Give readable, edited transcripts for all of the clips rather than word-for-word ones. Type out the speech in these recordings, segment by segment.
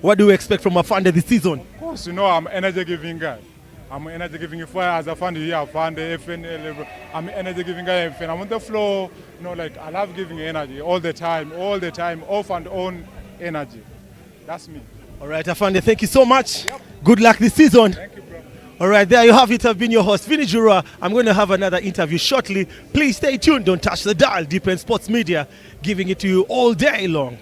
What do you expect from Afande this season? Of course, I'm an energy giving guy. I'm an energy giving guy as a fan here, fan the FN. I'm an energy giving guy. I'm on the floor. I love giving energy all the time, off and on energy. That's me. All right, Afande, thank you so much. Yep. Good luck this season. Thank you, bro. All right, there you have it. I've been your host, Vinny Jura. I'm going to have another interview shortly. Please stay tuned. Don't touch the dial. Deep End Sports Media, giving it to you all day long.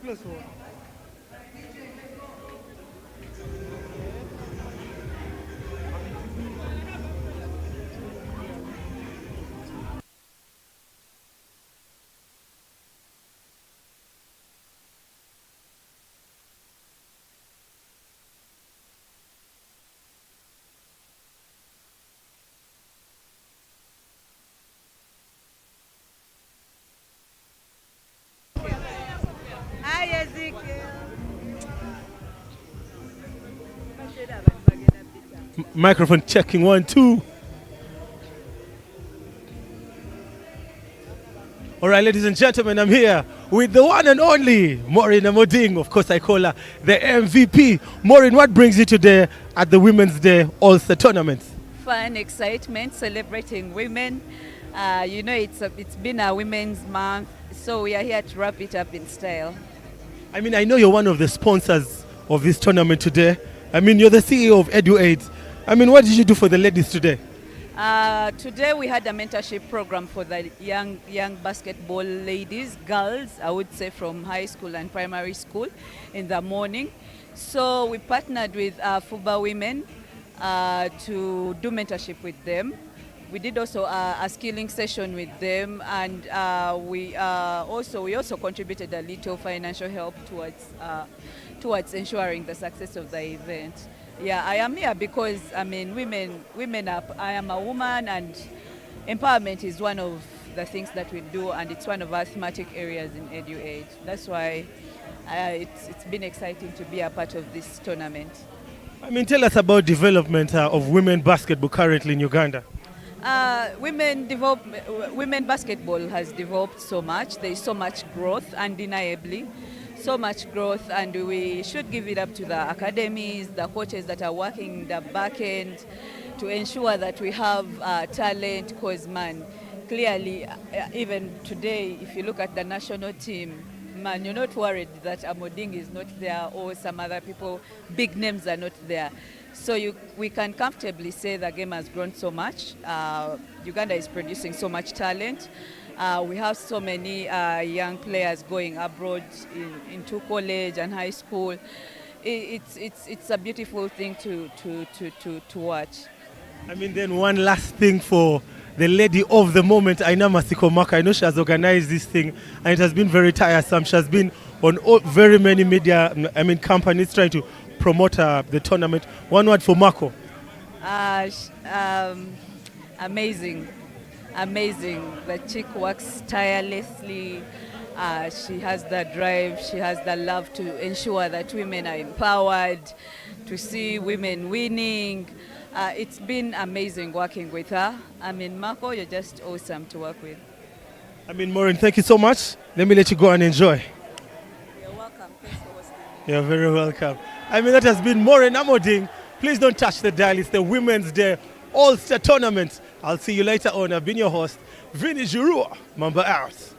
plus one. Hi, Ezekiel. Microphone checking 1 2. All right, ladies and gentlemen, I'm here with the one and only Maureen Amoding. Of course, I call her the MVP. Maureen, what brings you today at the Women's Day All-Star Tournament? Fun, excitement, celebrating women. It's been a Women's Month, so we are here to wrap it up in style. I mean, I know you're one of the sponsors of this tournament today. I mean, you're the CEO of EduAid. I mean, what did you do for the ladies today? Today we had a mentorship program for the young basketball ladies, girls, I would say from high school and primary school in the morning. So we partnered with FUBAWOMEN to do mentorship with them. We did also a skilling session with them, and we also contributed a little financial help towards ensuring the success of the event. Yeah, I am here because I mean, I am a woman, and empowerment is one of the things that we do, and it's one of our thematic areas in EduAid. That's why it's been exciting to be a part of this tournament. I mean, tell us about development of women basketball currently in Uganda. Women basketball has developed so much. There is so much growth, undeniably, so much growth, and we should give it up to the academies, the coaches that are working in the back end to ensure that we have talent. Because man, clearly, even today, if you look at the national team, man, you're not worried that Amoding is not there or some other people, big names are not there. So we can comfortably say the game has grown so much. Uganda is producing so much talent. We have so many young players going abroad into college and high school. It's a beautiful thing to watch. I mean, then one last thing for the lady of the moment, Aina Masikomaka. I know she has organized this thing, and it has been very tiresome. She has been on very many media, companies trying to promote the tournament. One word for Mako. Amazing. The chick works tirelessly. She has the drive, she has the love to ensure that women are empowered, to see women winning. It's been amazing working with her. I mean, Mako, you're just awesome to work with. I mean, Maureen, thank you so much. Let me let you go and enjoy. You're welcome. Thanks for hosting me. You're very welcome. I mean, that has been Maureen Amoding. Please don't touch the dial. It's the Women's Day All-Star Tournament. I'll see you later on. I've been your host, Vinny Jurua. Mamba out.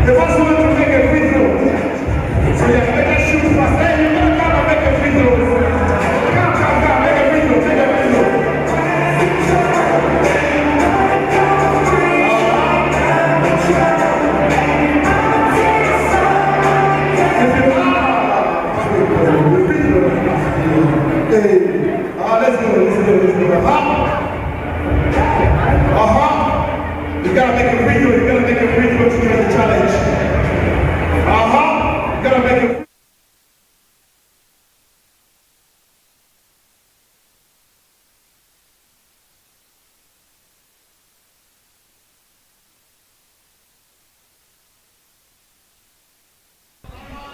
The first one to make a free throw. So yeah, let us shoot fast. Hey, you gotta come and make a free throw. Come, make a free throw, make a free throw. Let's go. You gotta make a free throw. You gotta make a free throw to get the challenge. You gotta make a.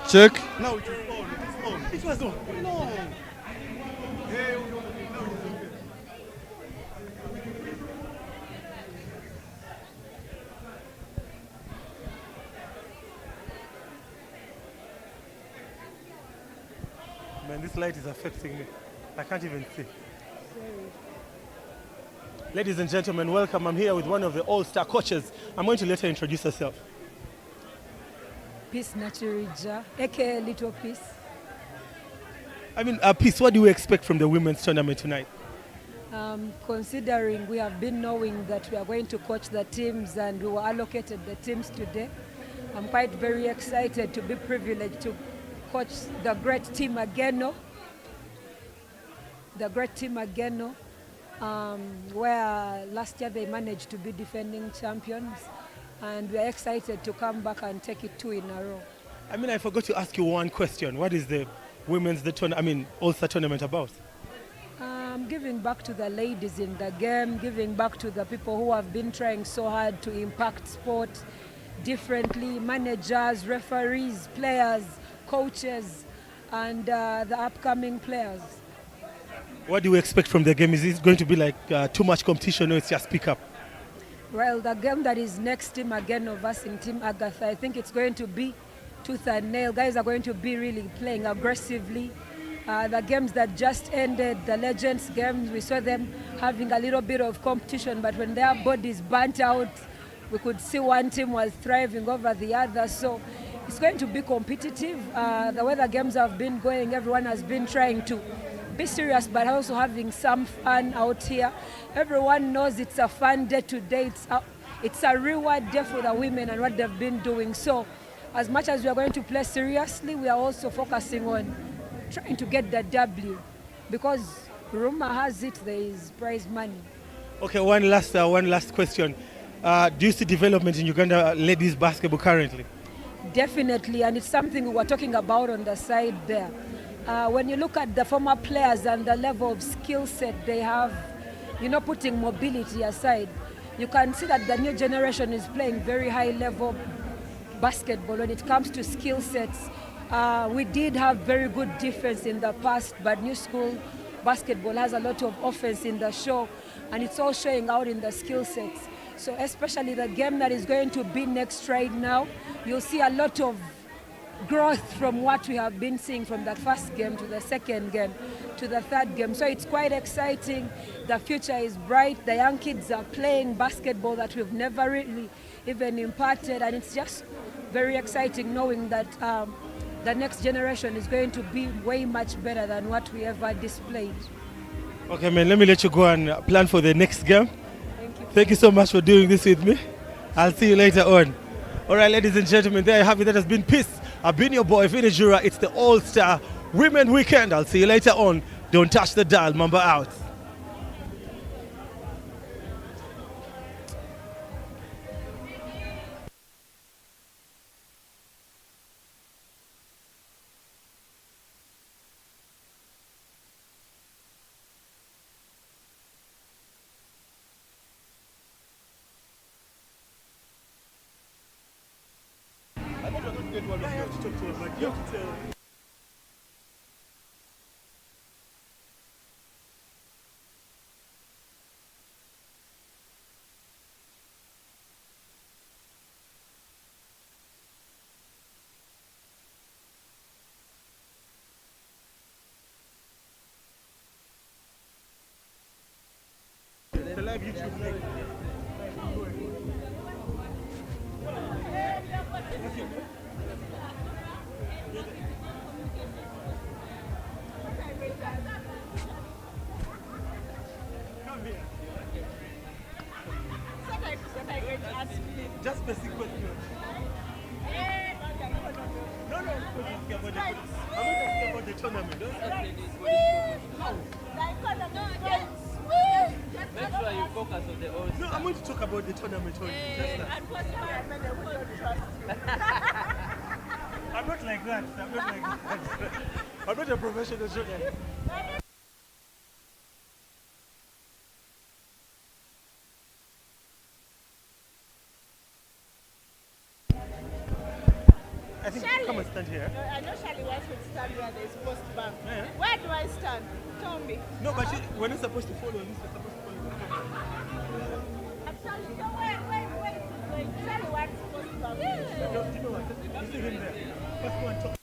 Check. No, it is on. It is on. It was on. No. Man, this light is affecting me. I can't even see. Ladies and gentlemen, welcome. I'm here with one of the all-star coaches. I'm going to let her introduce herself. Peace Naturija, aka Little Peace. I mean, Peace, what do we expect from the women's tournament tonight? Considering we have been knowing that we are going to coach the teams and we were allocated the teams today, I'm quite very excited to be privileged to coach the great team Ageno. The great team Ageno, where last year they managed to be defending champions. And we are excited to come back and take it 2 in a row. I mean, I forgot to ask you one question. What is the women's all-star tournament about? Giving back to the ladies in the game, giving back to the people who have been trying so hard to impact sport differently, managers, referees, players, coaches, and the upcoming players. What do we expect from the game? Is it going to be like too much competition or it's just pick up? Well, the game that is next team Ageno versus team Agatha, I think it's going to be tooth and nail. Guys are going to be really playing aggressively. The games that just ended, the Legends games, we saw them having a little bit of competition, but when their bodies burnt out, we could see one team was thriving over the other. So it's going to be competitive. The way the games have been going, everyone has been trying to be serious, but also having some fun out here. Everyone knows it's a fun day today. It's a reward day for the women and what they've been doing. So as much as we are going to play seriously, we are also focusing on trying to get the W, because rumor has it there is prize money. Okay, one last question. Do you see development in Uganda ladies basketball currently? Definitely, and it's something we were talking about on the side there. When you look at the former players and the level of skill set they have, putting mobility aside, you can see that the new generation is playing very high level basketball when it comes to skill sets. We did have very good defense in the past, but new school basketball has a lot of offense in the show, and it's all showing out in the skill sets. So especially the game that is going to be next right now, you'll see a lot of growth from what we have been seeing from the first game to the second game to the third game. So it's quite exciting. The future is bright. The young kids are playing basketball that we've never really even imparted, and it's just very exciting knowing that the next generation is going to be way much better than what we ever displayed. Okay, man, let me let you go and plan for the next game. Thank you. Thank you so much for doing this with me. I'll see you later on. All right, ladies and gentlemen, there you have it. That has been Peace. I've been your boy, Vinny Jura. It's the All-Star Women Weekend. I'll see you later on. Don't touch the dial. Mamba out. I have to talk to her, but you have to tell her. The live YouTube. tournament. The economy friends. Make sure you focus on the old No, I'm going to talk about the tournament only. Just that. And what's my men who don't trust you? I'm not like that. I'm not like that. I'm not a professional journalist. I think come and stand here. No, I know Shally wants me to stand where there's post bank. Yeah. Where do I stand? Tell me. No, but we're not supposed to follow this. We're supposed to follow I'm sorry. So wait. Shally wants post bank. this. No, do you know what? You see him there. First go and talk.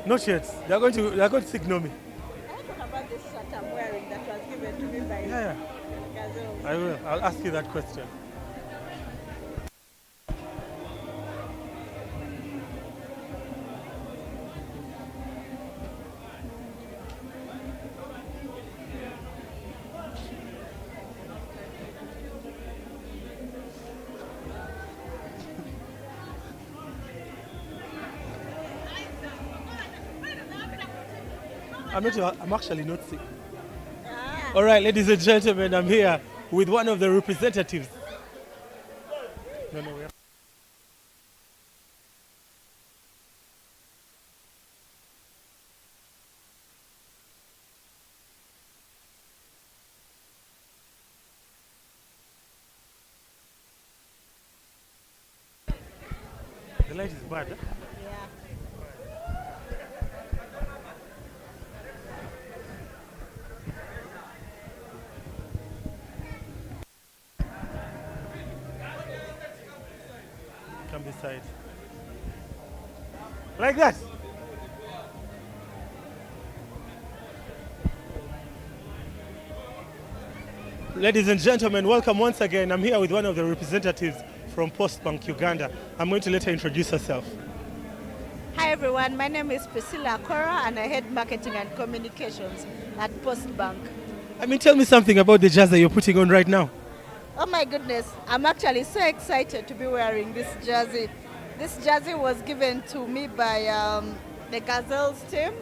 Not yet. They're going to signal me. I want to talk about this shirt I'm wearing that was given to me by Yeah. Gazelle. I will. I'll ask you that question. I'm actually not sick. All right, ladies and gentlemen, I'm here with one of the representatives. No, we have. The light is bad. Huh? Come this side. Like that. Ladies and gentlemen, welcome once again. I'm here with one of the representatives from Postbank Uganda. I'm going to let her introduce herself. Hi everyone, my name is Priscilla Akora and I head marketing and communications at Postbank. I mean, tell me something about the jazz that you're putting on right now. Oh my goodness, I'm actually so excited to be wearing this jersey. This jersey was given to me by the Gazelles team.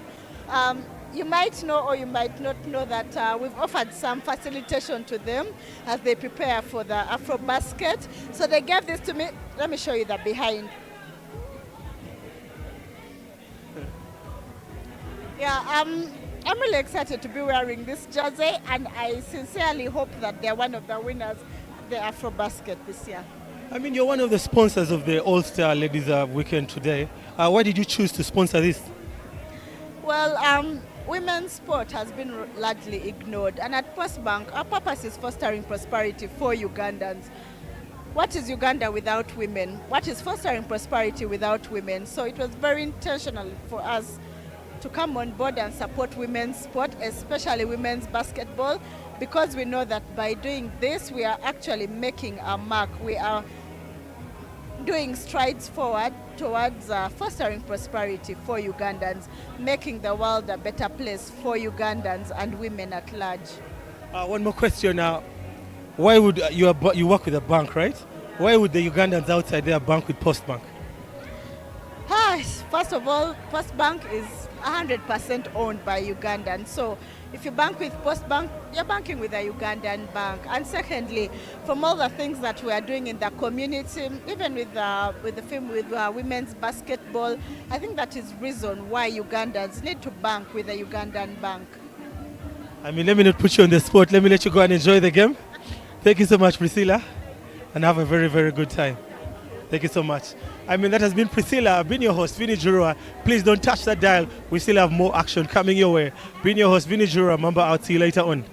You might know or you might not know that we've offered some facilitation to them as they prepare for the Afro basket. So they gave this to me. Let me show you the behind. Yeah, I'm really excited to be wearing this jersey and I sincerely hope that they're one of the winners of the Afro basket this year. I mean, you're one of the sponsors of the All-Star Ladies Weekend today. Why did you choose to sponsor this? Well, women's sport has been largely ignored, and at Postbank, our purpose is fostering prosperity for Ugandans. What is Uganda without women? What is fostering prosperity without women? So it was very intentional for us to come on board and support women's sport, especially women's basketball, because we know that by doing this, we are actually making a mark. We are doing strides forward towards fostering prosperity for Ugandans, making the world a better place for Ugandans and women at large. One more question. Why would you work with a bank, right? Why would the Ugandans outside there bank with Postbank? First of all, Postbank is 100% owned by Ugandans. So if you bank with Postbank, you're banking with a Ugandan bank. And secondly, from all the things that we are doing in the community, even with the film with women's basketball, I think that is reason why Ugandans need to bank with a Ugandan bank. I mean, let me not put you on the spot. Let me let you go and enjoy the game. Thank you so much, Priscilla. and have a very, very good time. Thank you so much. I mean, that has been Priscilla. I've been your host, Vinny Jurua. Please don't touch that dial. We still have more action coming your way. Been your host, Vinny Jurua. Mamba out. See you later on.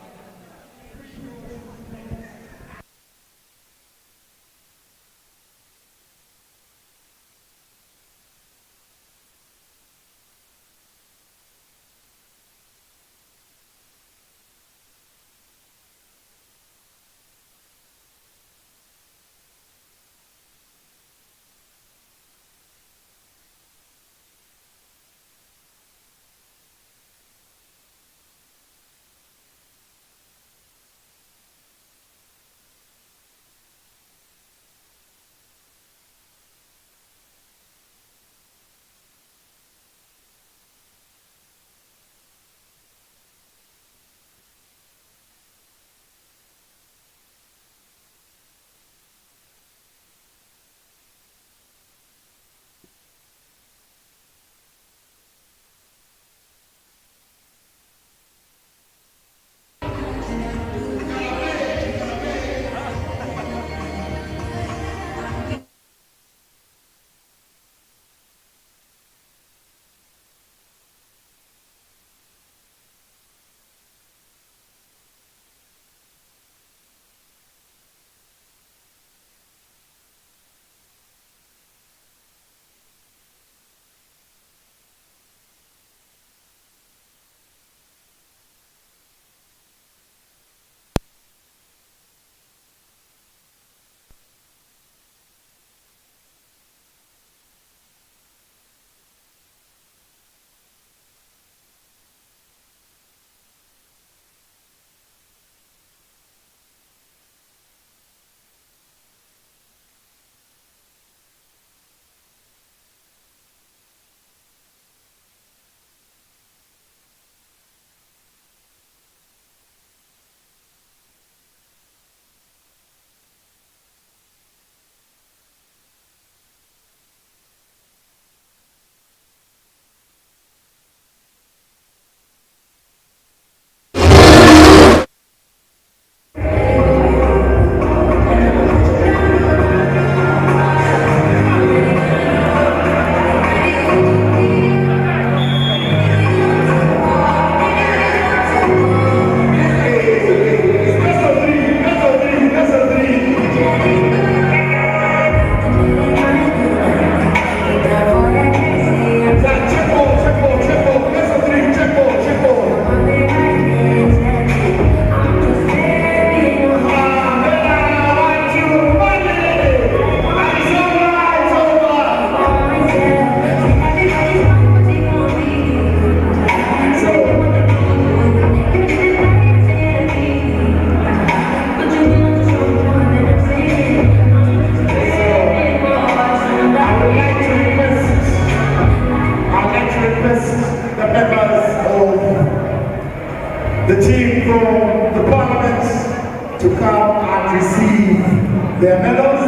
the team from the Parliament to come and receive their medals.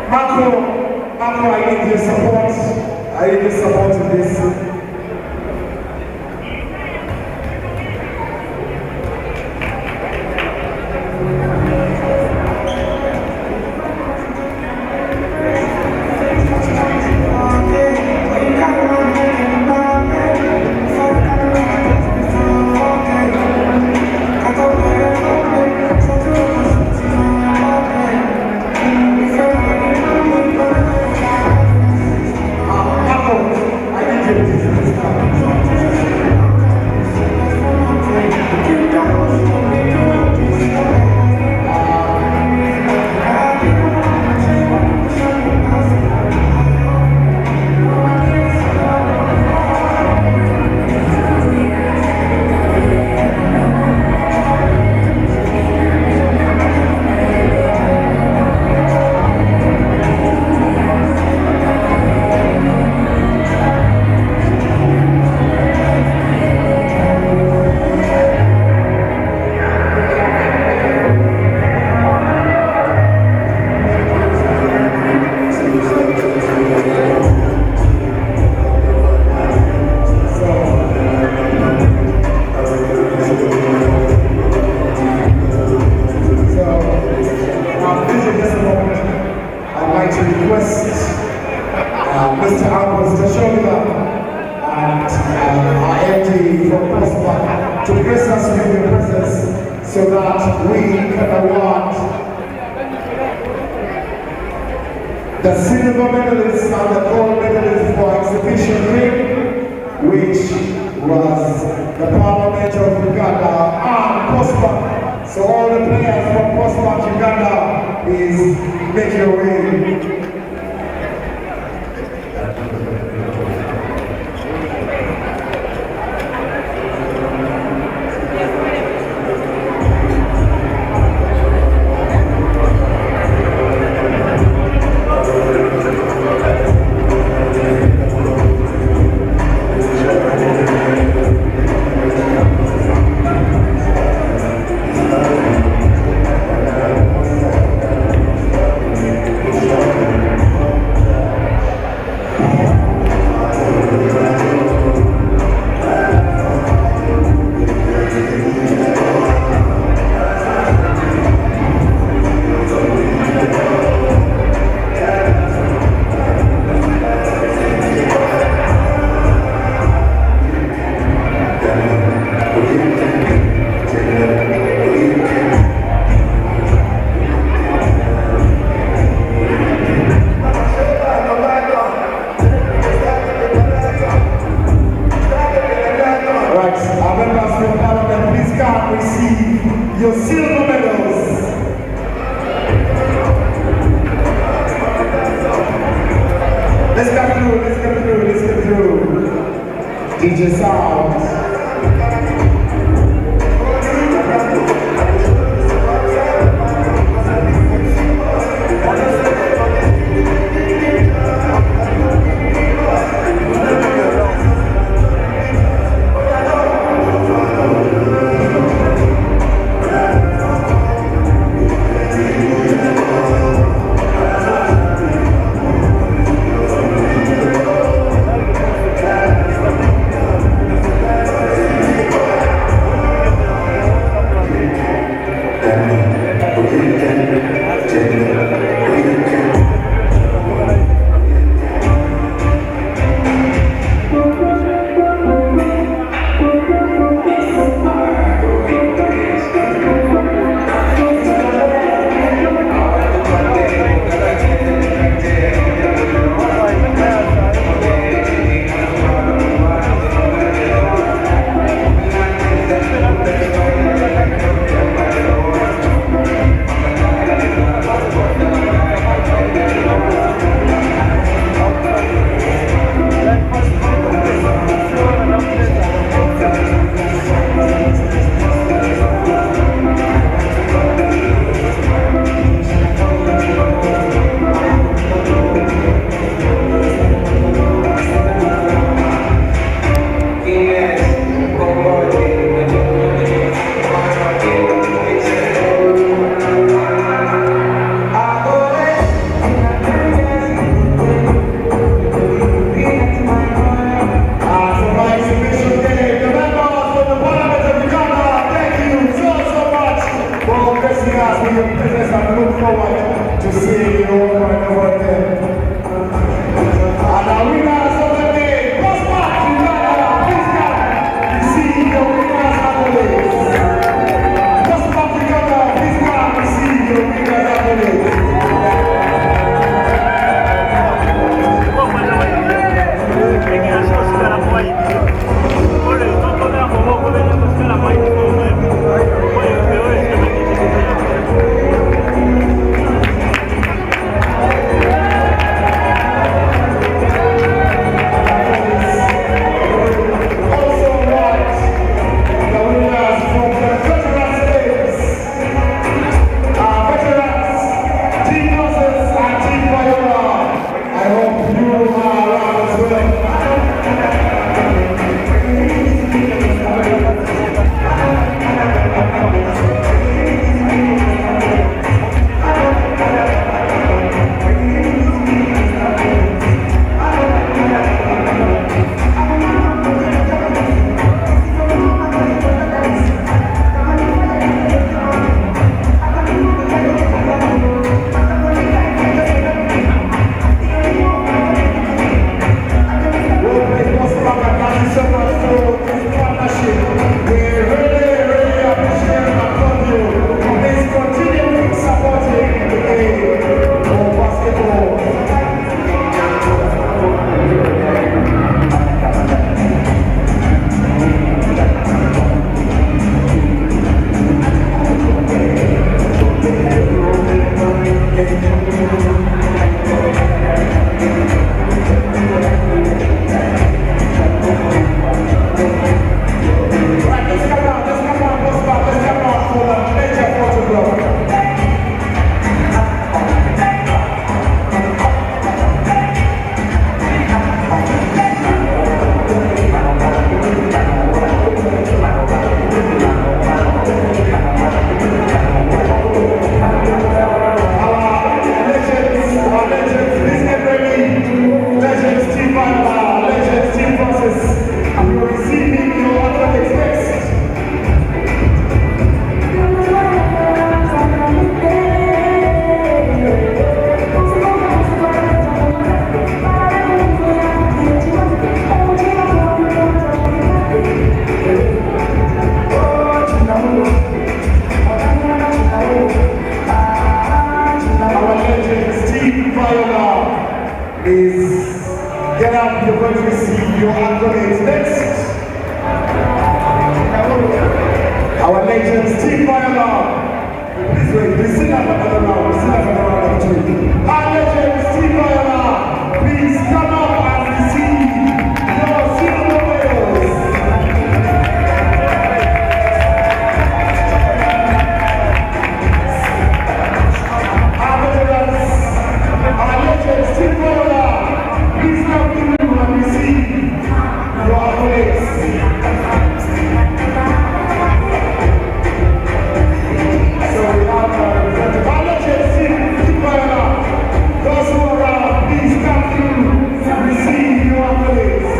Marco, I need your support. I need your support in this. The silver medalists and the gold medalists for exhibition ring, which was the Parliament of Uganda and Postbank. So all the players from Postbank Uganda is make your way. DJ Sound. your accolades. Next, our legends, Team Viola. Please wait, please sit up another round, sit up another round of two. Our legends, Team Viola, please come up and receive your silver medals. Our legends, Team Viola, please come through and receive your accolades. Those who are around, please come through and receive your accolades.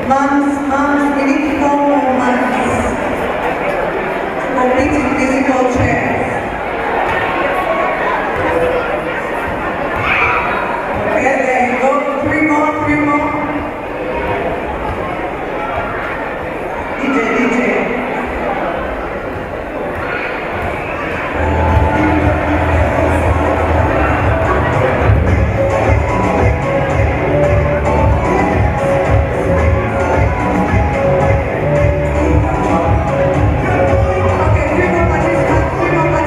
Moms, we need 4 more months to complete in musical chairs. Okay, there you go. 3 more, 3 more. DJ. Okay, 3 more participants, 3 more participants.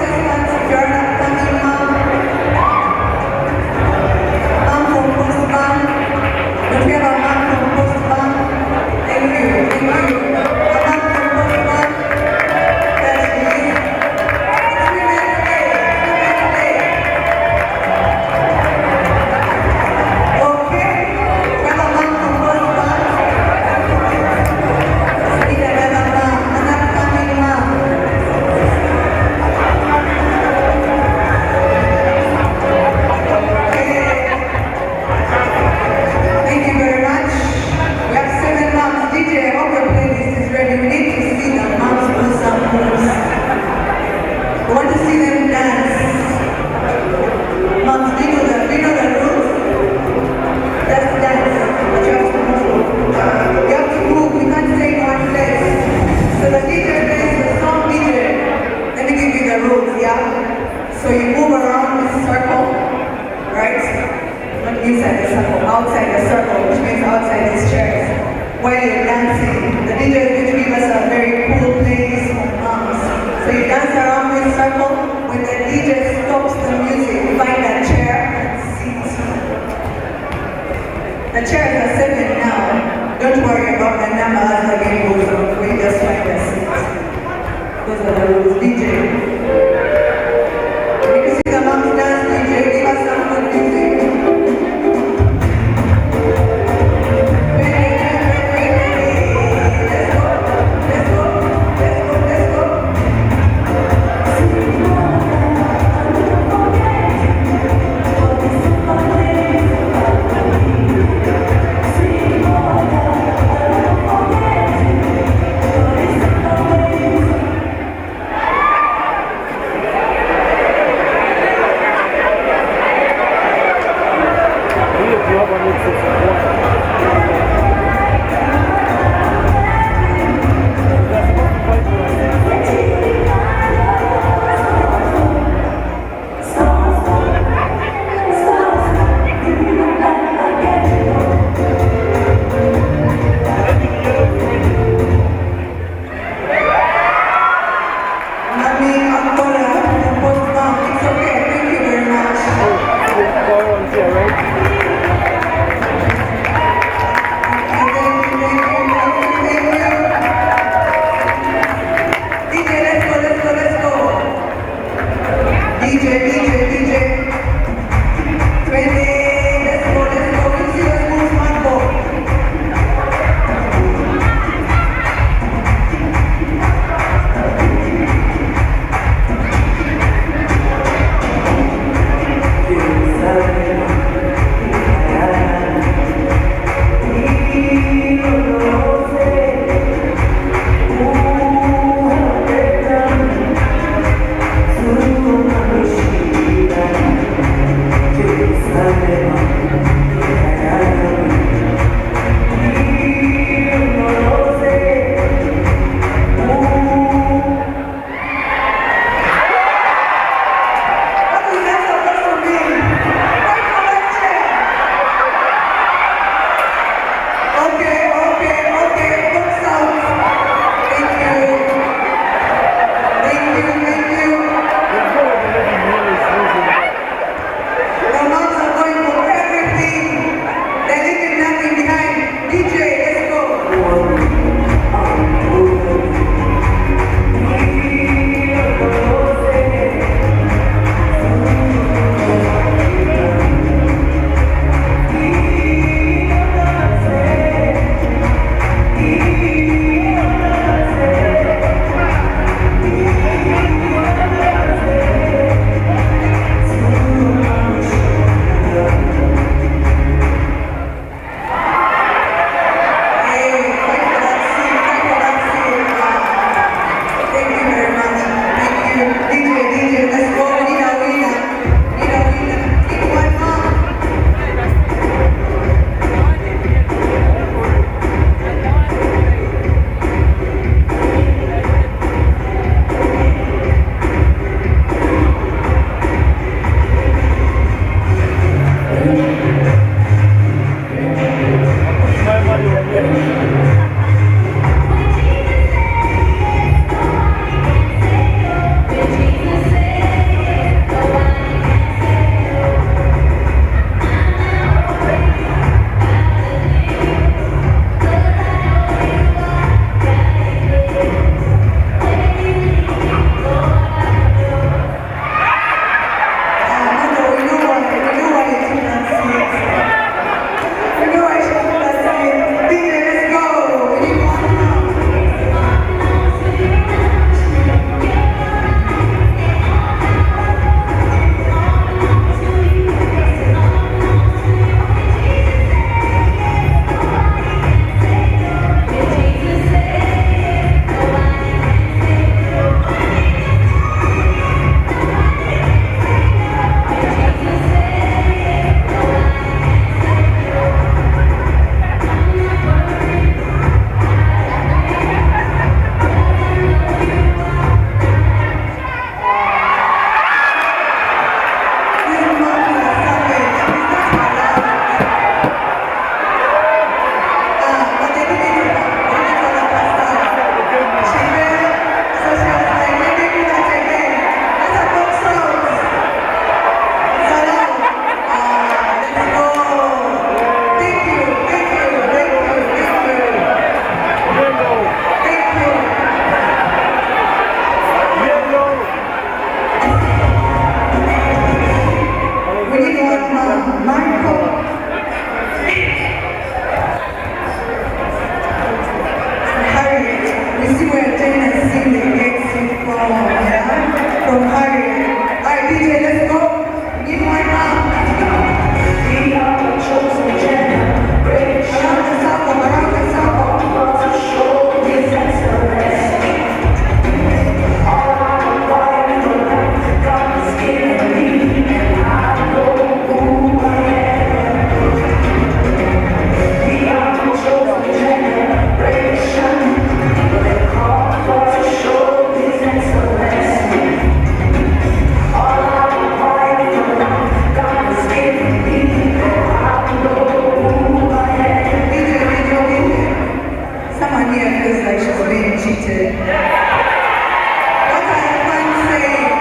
cheated. What are your fans saying?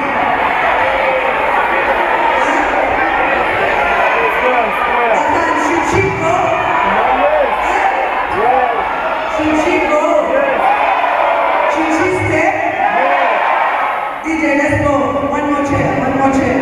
Agatha, should she go? Should she go? Should she stay? DJ, let's go. One more chair, one more chair.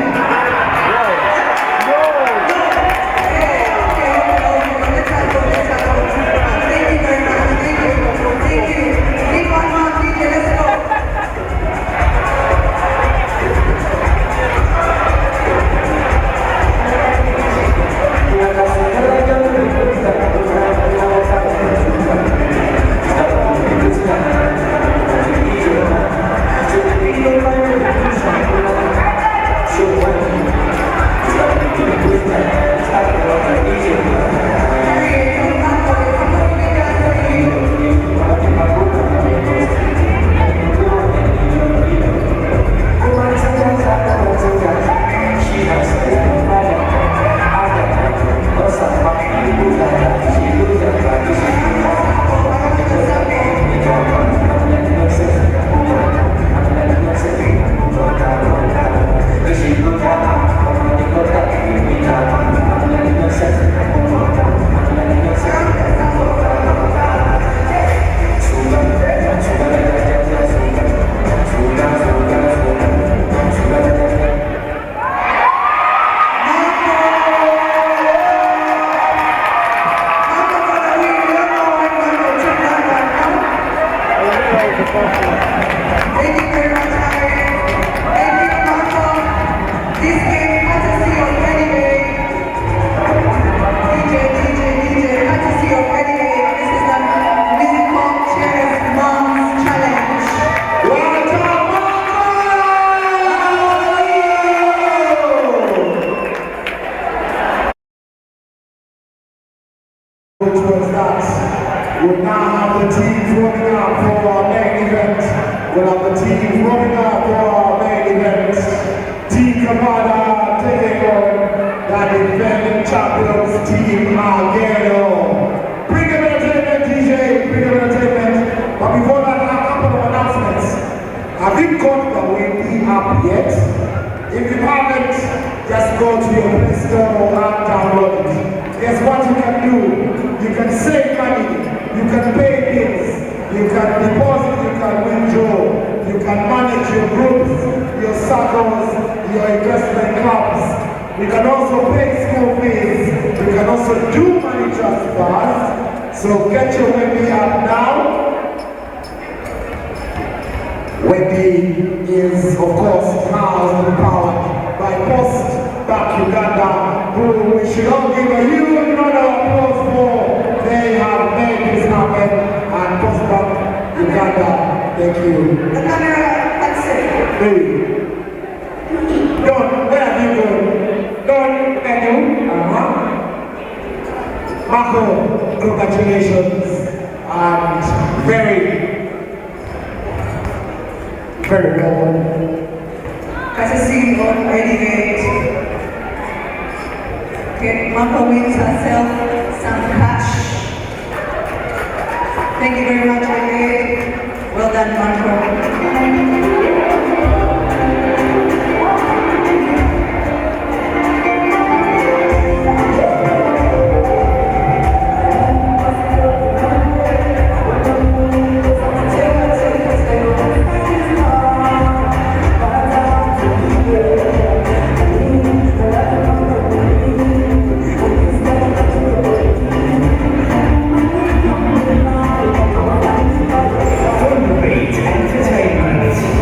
Which was that we'll now have the teams warming up for our main event. We'll have the teams warming up for our main event. Team Kamada taking on that defending champions, Team Ageno. Bring them entertainment, DJ, bring them entertainment. But before that, I have a couple of announcements. Have you got the Wendy app yet? If you haven't, just go to your Play Store and download it. Guess what you can do? You can save money, you can pay bills, you can deposit, you can withdraw, you can manage your groups, your circles, your investment clubs. You can also pay school fees, you can also do money transfers. So get your Wendy app now. Wendy is, of course, housed and powered by Post Back Uganda, who we should all give a huge round of applause for. They have made this happen, and Post Back Uganda, thank you. The camera, that's it. Hey. Don, where have you gone? Don, Edu, Marco, congratulations, and very well. Courtesy of Renegade. Okay, Marco wins herself some cash. Thank you very much, Renegade. Well done, Marco. Entertainment.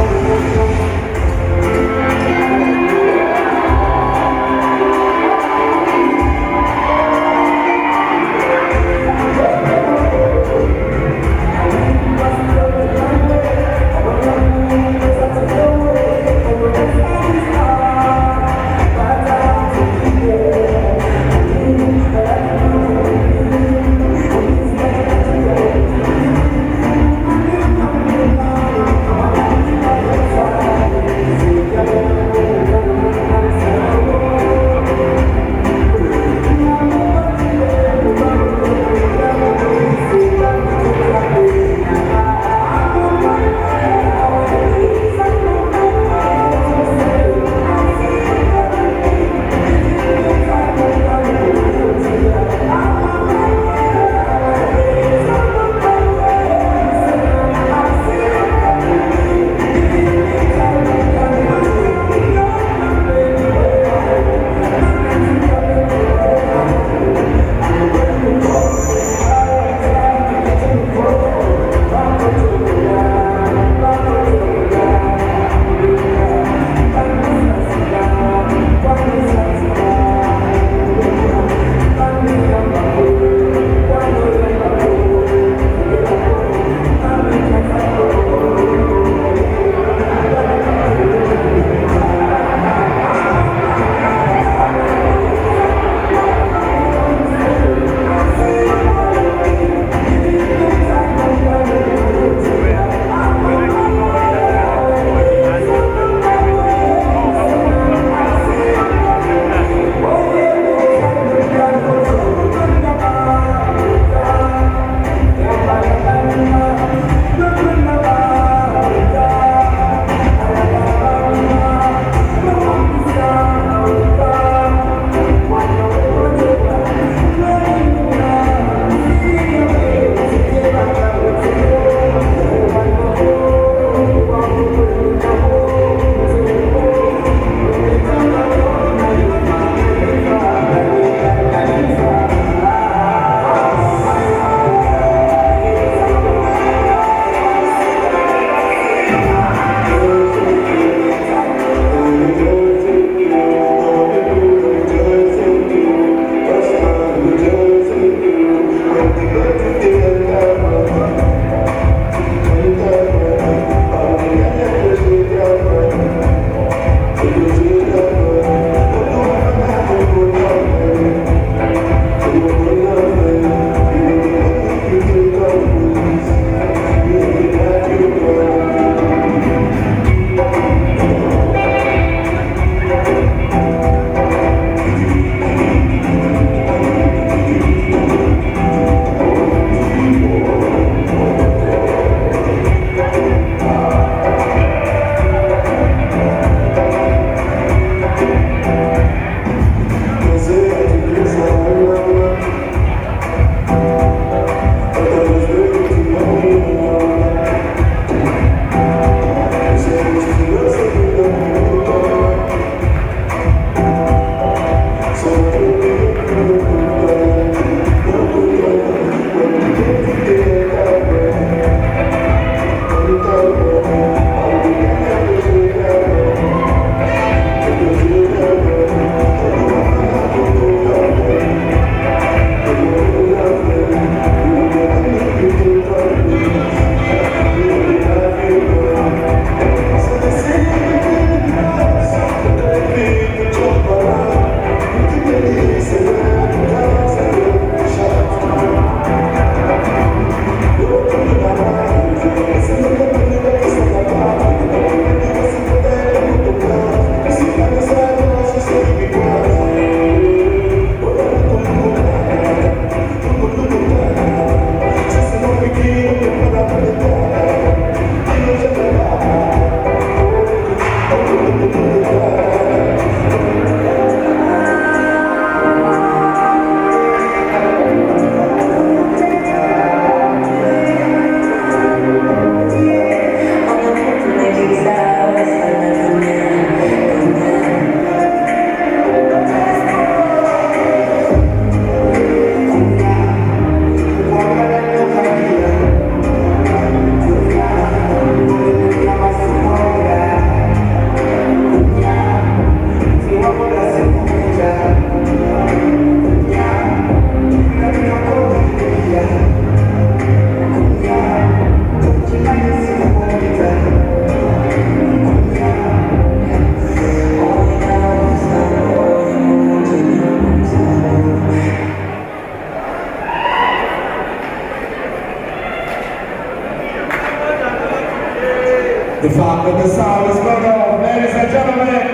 The fact that the sound is going off, ladies and gentlemen.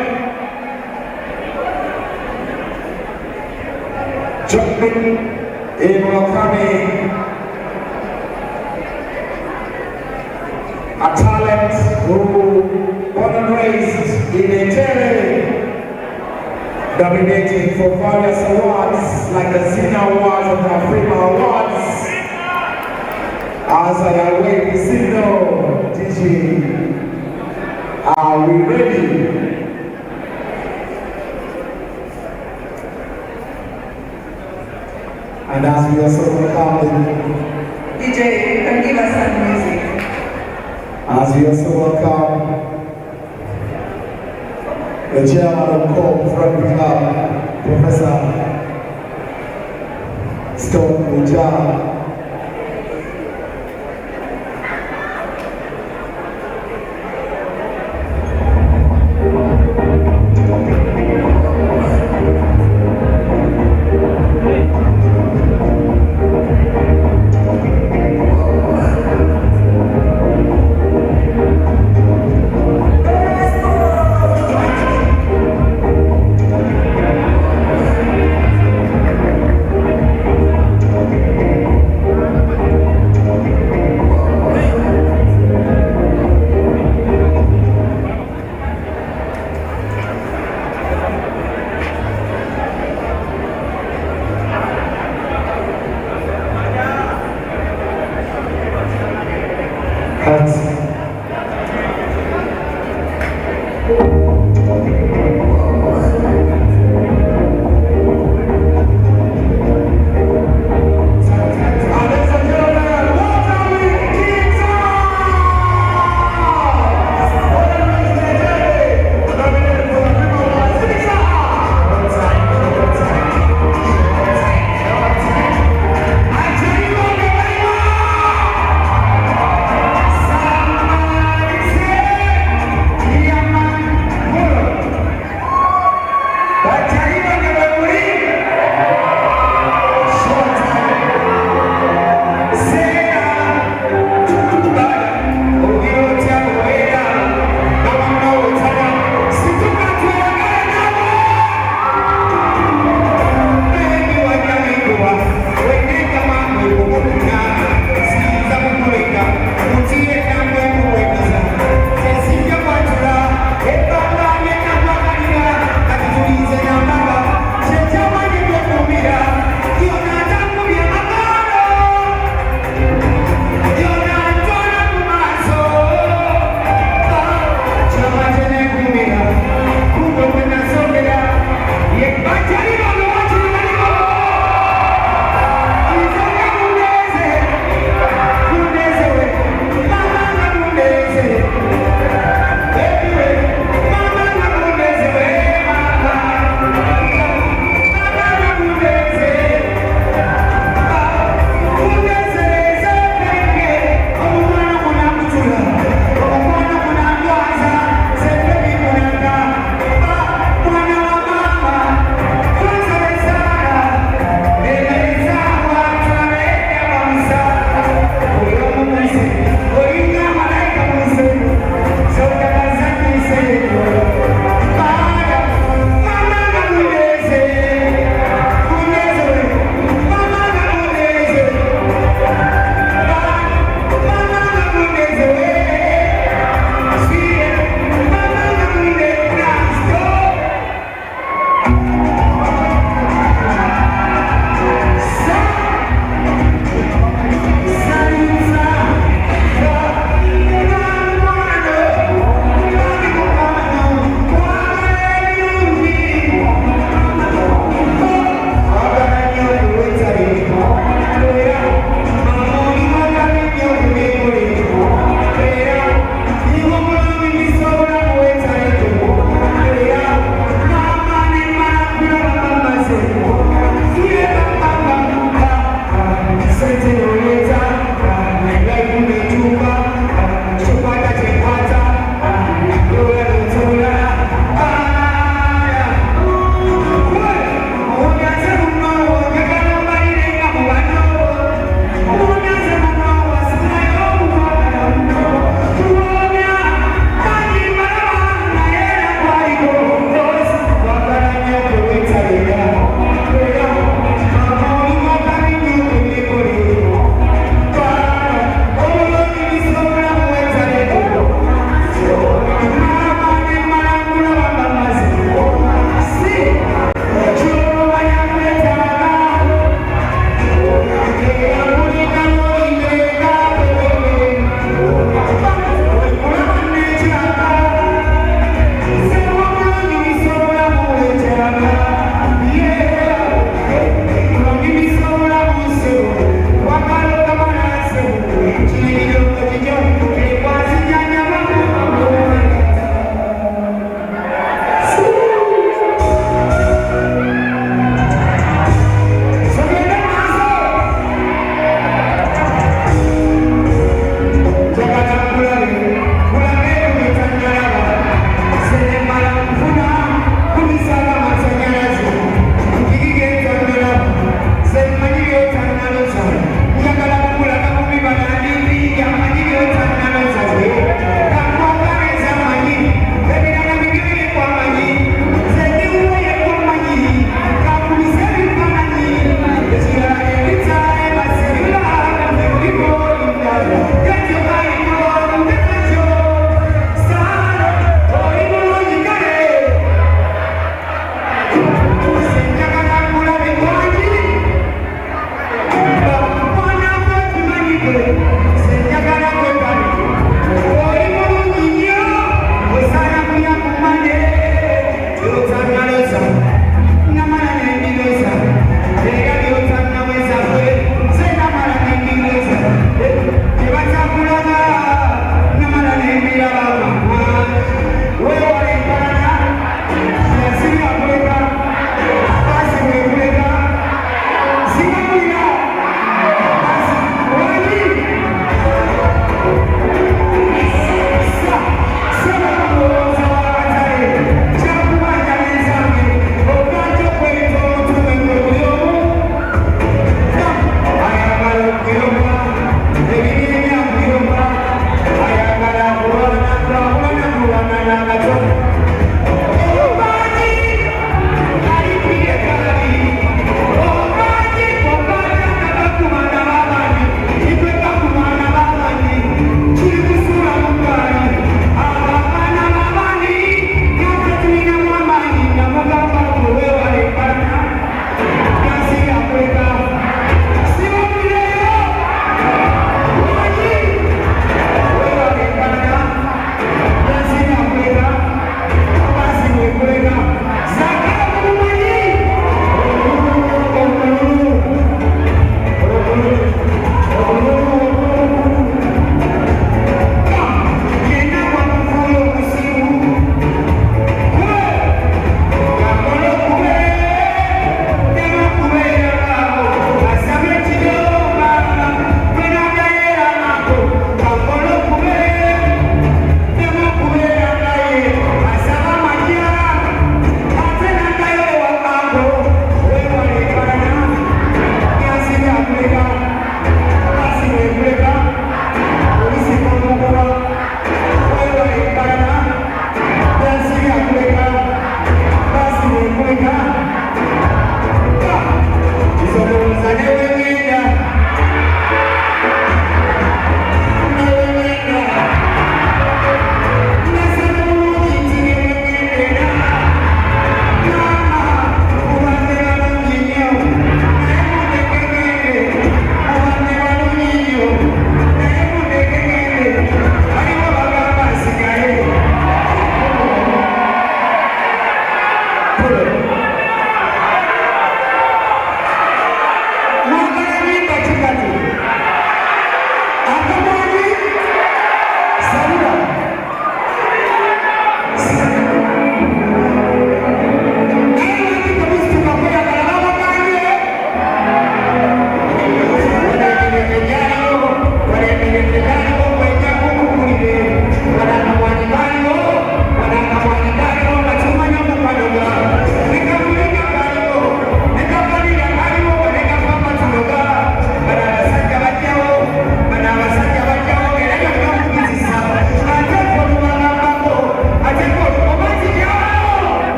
Jumping in welcoming a talent who born and raised in Nigeria, nominated for various awards like the Zina Awards and the Afrima Awards. As I await the signal, DJ, are we ready? And as we are so welcome, DJ, you can give us some music. as we are so welcome, the chairman of COP Rugby Club, Professor Stone Muja.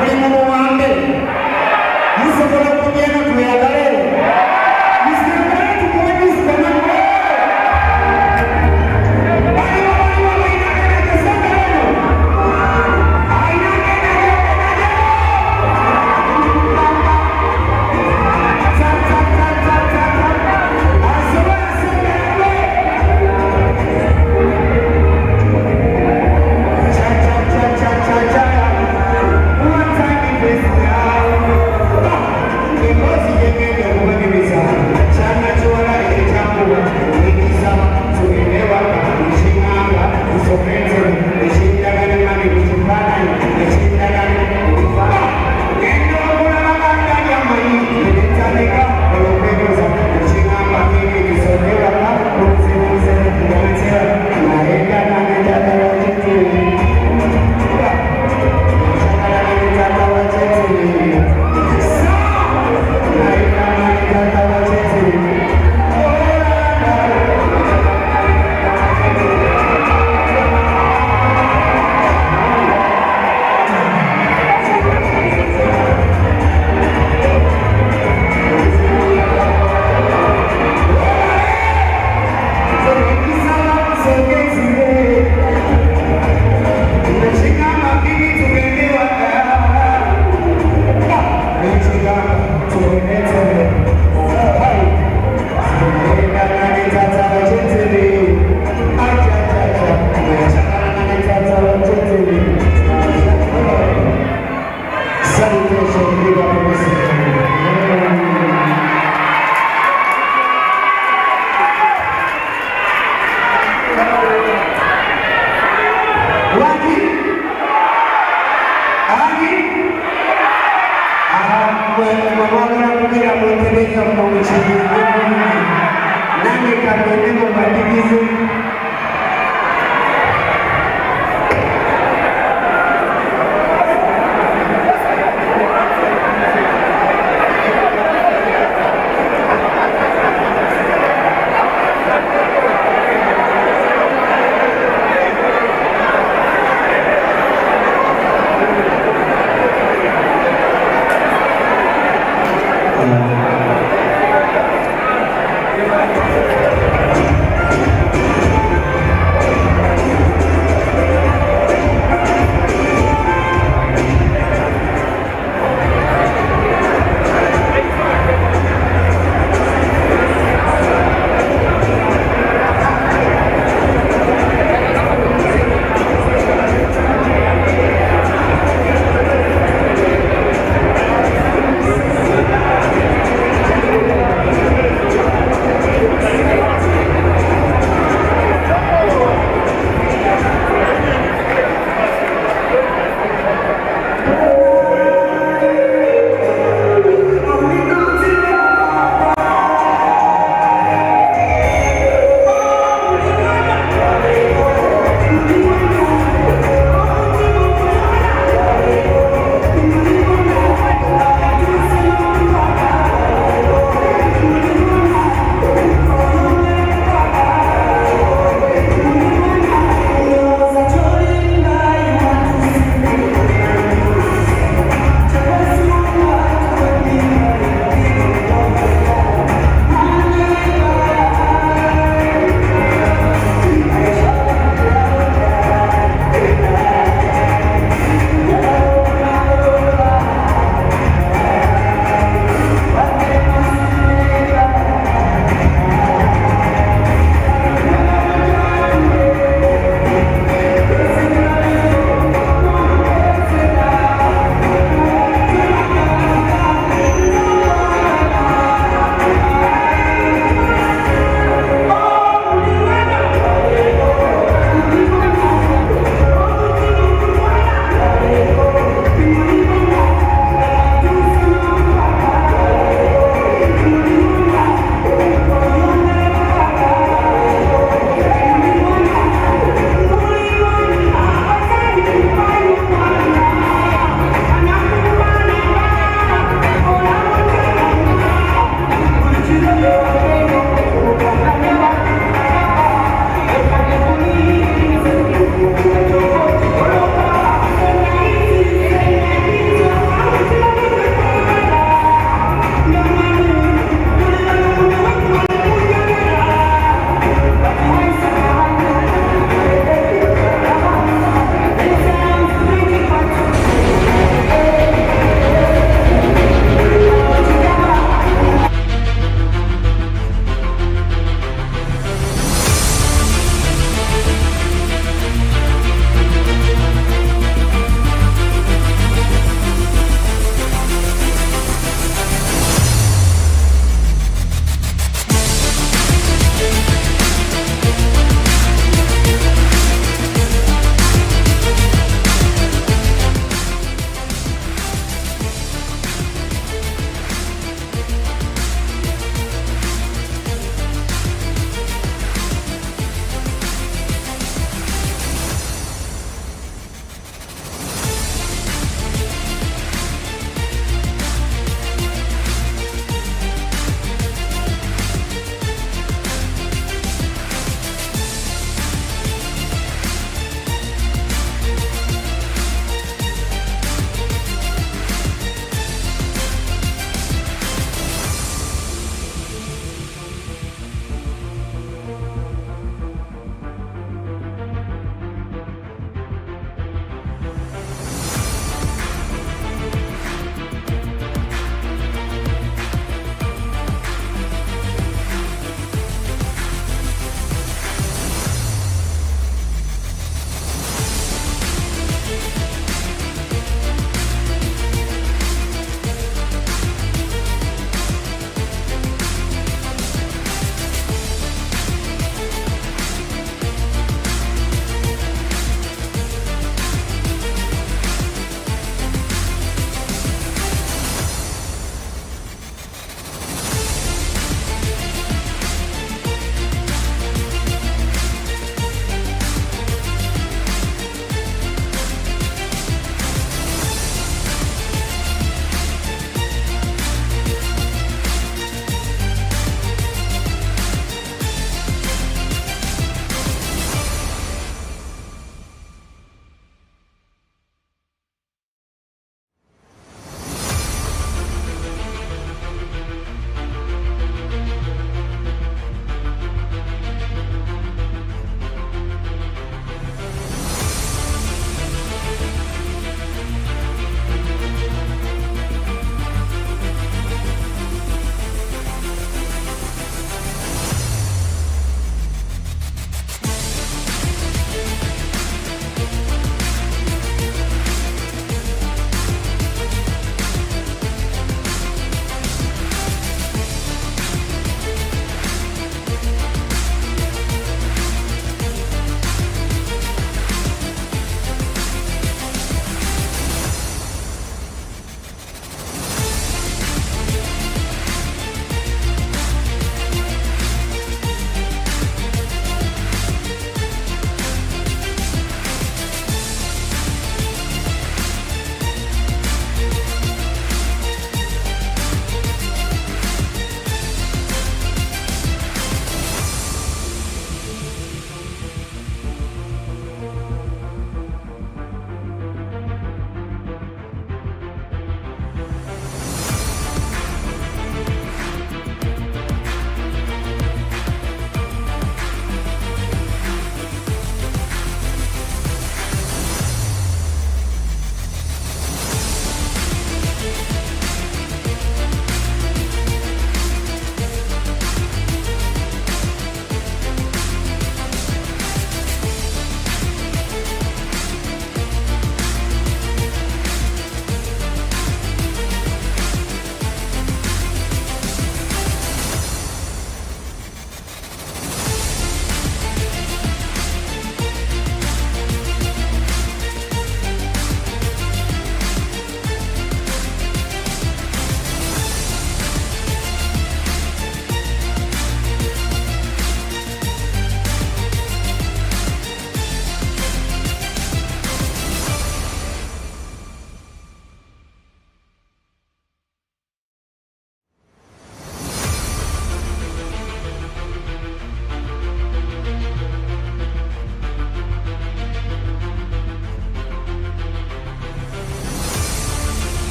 buli mumuwambe musobola okugenda tweyagale musigale tukuwe musikanamo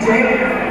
DJ.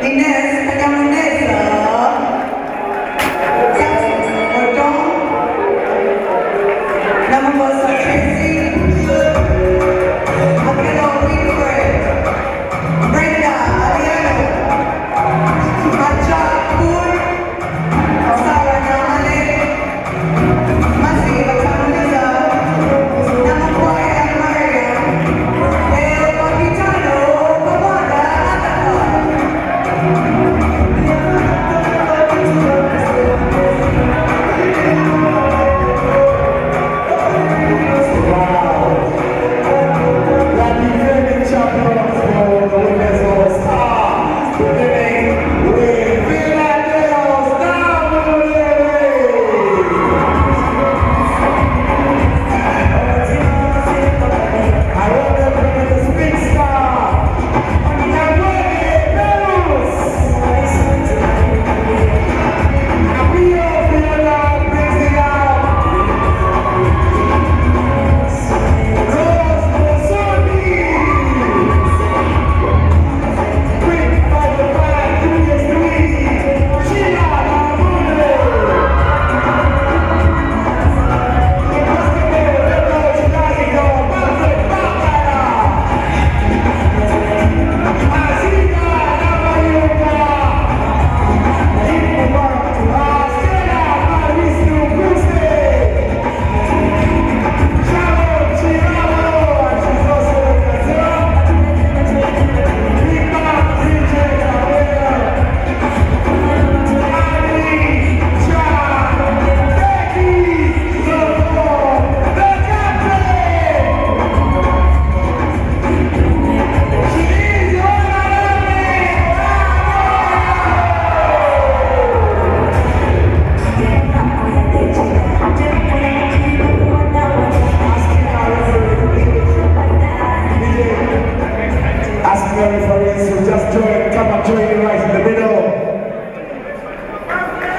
Inés Peñamonesa, Morton, Namabosa Tracy, Ageno Wilfred, Brenda Ageno, Macha Pool, Saha Namale, Masi Batanoniza, Namakwaya Maria, El Capitano, Commander Agatha.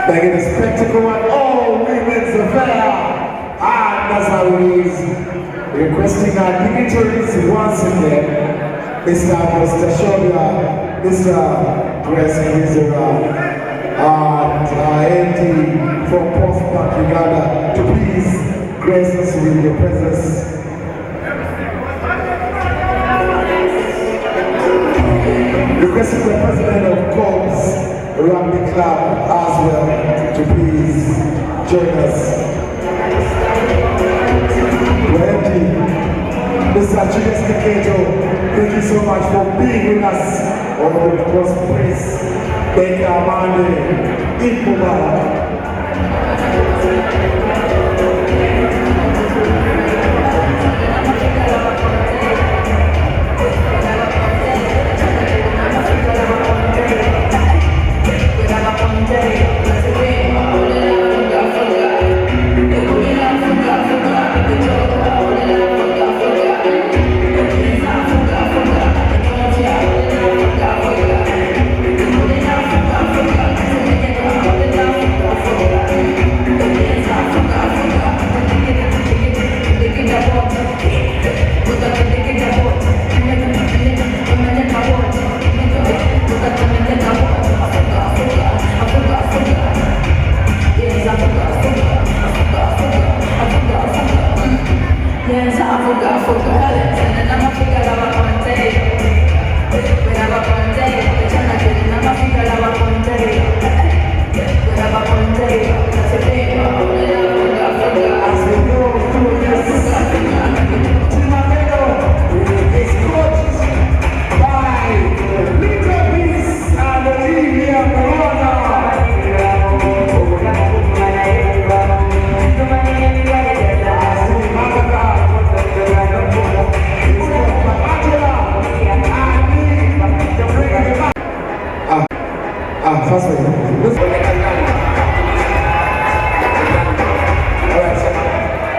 Making a spectacle at all women's affair. And that's how it is. Requesting our dignitaries once again. Mr. Shobia, Mr. Grace Kizera, and AD from Postbank Uganda to please grace us with your presence. Requesting the president of Cobbs Rugby Club as well to please join us. Wendy, Mr. Julius Niketo, thank you so much for being with us on the cross praise. Vinka Amande, FUBAWOMEN.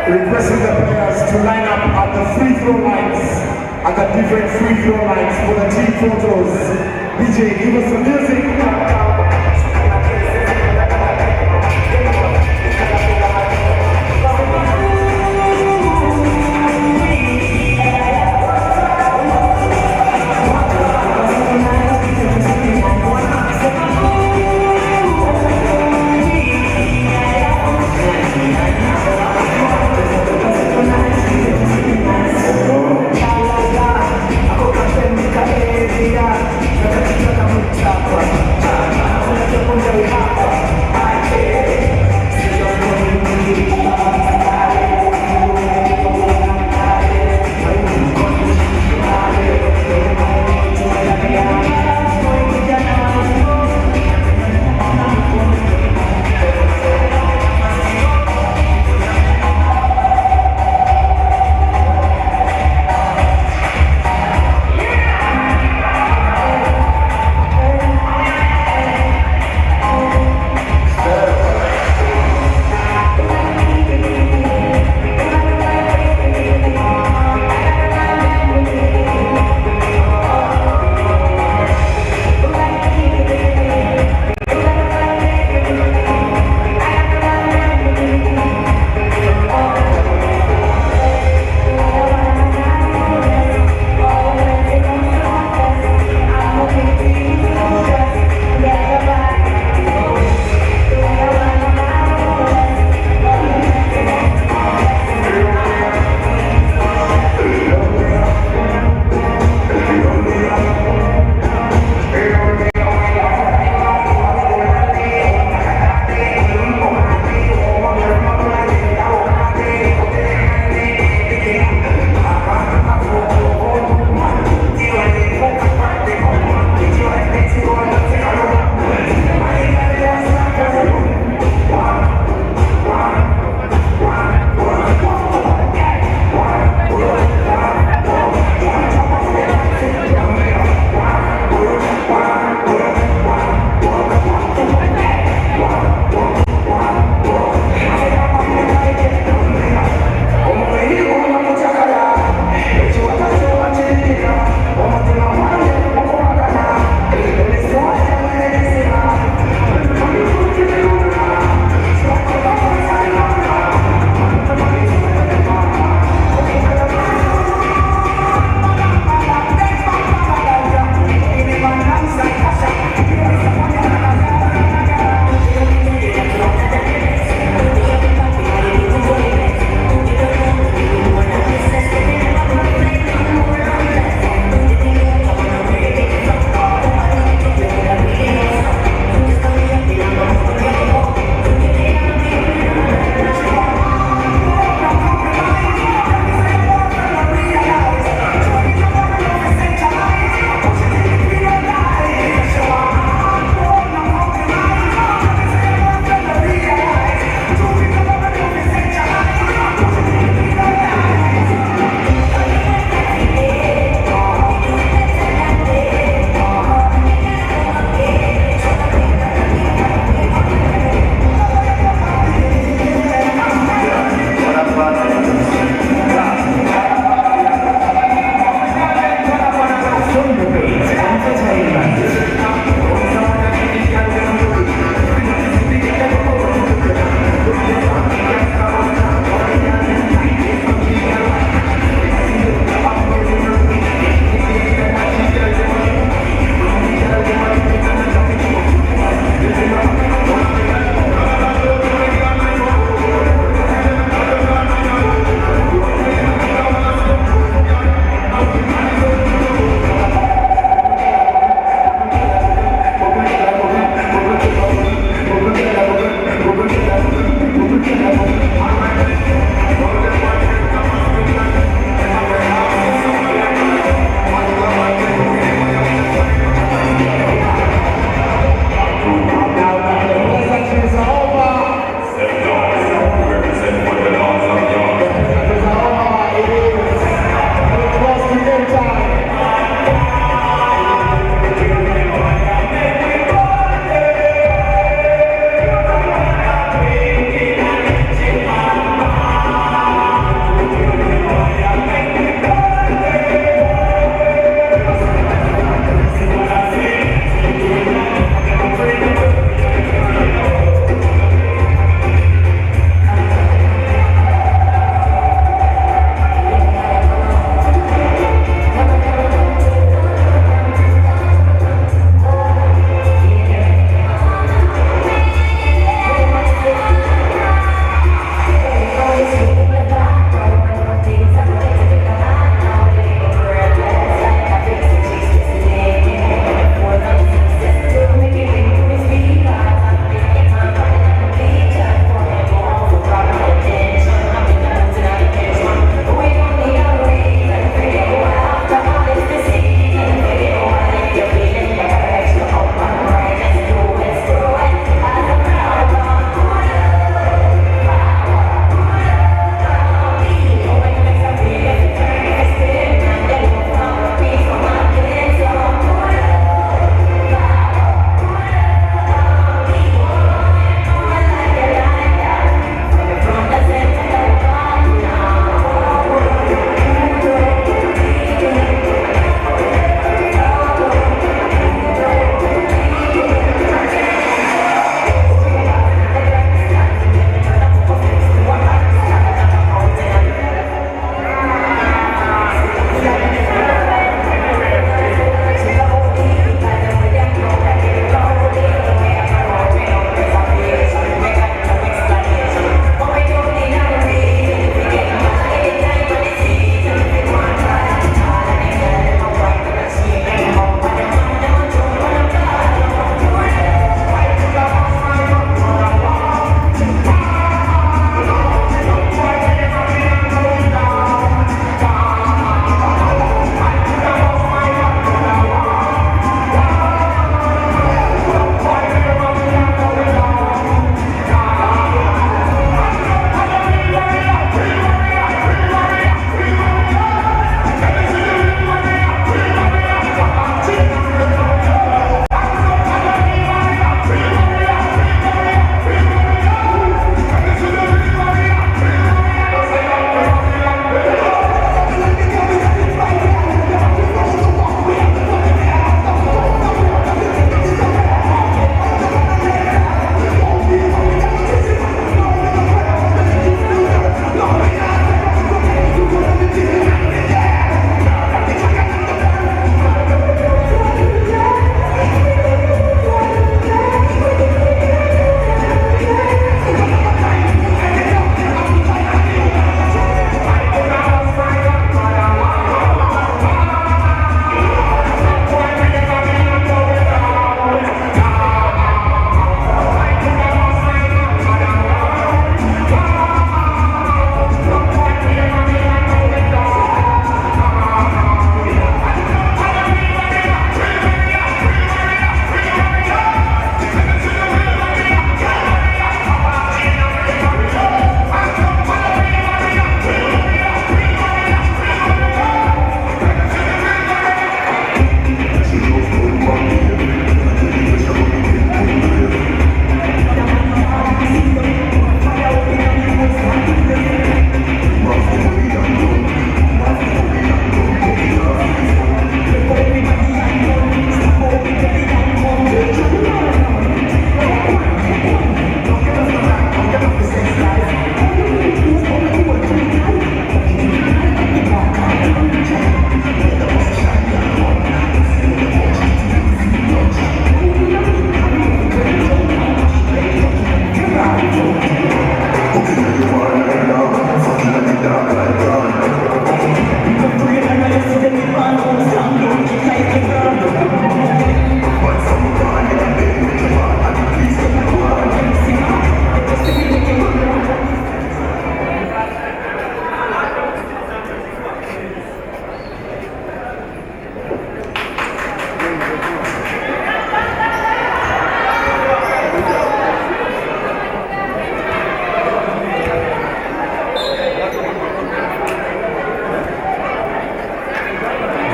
Requesting the players to line up at the free throw lines, at the different free throw lines for the team photos. DJ, give us the music.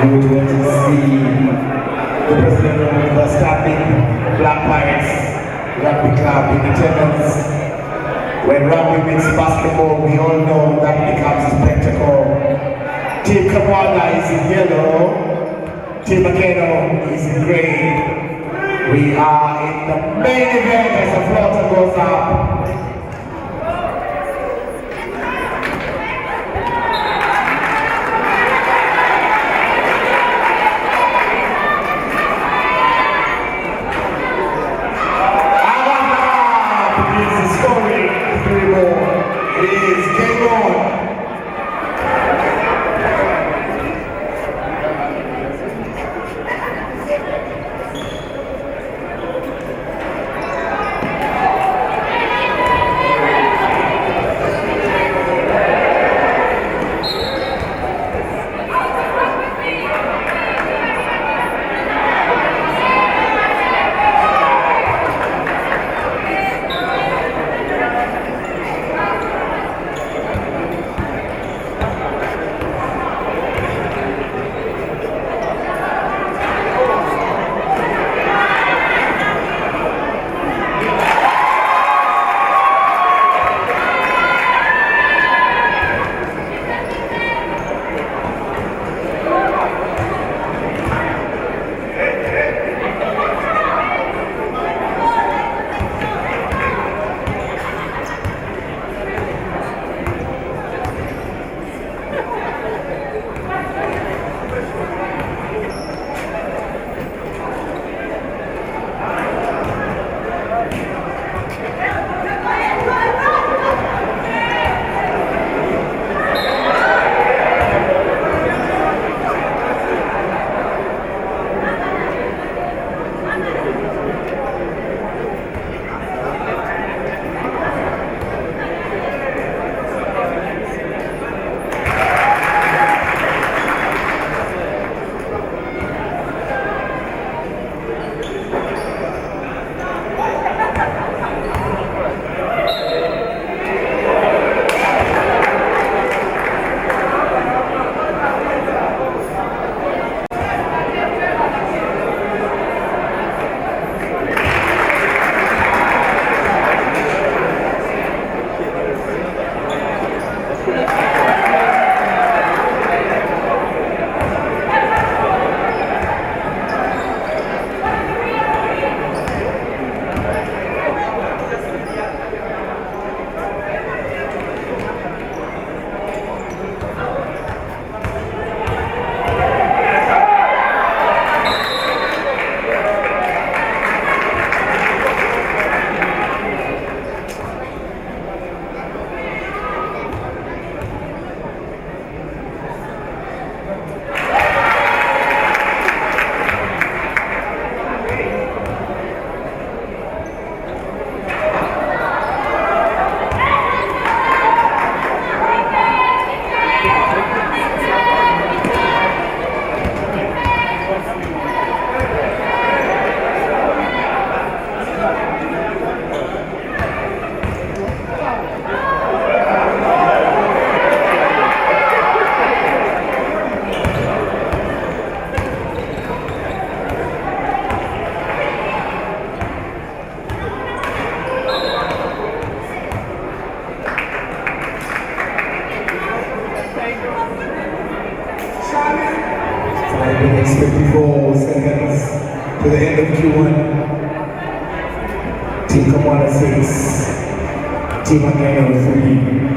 which went to see the president of the Standing Black Pirates Rugby Club in attendance. When rugby meets basketball, we all know that becomes a spectacle. Team Kamwanda is in yellow, Team Ageno is in grey. We are in the main event as the floater goes up. Next 54 seconds to the end of Q1. Team Kamwanda 6, Team Ageno 3.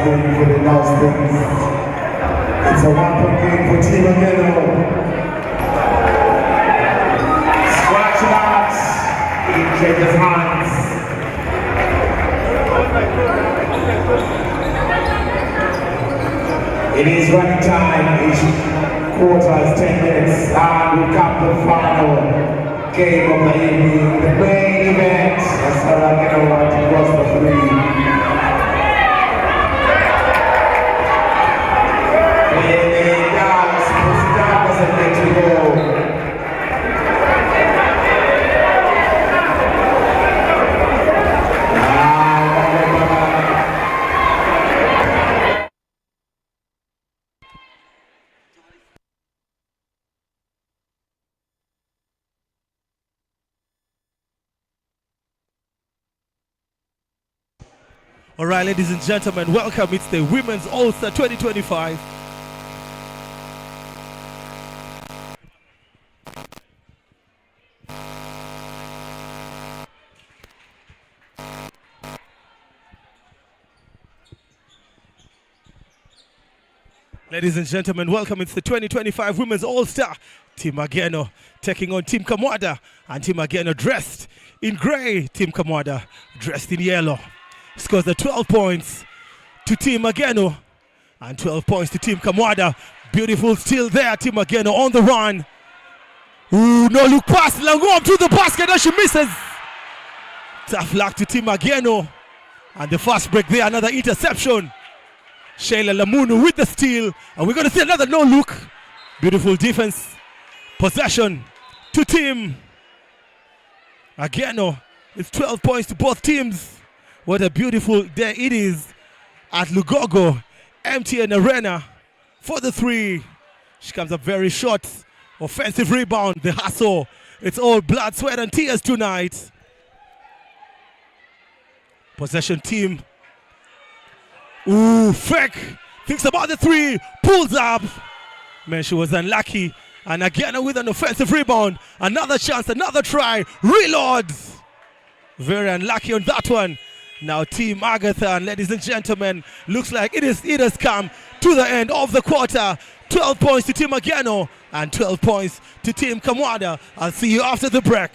been putting those things. It's a 1-point game for Team Ageno. Scratch it out in Jake's hands. It is running time. Each quarter is 10 minutes, and we come to the final game of the evening, the main event. As Ageno to cross for 3. All right, ladies and gentlemen, welcome. It's the Women's All-Star 2025. Ladies and gentlemen, welcome. It's the 2025 Women's All-Star. Team Ageno taking on Team Kamwada, and Team Ageno dressed in grey. Team Kamwada dressed in yellow. Scores the 12 points to Team Ageno and 12 points to Team Kamwada. Beautiful steal there. Team Ageno on the run. Ooh, no look pass. Langom to the basket and she misses. Tough luck to Team Ageno. And the fast break there, another interception. Shayla Lamunu with the steal. And we're going to see another no look. Beautiful defense. Possession to Team Ageno. It's 12 points to both teams. What a beautiful day it is at Lugogo MTN Arena for the 3. She comes up very short. Offensive rebound, the hustle. It's all blood, sweat, and tears tonight. Possession team. Ooh, fake. Thinks about the 3. Pulls up. Man, she was unlucky. And again with an offensive rebound. Another chance, another try. Reloads. Very unlucky on that one. Now Team Agatha, and ladies and gentlemen, looks like it has come to the end of the quarter. 12 points to Team Ageno and 12 points to Team Kamwada. I'll see you after the break.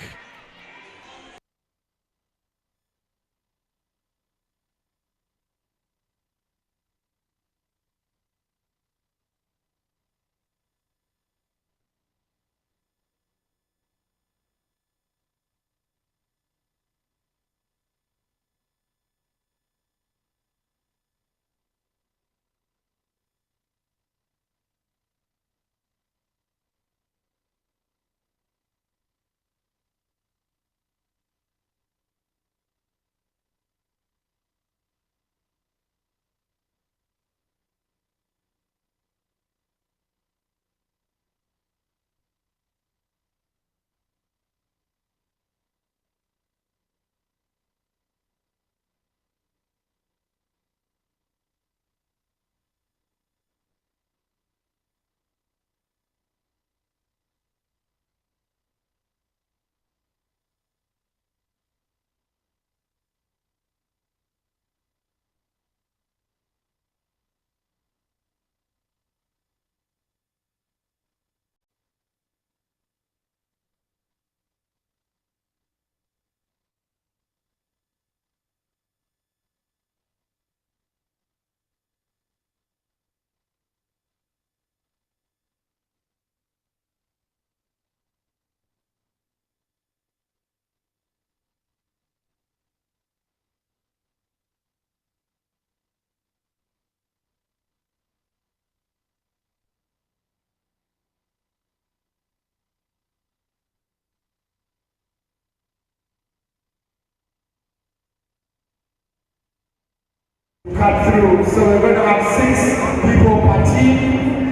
Cut through. So we're going to have 6 people per team,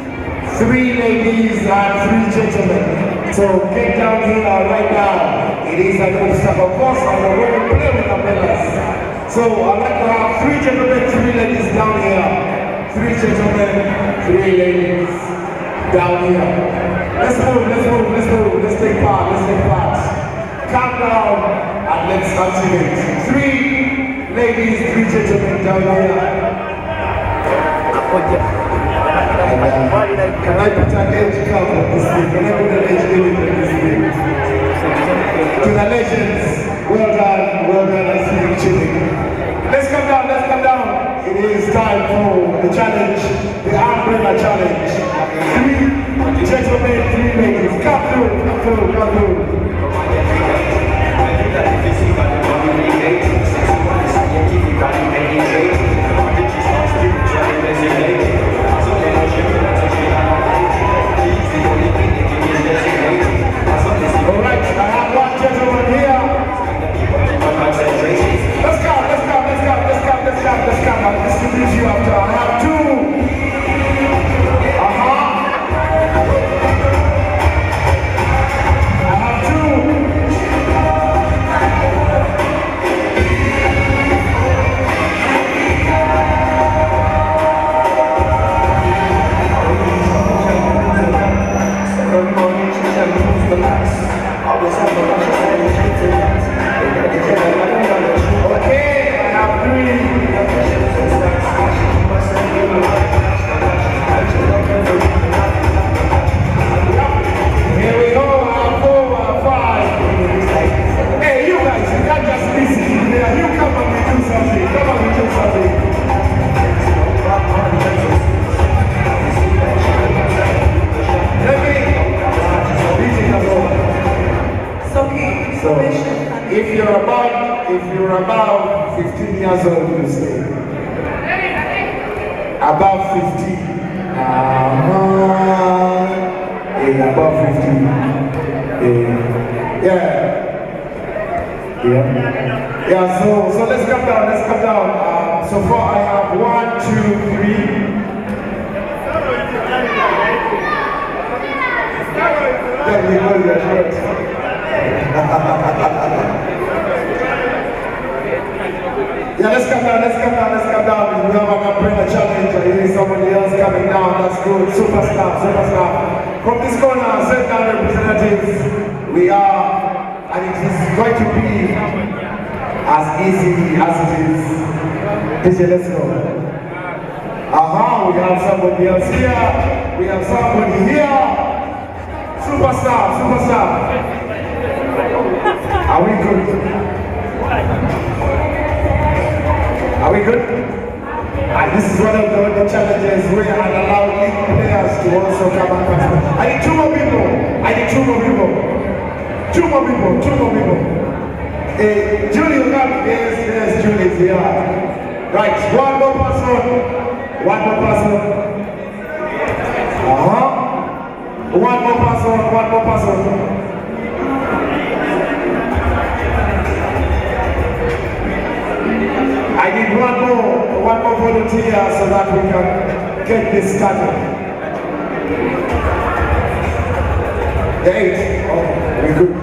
3 ladies and 3 gentlemen. So get down here right now. It is an obstacle course and we're going to play with umbrellas. So I'd like to have 3 gentlemen, 3 ladies down here. 3 gentlemen, 3 ladies down here. Let's move. Let's take part. Calm down and let's activate. 3 ladies, 3 gentlemen down here. Can I put an age cap on this thing? Can I put an age limit on this thing? To the legends, well done, I see you chilling. Let's come down. It is time for the challenge, the umbrella challenge. 3 gentlemen, 3 ladies. Come through. Alright, I have one gentleman here. Let's come. I'll distribute you after. I have 2. I have 2. Okay, I have 3. Here we go, I have 4, I have 5. Hey, you guys, you can't just listen. Yeah, you come and we do something. Let me read it alone. So, if you're about 15 years old, you stay. Above 15. Above 15. Yeah, so let's come down. So far I have 1, 2, 3. Let me hold your shirt. Yeah, let's come down. We have an umbrella challenge. I hear somebody else coming down. That's good. Superstar. From this corner, Zenka representatives, we are, and it is going to be as easy as it is. DJ, let's go. We have somebody else here. Superstar. Are we good? And this is one of the challenges we are allowed league players to also come and participate. I need 2 more people. Julie, yes, Julie's here. Right, one more person. One more person. I need one more volunteer so that we can get this started. The 8. Oh, we're good.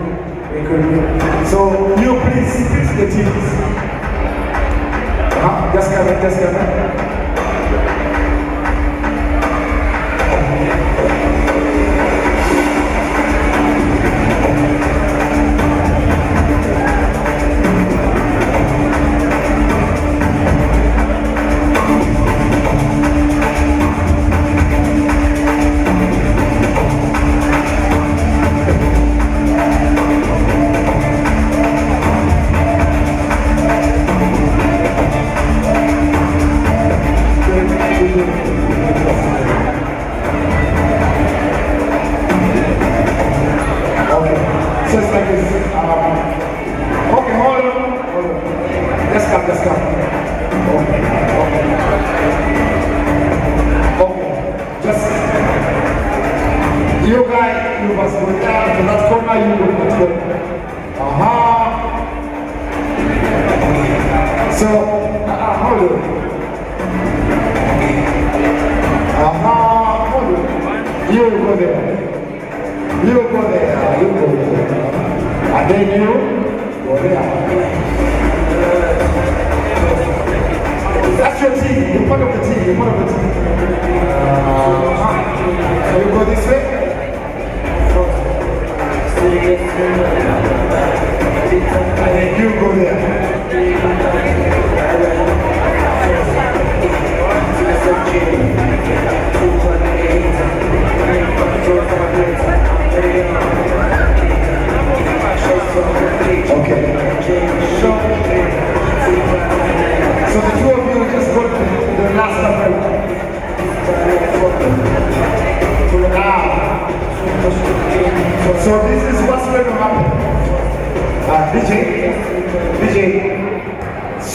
So you please split the teams. Just come.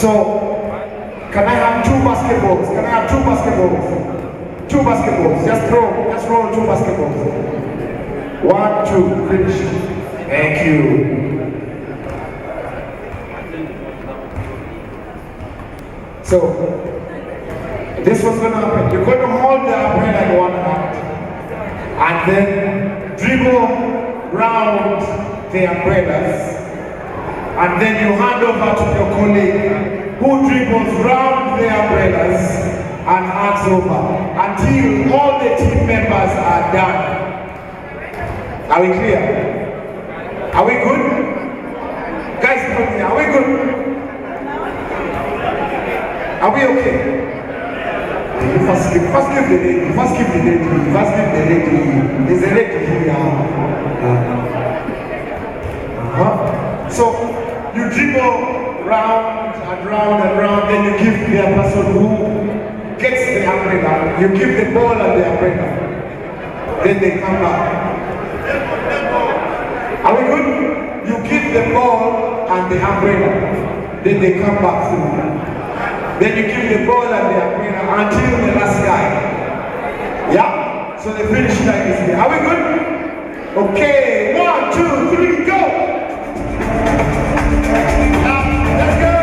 So, can I have 2 basketballs? Can I have 2 basketballs? 2 basketballs. Just roll 2 basketballs. 1, 2, finish. Thank you. So, this was going to happen. You're going to hold the umbrella in one hand and then dribble round the umbrellas, and then you hand over to your colleague who dribbles round the umbrellas and hands over until all the team members are done. Are we clear? Are we good? Guys, come here. Are we good? Are we okay? First give the lady. There's a lady here. So you dribble round and round and round, then you give the person who gets the umbrella, you give the ball and the umbrella. Then they come back. Are we good? You give the ball and the umbrella. Then they come back through. Then you give the ball and the umbrella until the last guy. Yeah? So the finish line is here. Are we good? Okay, 1, 2, 3, go! Now, let's go!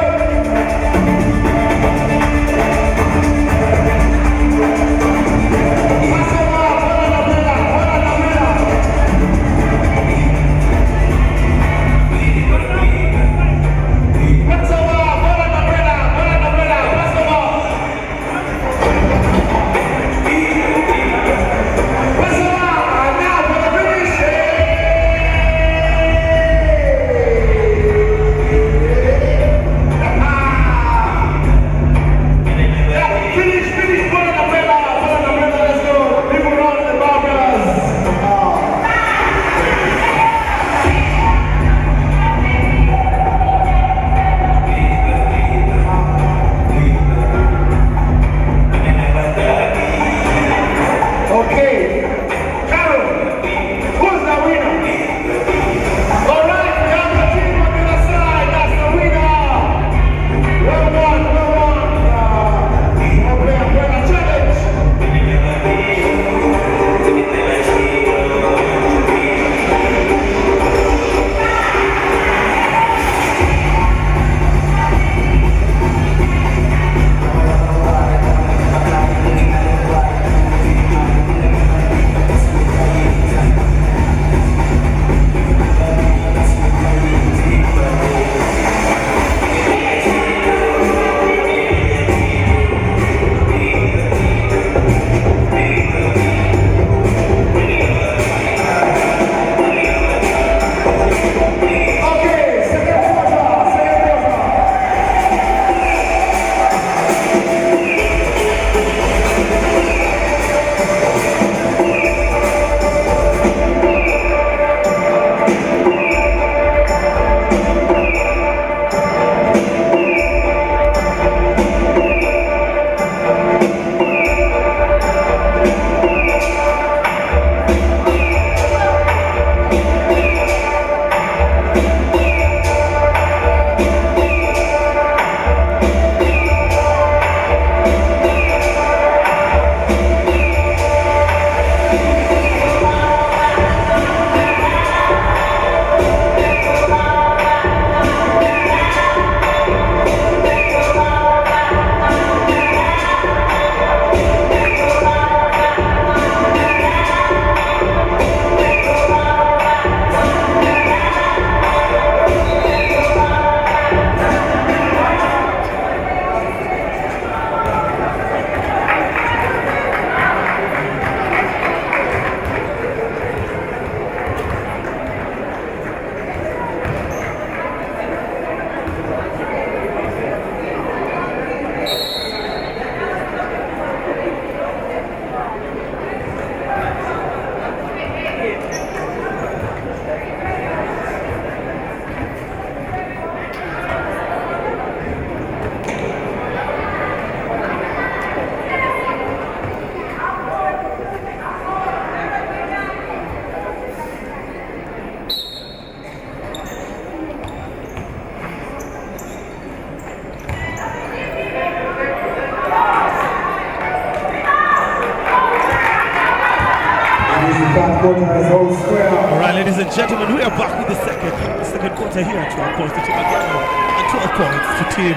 gentlemen, we are back with the second quarter here. 12 points to Team Ageno and 12 points to Team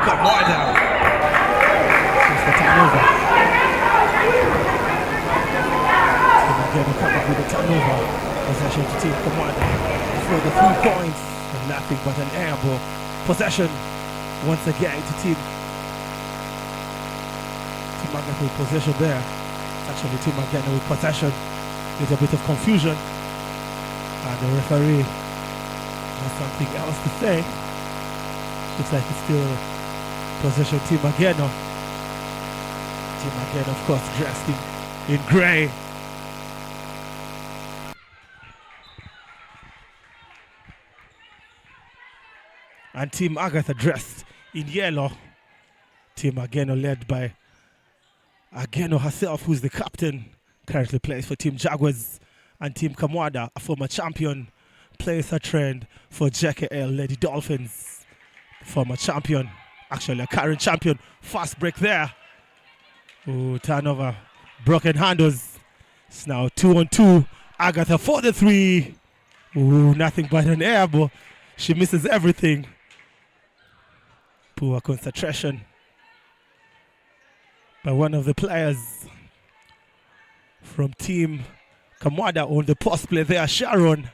Kamwada. It's the turnover. Team Ageno come up with the turnover. Possession to Team Kamwada. For the 3 points and nothing but an air ball. Possession once again to Team Agatha with possession there. Actually, Team Ageno with possession. There's a bit of confusion. And the referee has something else to say. Looks like it's still possession Team Ageno. Team Ageno, of course, dressed in grey. And Team Agatha dressed in yellow. Team Ageno led by Ageno herself, who's the captain, currently plays for Team Jaguars. And Team Kamwada, a former champion, plays her trend for JKL Lady Dolphins. Former champion, actually a current champion. Fast break there. Ooh, turnover, broken handles. It's now 2-on-2. Agatha for the 3. Ooh, nothing but an air ball. She misses everything. Poor concentration by one of the players from Team Kamwada on the post play there, Sharon.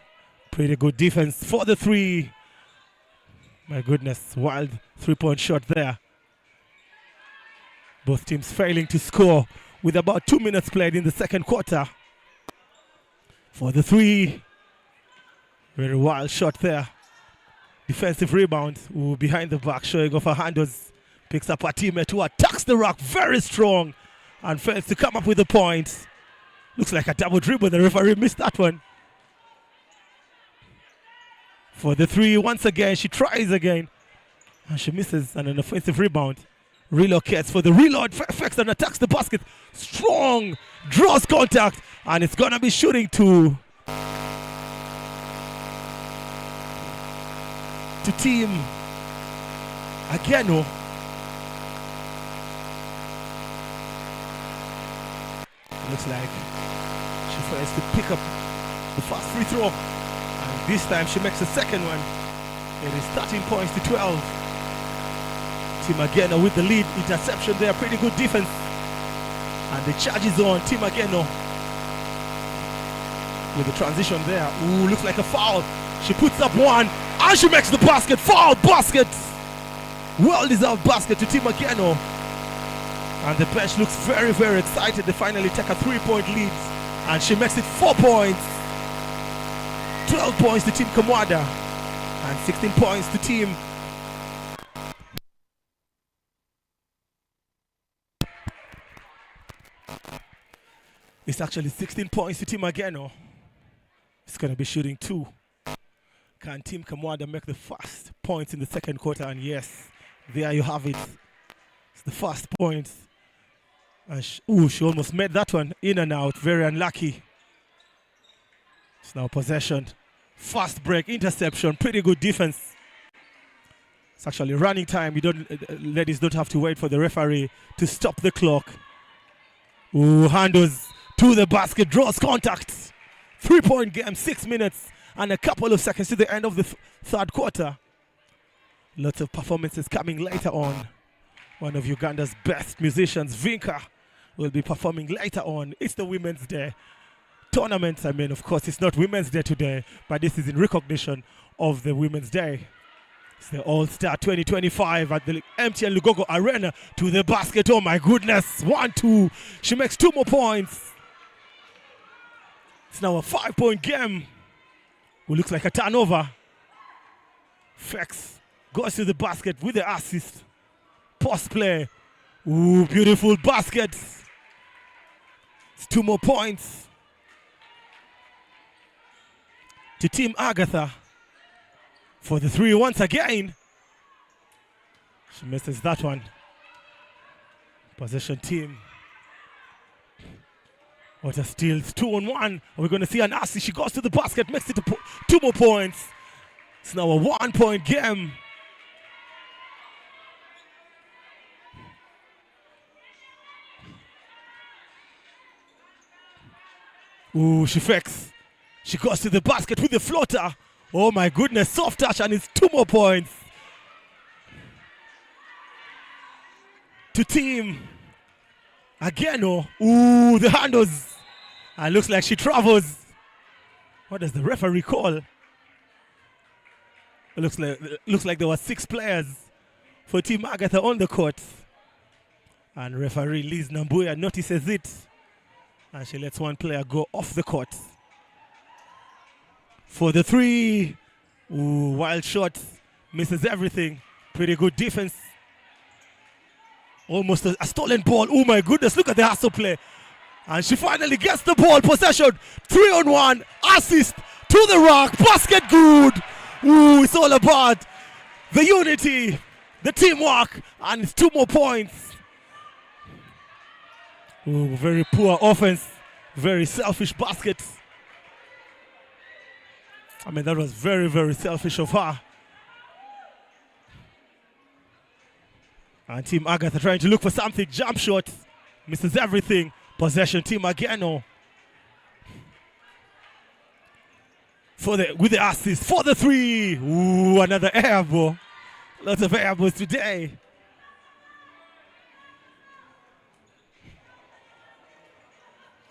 Pretty good defense for the 3. My goodness, wild 3-point shot there. Both teams failing to score with about 2 minutes played in the second quarter. For the 3, very wild shot there. Defensive rebound, ooh, behind the back, showing off her handles. Picks up her teammate who attacks the rock very strong and fails to come up with the points. Looks like a double dribble. The referee missed that one. For the 3, once again, she tries again. And she misses, and an offensive rebound. Relocates for the reload. Effects and attacks the basket. Strong. Draws contact. And it's going to be shooting to Team Ageno. Looks like she fails to pick up the first free throw, and this time she makes the second one. It is 13 points to 12. Team Ageno with the lead. Interception there, pretty good defense, and the charge is on Team Ageno with the transition there. Ooh, looks like a foul. She puts up one and she makes the basket. Foul basket. Well deserved basket to Team Ageno. And the bench looks very, very excited. They finally take a 3-point lead. And she makes it 4 points. 12 points to Team Kamwada. And 16 points to Team It's actually 16 points to Team Ageno. It's going to be shooting 2. Can Team Kamwada make the first points in the second quarter? And yes, there you have it. It's the first point. And she almost made that one. In and out. Very unlucky. It's now possession. Fast break, interception, pretty good defense. It's actually running time. Ladies don't have to wait for the referee to stop the clock. Ooh, handles to the basket, draws contact. 3-point game, 6 minutes and a couple of seconds to the end of the third quarter. Lots of performances coming later on. One of Uganda's best musicians, Vinka, will be performing later on. It's the Women's Day tournament. I mean, of course, it's not Women's Day today, but this is in recognition of the Women's Day. It's the All-Star 2025 at the MTN Lugogo Arena. To the basket. Oh my goodness. 1-2. She makes 2 more points. It's now a 5-point game. Who looks like a turnover. Fex goes to the basket with the assist. Post play. Ooh, beautiful basket. It's 2 more points to Team Agatha. For the 3 once again. She misses that one. Possession team. What a steal. It's 2-on-1. We're going to see an assist. She goes to the basket, makes it 2 more points. It's now a 1-point game. Ooh, she fakes. She goes to the basket with the floater. Oh my goodness, soft touch, and it's 2 more points to team Ageno. Ooh, the handles. And looks like she travels. What does the referee call? It looks like there were 6 players for Team Agatha on the court. And referee Liz Nambuya notices it. And she lets one player go off the court. For the 3. Ooh, wild shot. Misses everything. Pretty good defense. Almost a stolen ball. Oh my goodness, look at the hustle play. And she finally gets the ball. Possession. 3-on-1. Assist to the rack. Basket good. Ooh, it's all about the unity, the teamwork, and it's 2 more points. Ooh, very poor offense. Very selfish basket. I mean, that was very, very selfish of her. And Team Agatha trying to look for something. Jump shot. Misses everything. Possession, Team Ageno. With the assist for the 3. Ooh, another air ball. Lots of air balls today.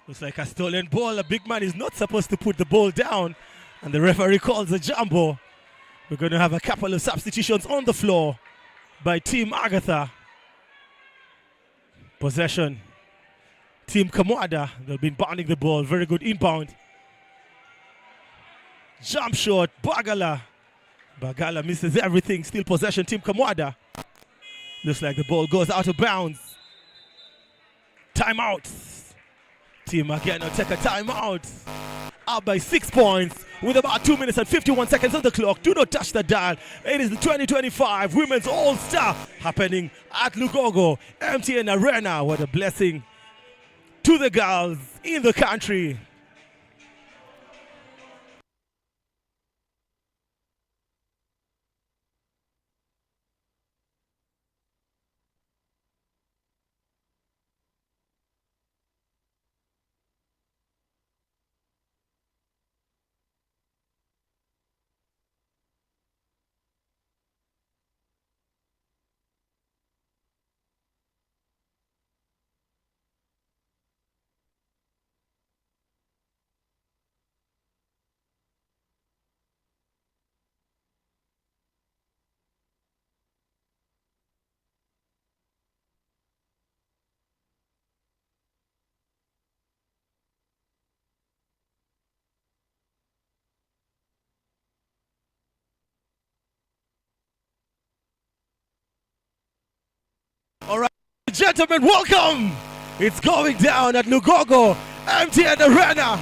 Looks like a stolen ball. A big man is not supposed to put the ball down. And the referee calls a jumbo. We're going to have a couple of substitutions on the floor by Team Agatha. Possession. Team Kamwada. They've been bounding the ball. Very good inbound. Jump shot. Bagala. Bagala misses everything. Still possession. Team Kamwada. Looks like the ball goes out of bounds. Timeout. Team Ageno take a timeout. Up by 6 points with about 2 minutes and 51 seconds on the clock. Do not touch the dial. It is the 2025 Women's All-Star happening at Lugogo MTN Arena. What a blessing to the girls in the country. All right, gentlemen, welcome. It's going down at Lugogo MTN Arena.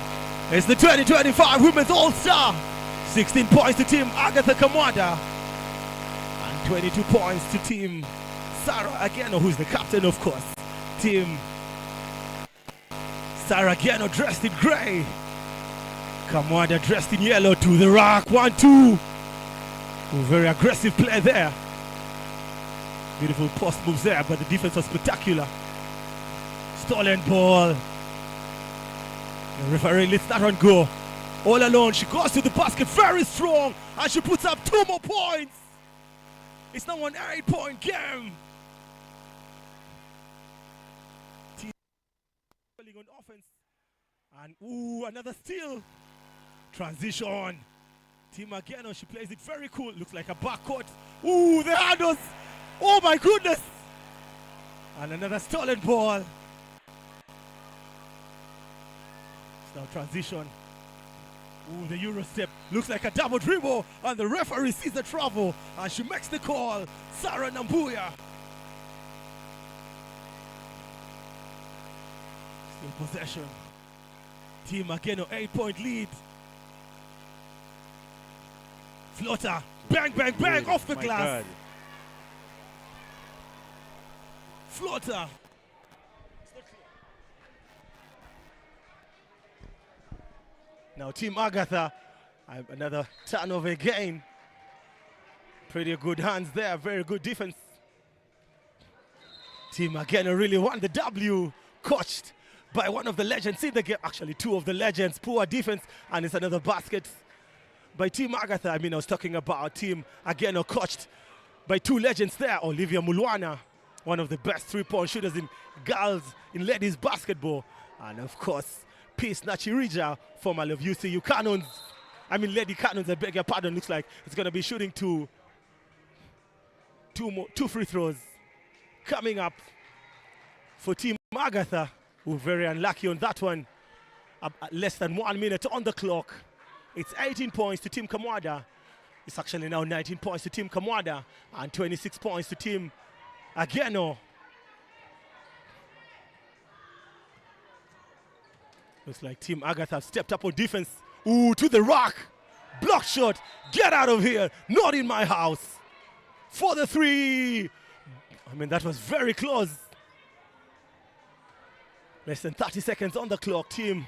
It's the 2025 Women's All-Star. 16 points to Team Agatha Kamwada. And 22 points to Team Sarah Ageno, who's the captain, of course. Team Sarah Ageno dressed in gray. Kamwada dressed in yellow. To the rack. 1-2. Very aggressive play there. Beautiful post moves there, but the defense was spectacular. Stolen ball. The referee lets that one go. All alone, she goes to the basket, very strong, and she puts up 2 more points. It's now an 8-point game. Team on offense. And ooh, another steal. Transition. Team Ageno, she plays it very cool. Looks like a backcourt. Ooh, the handles. Oh my goodness! And another stolen ball. It's now transition. Ooh, the Euro step. Looks like a double dribble. And the referee sees the trouble. And she makes the call. Sarah Nambuya. Still possession. Team Ageno, 8-point lead. Floater. Bang, bang, bang. Off the glass. God. Floater. Now Team Agatha, another turnover again. Pretty good hands there, very good defense. Team Ageno really won the W, coached by one of the legends in the game. Actually, two of the legends. Poor defense, and it's another basket by Team Agatha. I mean, I was talking about Team Ageno, coached by two legends there. Olivia Mulwana, one of the best three-point shooters in girls, in ladies basketball. And of course, Peace Nachirija, formerly of UCU Cannons. I mean, Lady Cannons, I beg your pardon. Looks like it's going to be shooting two free throws coming up for Team Agatha, who are very unlucky on that one. Less than 1 minute on the clock. It's 18 points to Team Kamwada. It's actually now 19 points to Team Kamwada and 26 points to Team Ageno. Looks like Team Agatha have stepped up on defense. Ooh, to the rock. Block shot. Get out of here. Not in my house. For the three. I mean, that was very close. Less than 30 seconds on the clock. Team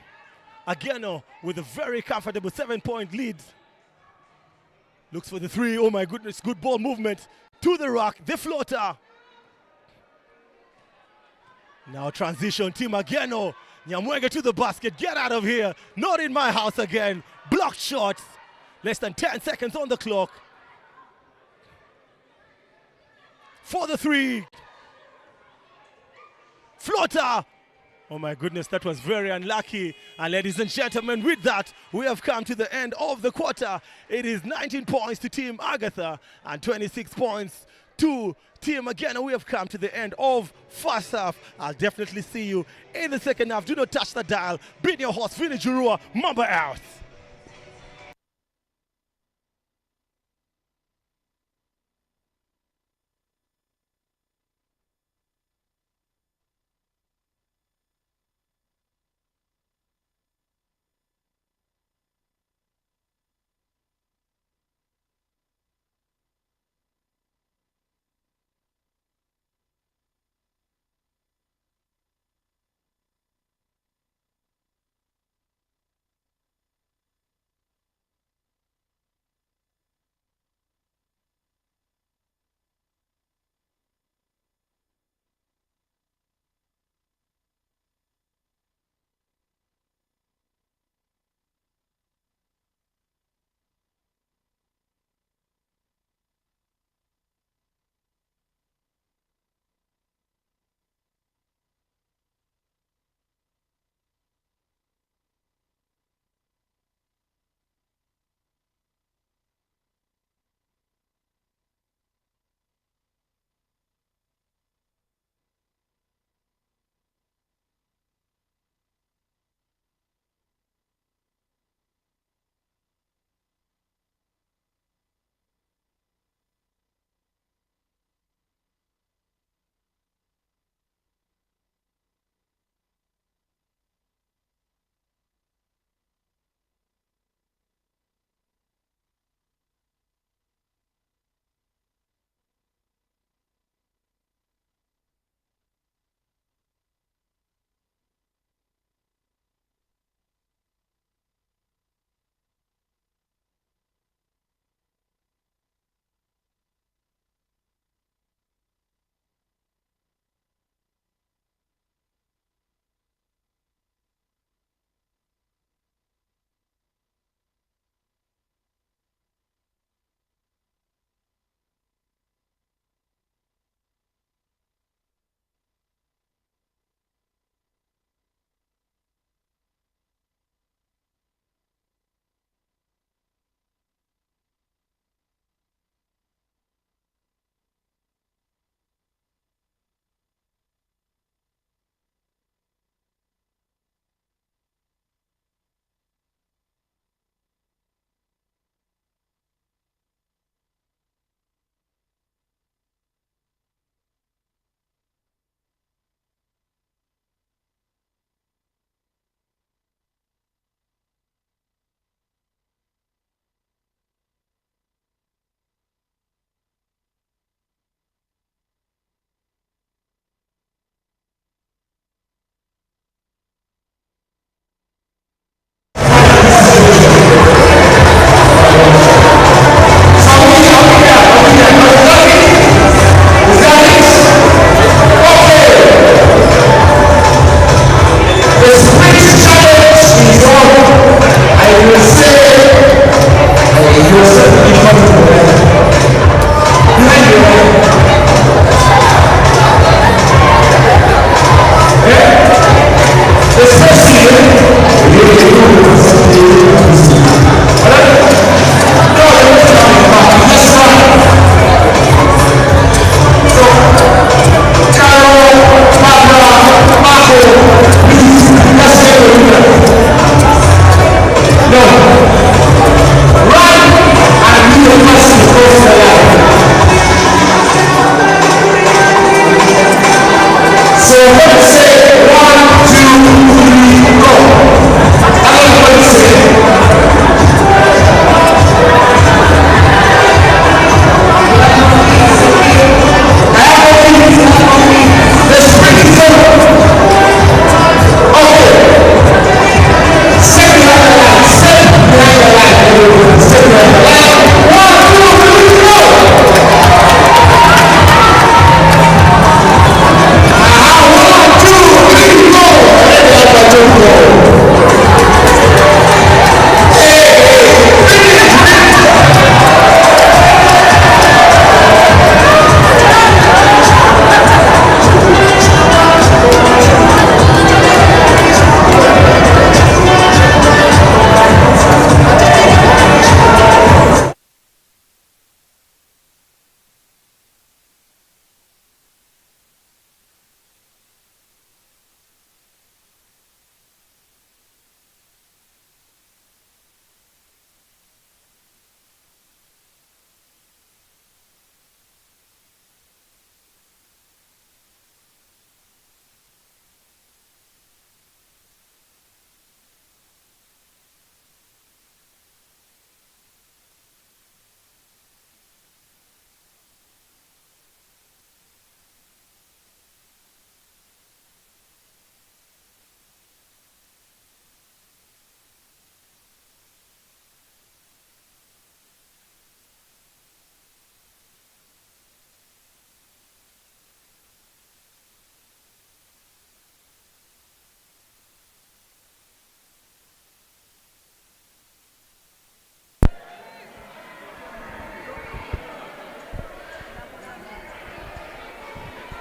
Ageno with a very comfortable 7-point lead. Looks for the three. Oh my goodness. Good ball movement. To the rock. The floater. Now transition. Team Ageno. Nyamwenge to the basket. Get out of here. Not in my house again. Blocked shots. Less than 10 seconds on the clock. For the three. Floater. Oh my goodness, that was very unlucky. And ladies and gentlemen, with that, we have come to the end of the quarter. It is 19 points to Team Agatha and 26 points to Team Ageno. We have come to the end of first half. I'll definitely see you in the second half. Do not touch the dial. Bring your horse, Vinny Jurua, Mamba out.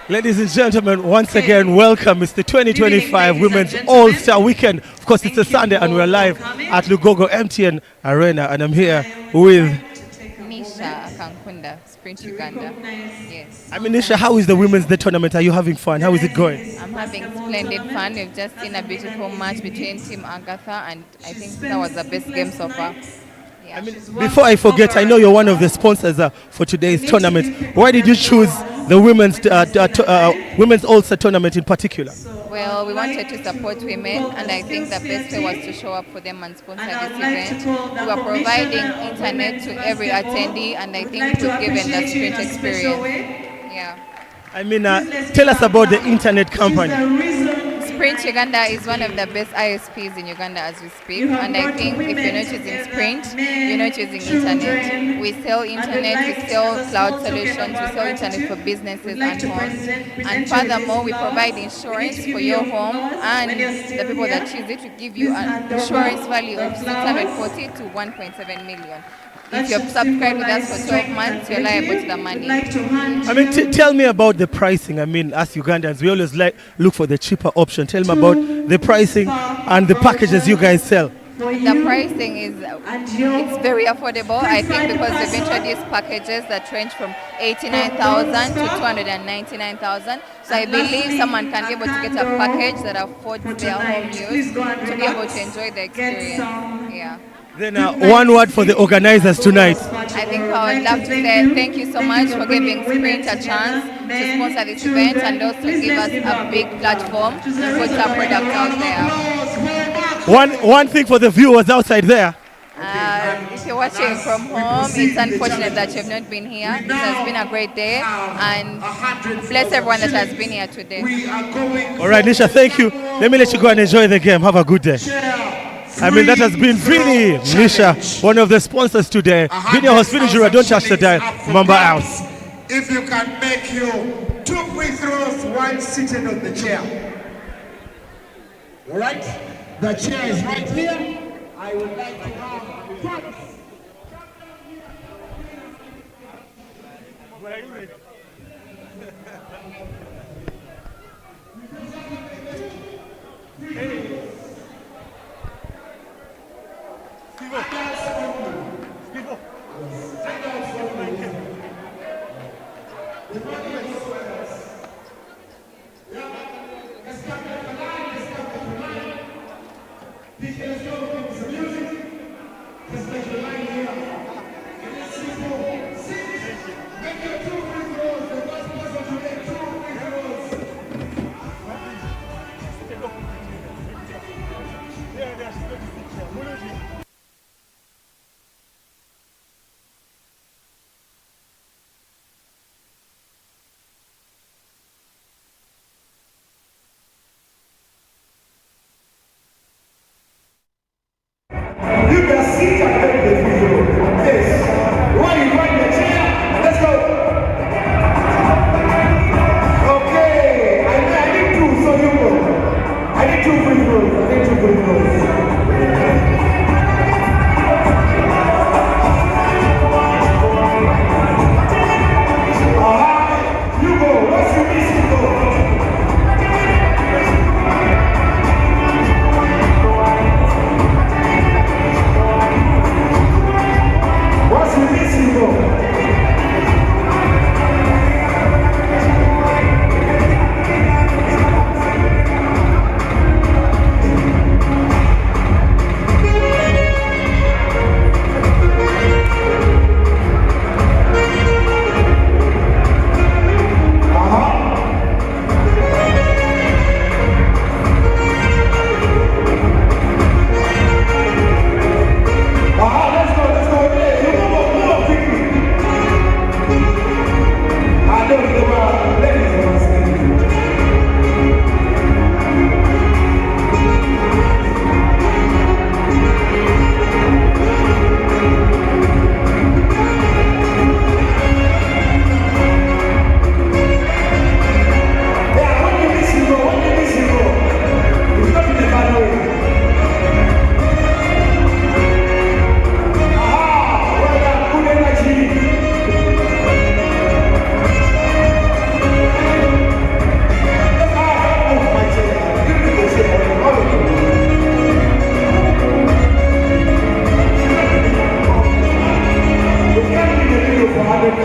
Ladies and gentlemen, once again, welcome. It's the 2025 Women's All-Star Weekend. Of course, it's a Sunday and we're live at Lugogo MTN Arena. And I'm here with Nisha Kankunda, Sprint Uganda. Yes. I mean, Nisha, how is the Women's Day tournament? Are you having fun? How is it going? I'm having splendid fun. We've just seen a beautiful match between Team Agatha, and I think that was the best game so far. Yeah. I mean, before I forget, I know you're one of the sponsors for today's tournament. Why did you choose the Women's All-Star tournament in particular? Well, we wanted to support women, and I think the best way was to show up for them and sponsor this event. We were providing internet to every attendee, and I think we've given the Sprint experience. Yeah. I mean, tell us about the internet company. Sprint Uganda is one of the best ISPs in Uganda as we speak, and I think if you're not using Sprint, you're not using internet. We sell internet, we sell cloud solutions, we sell internet for businesses and homes, and furthermore we provide insurance for your home, and the people that choose it, we give you an insurance value of 640 to 1.7 million. If you're subscribed with us for 12 months, you're liable to the money. I mean, tell me about the pricing. I mean, as Ugandans, we always look for the cheaper option. Tell me about the pricing and the packages you guys sell. The pricing is it's very affordable, I think, because they've introduced packages that range from 89,000 to 299,000. So I believe someone can be able to get a package that affords their home use to be able to enjoy the experience. Yeah. Then one word for the organizers tonight. I think I would love to say thank you so much for giving Sprint a chance to sponsor this event and also give us a big platform to put our product out there. One thing for the viewers outside there. If you're watching from home, it's unfortunate that you've not been here. It has been a great day, and bless everyone that has been here today. All right, Nisha, thank you. Let me let you go and enjoy the game. Have a good day. I mean, that has been really Nisha, one of the sponsors today. Video host Jura, don't touch the dial. Mamba out. If you can make you 2 free throws while seated on the chair. All right? The chair is right here. I would like to have points.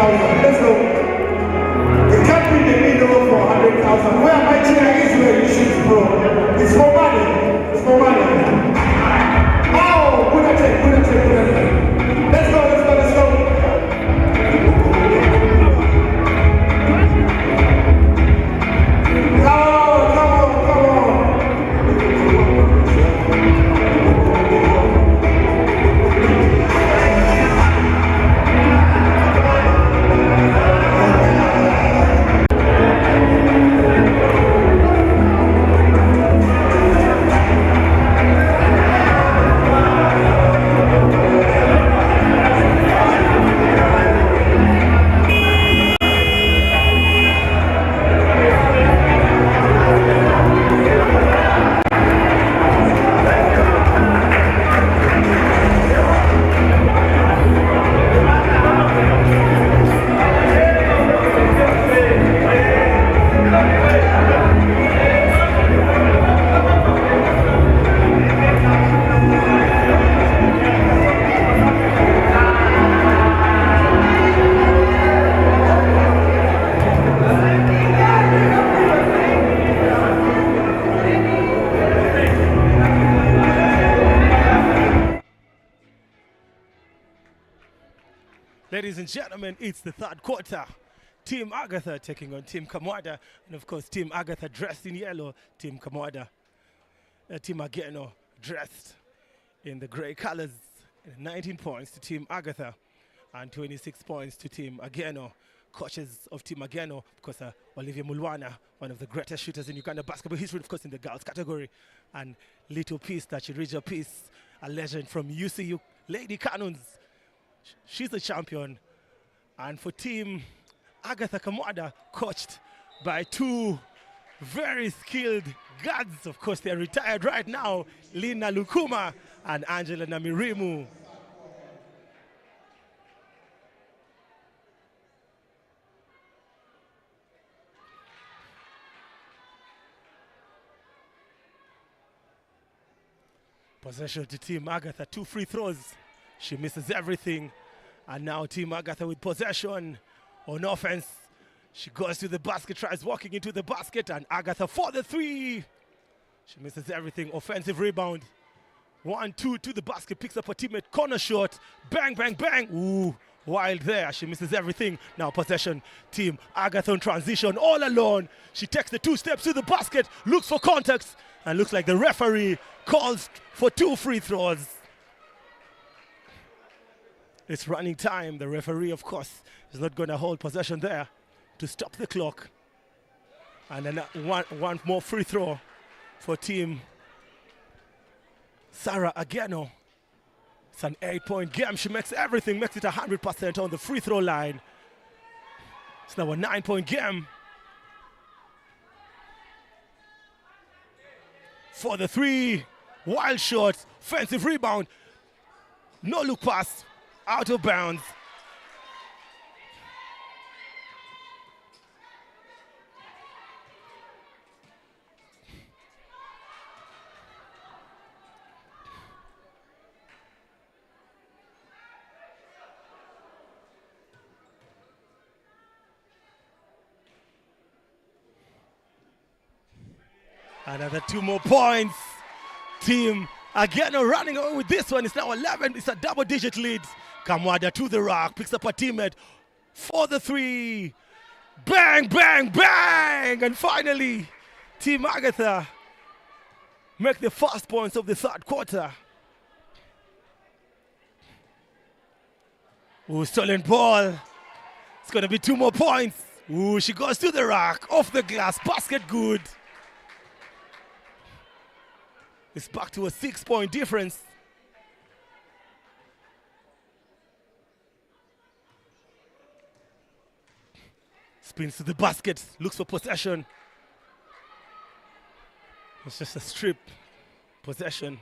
100,000. Let's go. It can't be in the middle for 100,000. Where my chair is where you shoot, bro. It's for money. It's for money. Oh, good attack. Let's go. Come on. Ladies and gentlemen, it's the third quarter. Team Agatha taking on Team Kamwada. And of course, Team Agatha dressed in yellow. Team Kamwada, Team Ageno dressed in the grey colors. 19 points to Team Agatha and 26 points to Team Ageno. Coaches of Team Ageno, of course, Olivia Mulwana, one of the greatest shooters in Uganda basketball history, of course, in the girls category. And Little Peace, Tachirija Peace, a legend from UCU, Lady Cannons. She's the champion. And for Team Agatha Kamwada, coached by two very skilled guards. Of course, they're retired right now, Lina Lukuma and Angela Namirimu. Possession to Team Agatha, 2 free throws. She misses everything. And now Team Agatha with possession on offense. She goes to the basket, tries walking into the basket, and Agatha for the 3. She misses everything. Offensive rebound. 1-2 to the basket, picks up a teammate, corner shot. Bang, bang, bang. Ooh, wild there. She misses everything. Now possession. Team Agatha in transition all alone. She takes the 2 steps to the basket, looks for context, and looks like the referee calls for 2 free throws. It's running time. The referee, of course, is not going to hold possession there to stop the clock. And then one more free throw for Team Sarah Ageno. It's an 8-point game. She makes everything, makes it 100% on the free throw line. It's now a 9-point game. For the 3, wild shot, offensive rebound, no look pass, out of bounds. Another 2 more points. Team again running away with this one. It's now 11. It's a double-digit lead. Kamwada to the rack, picks up a teammate for the 3. Bang, bang, bang! And finally, Team Agatha make the first points of the third quarter. Ooh, stolen ball. It's going to be 2 more points. Ooh, she goes to the rack, off the glass, basket good. It's back to a 6-point difference. Spins to the basket, looks for possession. It's just a strip possession.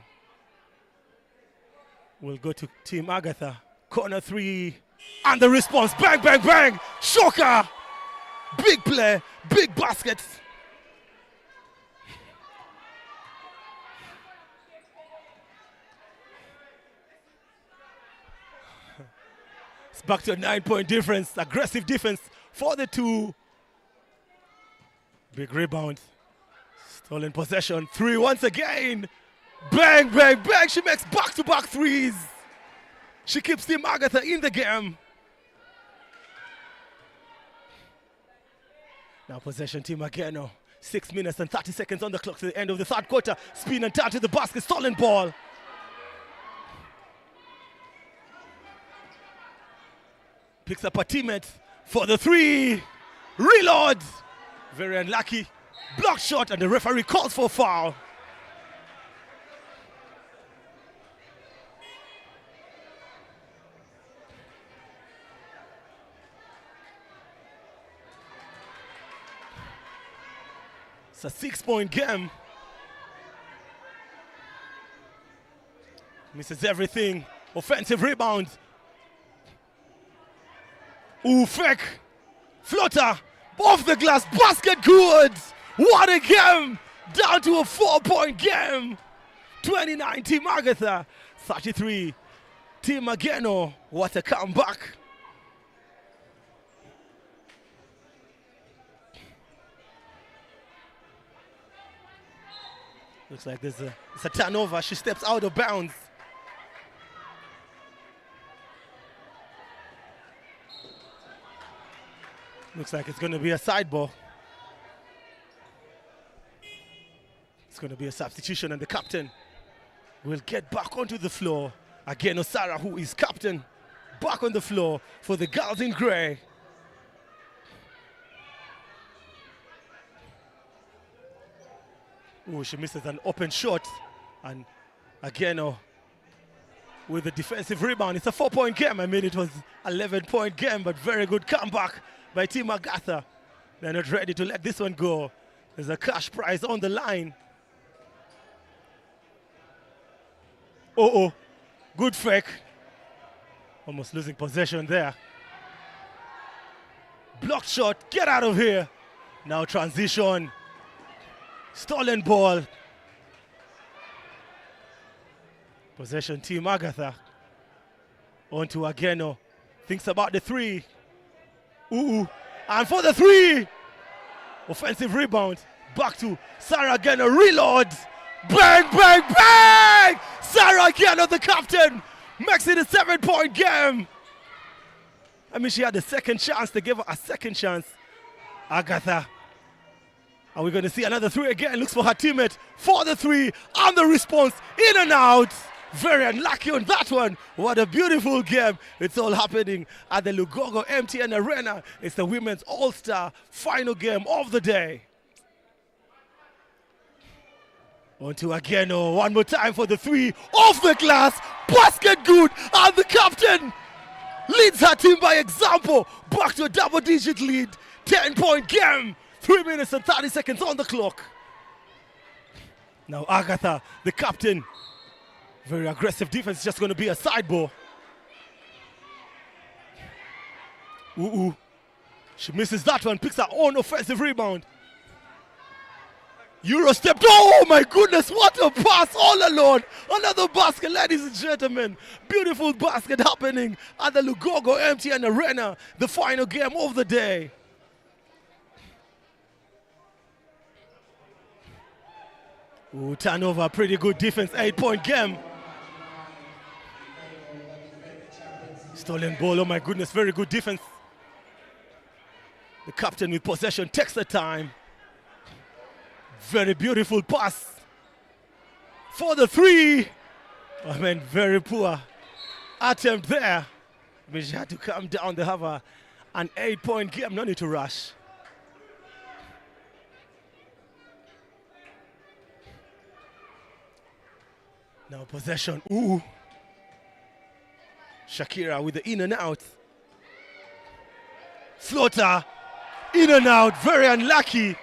Will go to Team Agatha. Corner 3, and the response, bang, bang, bang! Shocker! Big play, big basket. It's back to a 9-point difference. Aggressive defense for the two. Big rebound. Stolen possession. 3 once again. Bang, bang, bang. She makes back-to-back threes. She keeps Team Agatha in the game. Now possession, Team Ageno. 6 minutes and 30 seconds on the clock to the end of the third quarter. Spin and turn to the basket. Stolen ball. Picks up a teammate for the 3. Reload. Very unlucky. Block shot, and the referee calls for foul. It's a 6-point game. Misses everything. Offensive rebound. Ooh, fake. Floater. Off the glass. Basket good. What a game. Down to a 4-point game. 29 Team Agatha. 33 Team Ageno. What a comeback. Looks like it's a turnover. She steps out of bounds. Looks like it's going to be a side ball. It's going to be a substitution, and the captain will get back onto the floor. Again, Saha, who is captain, back on the floor for the girls in grey. Oh, she misses an open shot, and again, with the defensive rebound. It's a 4-point game. I mean, it was 11-point game, but very good comeback by Team Agatha. They're not ready to let this one go. There's a cash prize on the line. Good fake. Almost losing possession there. Blocked shot, get out of here. Now transition. Stolen ball. Possession, Team Agatha. On to Ageno. Thinks about the 3. And for the 3. Offensive rebound. Back to Saha Ageno. Reload. Bang, bang, bang! Saha Ageno, the captain, makes it a 7-point game. I mean, she had a second chance. They gave her a second chance. Agatha. Are we going to see another 3 again? Looks for her teammate for the 3. And the response, in and out. Very unlucky on that one. What a beautiful game. It's all happening at the Lugogo MTN Arena. It's the Women's All-Star final game of the day. On to Ageno. One more time for the 3. Off the glass. Basket good. And the captain leads her team by example. Back to a double-digit lead. 10-point game. 3 minutes and 30 seconds on the clock. Now Agatha, the captain. Very aggressive defense. Just going to be a side ball. She misses that one. Picks her own offensive rebound. Euro stepped. Oh my goodness, what a pass all alone. Another basket, ladies and gentlemen. Beautiful basket happening at the Lugogo MTN Arena. The final game of the day. Turnover, pretty good defense, 8-point game. Stolen ball, oh my goodness, very good defense. The captain with possession takes the time. Very beautiful pass for the 3. I mean, very poor attempt there. I mean, she had to calm down. They have an 8-point game, no need to rush. Now possession, Shakira with the in and out. Floater, in and out, very unlucky.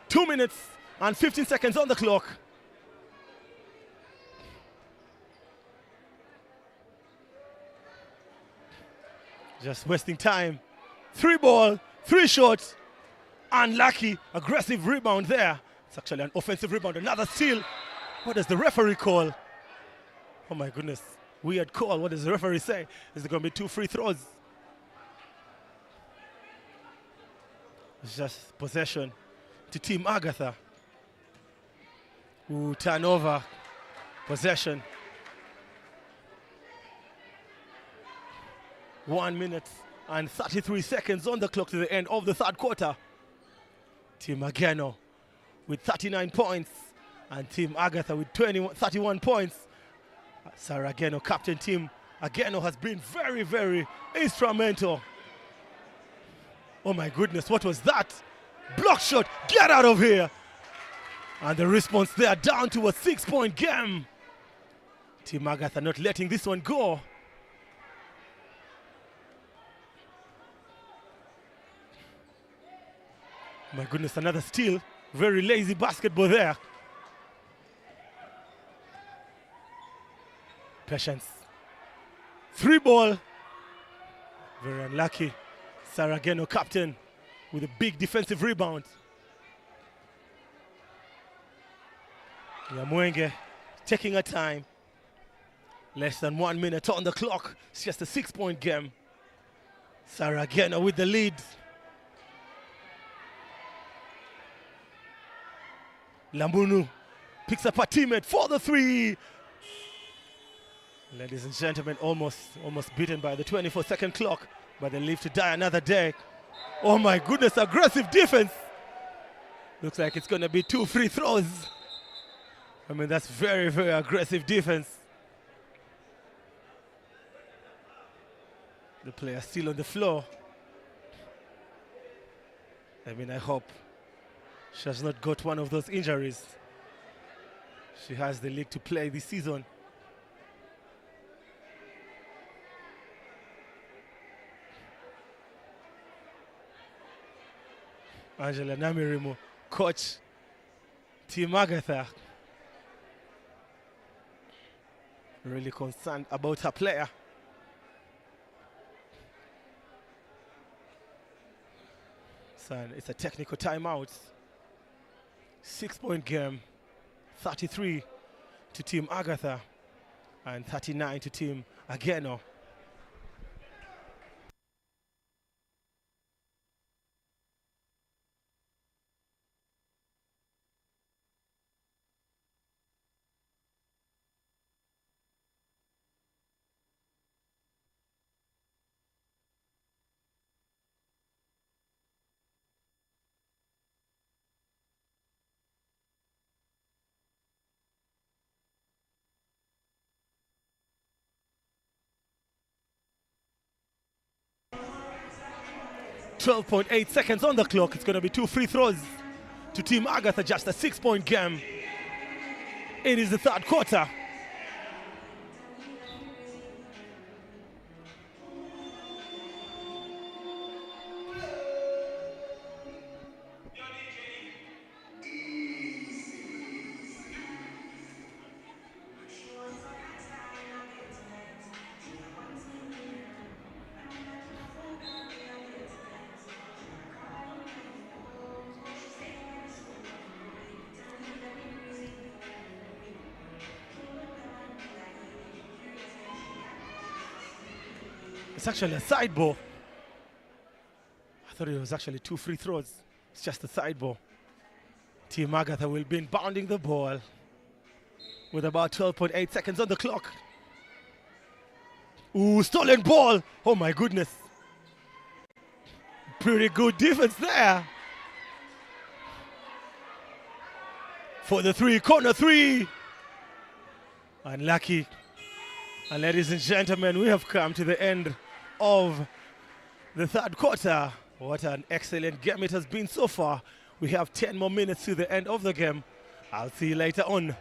2 minutes and 15 seconds on the clock. Just wasting time. 3 ball, 3 shots. Unlucky, aggressive rebound there. It's actually an offensive rebound, another steal. What does the referee call? Oh my goodness. Weird call. What does the referee say? Is it going to be 2 free throws? It's just possession to Team Agatha. Ooh, turnover. Possession. 1 minute and 33 seconds on the clock to the end of the third quarter. Team Ageno with 39 points and Team Agatha with 31 points. Sarah Ageno, captain Team Ageno, has been very, very instrumental. Oh my goodness, what was that? Block shot, get out of here. And the response there, down to a 6-point game. Team Agatha not letting this one go. My goodness, another steal. Very lazy basketball there. Patience. 3 ball. Very unlucky. Sarah Ageno, captain, with a big defensive rebound. Yamwenge taking her time. Less than 1 minute on the clock. It's just a 6-point game. Sarah Ageno with the lead. Lambunu picks up her teammate for the 3. Ladies and gentlemen, almost beaten by the 24-second clock, but they live to die another day. Oh my goodness, aggressive defense. Looks like it's going to be 2 free throws. I mean, that's very, very aggressive defense. The player still on the floor. I mean, I hope she has not got one of those injuries. She has the league to play this season. Angela Namirimo, coach, Team Agatha. Really concerned about her player. So it's a technical timeout. 6-point game, 33 to Team Agatha and 39 to Team Ageno. .8 seconds on the clock. It's going to be 2 free throws to Team Agatha, just a 6-point game. It is the third quarter. It's actually a side ball. I thought it was actually 2 free throws. It's just a side ball. Team Agatha will be inbounding the ball with about 12.8 seconds on the clock. Ooh, stolen ball. Oh my goodness. Pretty good defense there. For the 3, corner 3. Unlucky. And ladies and gentlemen, we have come to the end of the third quarter. What an excellent game it has been so far. We have 10 more minutes to the end of the game. I'll see you later on.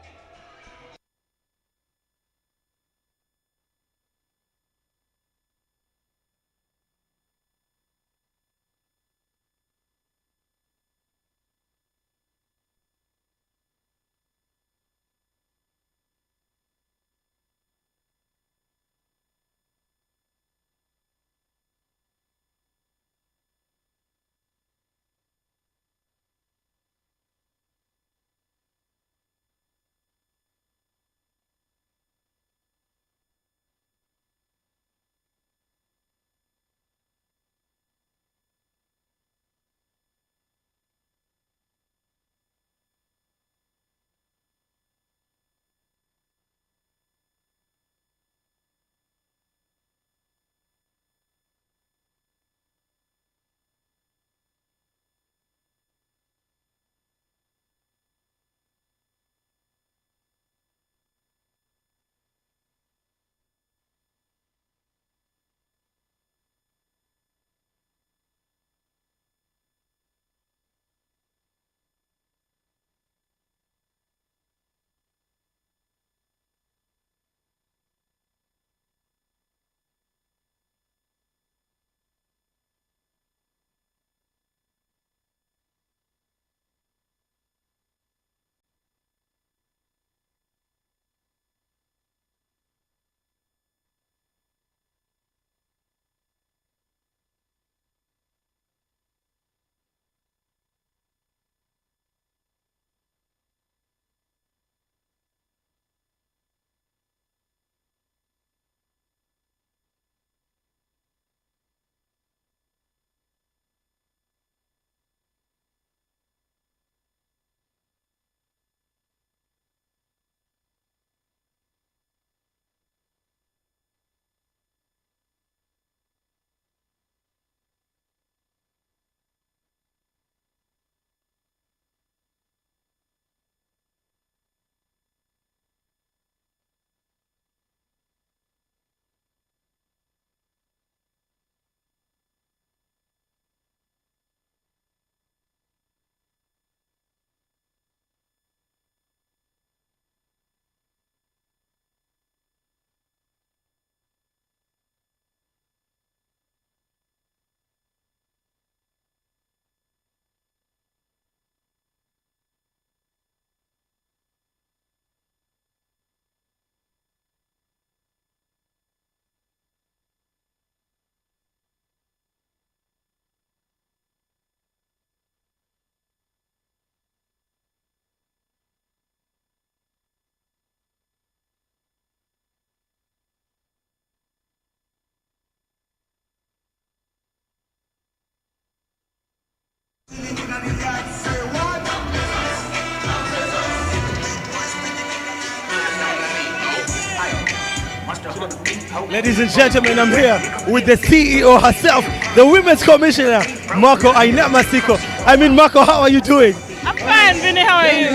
Ladies and gentlemen, I'm here with the CEO herself, the Women's Commissioner, Marco Ainama-Siko. I mean, Marco, how are you doing? I'm fine, Vinny, how are you?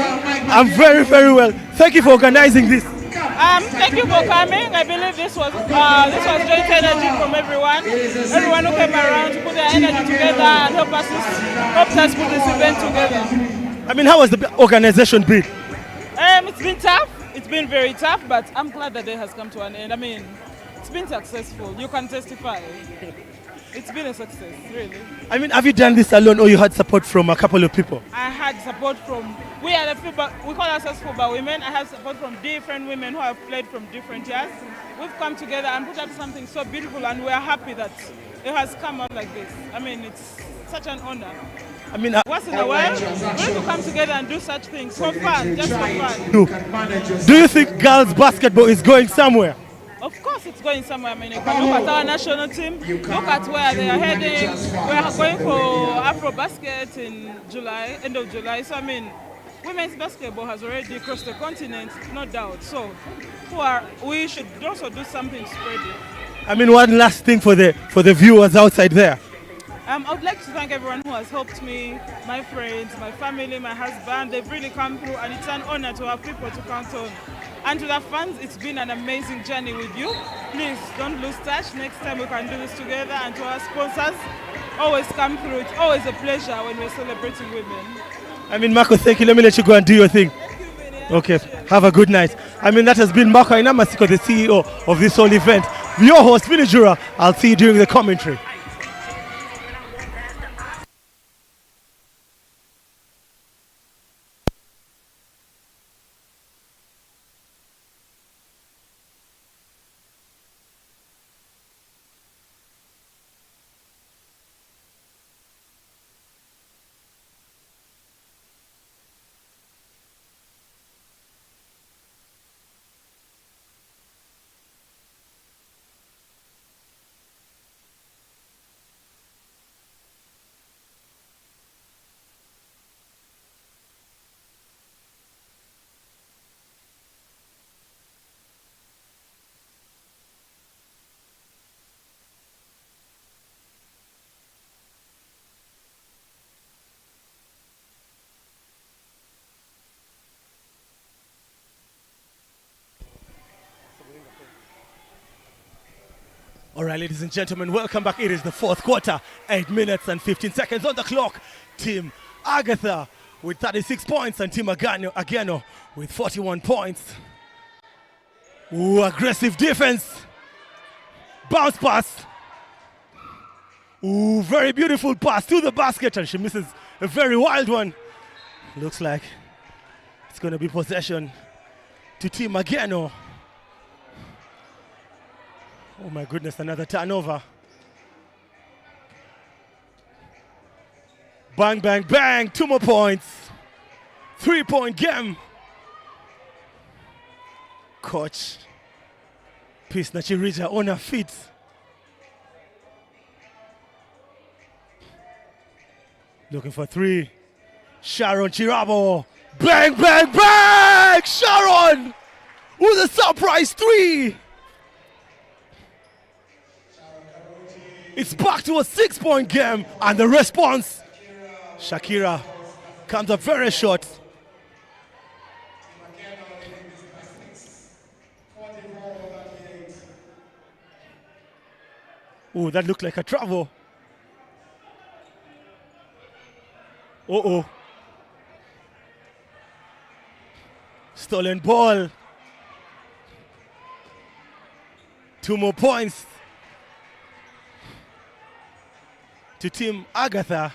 I'm very, very well. Thank you for organizing this. Thank you for coming. I believe this was joint energy from everyone. Everyone who came around to put their energy together and helped us put this event together. I mean, how has the organization been? It's been tough. It's been very tough, but I'm glad the day has come to an end. I mean, it's been successful. You can testify. It's been a success, really. I mean, have you done this alone or you had support from a couple of people? I had support from, we are the FUBA, we call ourselves FUBAWOMEN. I have support from different women who have played from different years. We've come together and put up something so beautiful, and we are happy that it has come out like this. I mean, it's such an honor. I mean, once in a while, we have to come together and do such things for fun, just for fun. Do you think girls basketball is going somewhere? Of course it's going somewhere. I mean, you can look at our national team, look at where they are heading. We are going for Afro-Basket in July, end of July. So, I mean, women's basketball has already crossed the continent, no doubt. So, we should also do something to spread it. I mean, one last thing for the viewers outside there. I would like to thank everyone who has helped me, my friends, my family, my husband. They've really come through, and it's an honor to have people to count on. And to the fans, it's been an amazing journey with you. Please don't lose touch. Next time we can do this together. And to our sponsors, always come through. It's always a pleasure when we're celebrating women. I mean, Marco, thank you. Let me let you go and do your thing. Okay, have a good night. I mean, that has been Marco Ainama-Siko, the CEO of this whole event. Your host, Vinny Jura. I'll see you during the commentary. All right, ladies and gentlemen, welcome back. It is the fourth quarter, 8 minutes and 15 seconds on the clock. Team Agatha with 36 points and Team Ageno with 41 points. Ooh, aggressive defense. Bounce pass. Ooh, very beautiful pass to the basket, and she misses a very wild one. Looks like it's going to be possession to Team Ageno. Oh my goodness, another turnover. Bang, bang, bang, 2 more points. 3-point game. Coach Peace Nachirija on her feet. Looking for 3. Sharon Chirabo. Bang, bang, bang! Sharon with a surprise 3. It's back to a 6-point game, and the response, Shakira comes up very short. Oh, that looked like a travel. Uh-oh. Stolen ball. 2 more points to Team Agatha.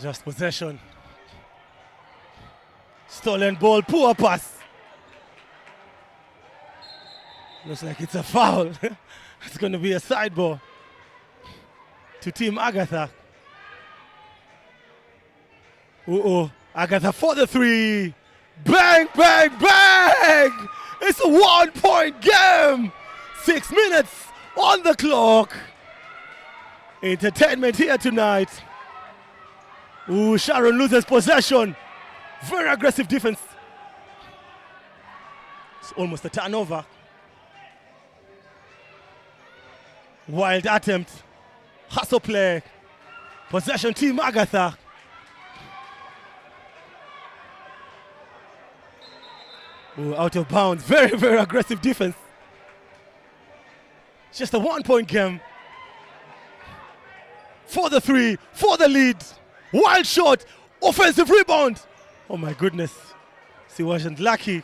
Just possession. Stolen ball, poor pass. Looks like it's a foul. It's going to be a side ball to Team Agatha. Uh-oh. Agatha for the 3. Bang, bang, bang! It's a 1-point game. 6 minutes on the clock. Entertainment here tonight. Ooh, Sharon loses possession. Very aggressive defense. It's almost a turnover. Wild attempt. Hustle play. Possession team Agatha. Ooh, out of bounds. Very, very aggressive defense. Just a 1-point game. For the 3, for the lead. Wild shot. Offensive rebound. Oh my goodness. She wasn't lucky.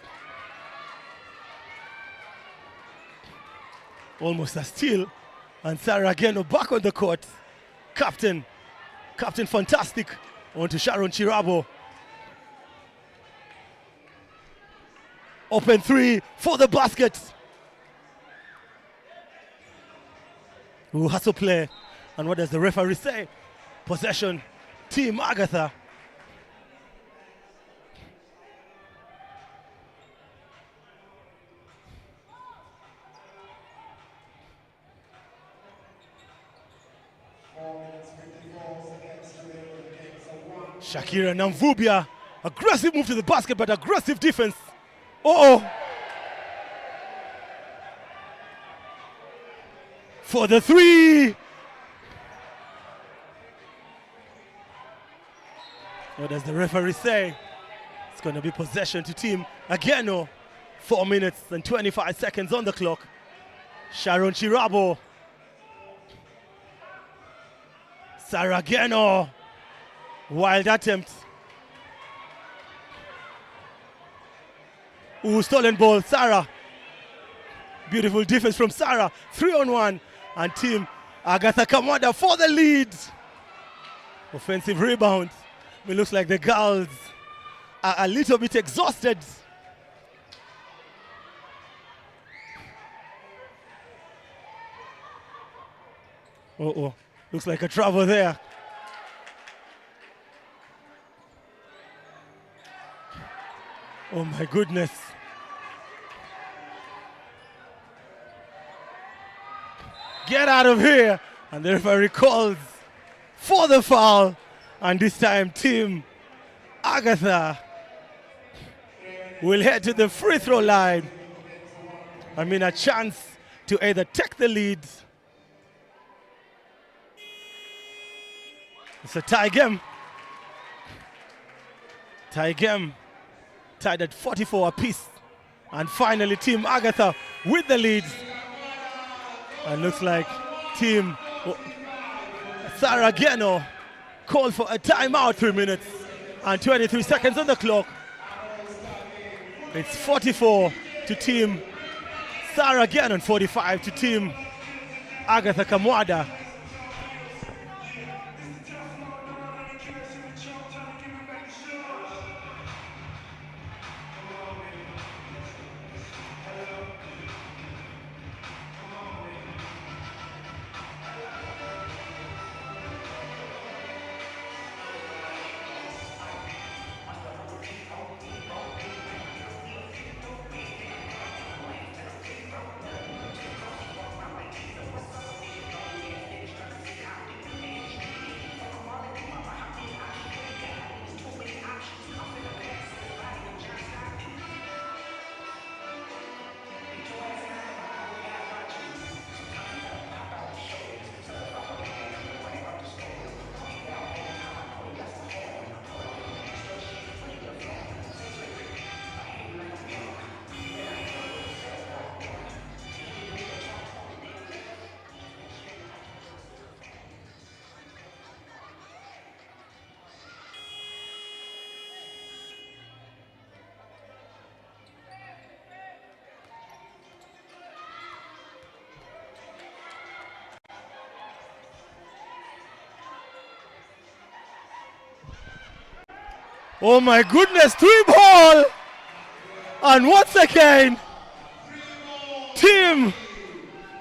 Almost a steal. And Sarah Ageno back on the court. Captain fantastic. On to Sharon Chirabo. Open 3 for the basket. Ooh, hustle play. And what does the referee say? Possession, team Agatha. Shakira Namvubia. Aggressive move to the basket, but aggressive defense. Uh-oh. For the 3. What does the referee say? It's going to be possession to team Ageno. 4 minutes and 25 seconds on the clock. Sharon Chirabo. Sarah Ageno. Wild attempt. Ooh, stolen ball, Sarah. Beautiful defense from Sarah. 3-on-1. And team Agatha Kamada for the lead. Offensive rebound. It looks like the girls are a little bit exhausted. Uh-oh. Looks like a trouble there. Oh my goodness. Get out of here. And the referee calls for the foul. And this time team Agatha will head to the free throw line. I mean, a chance to either take the lead. It's a tie game. Tie game. Tied at 44 apiece. And finally team Agatha with the lead. And looks like team Sarah Ageno called for a timeout. 3 minutes and 23 seconds on the clock. It's 44 to team Sarah Ageno and 45 to team Agatha Kamwada. Oh my goodness, 3-ball! And once again, team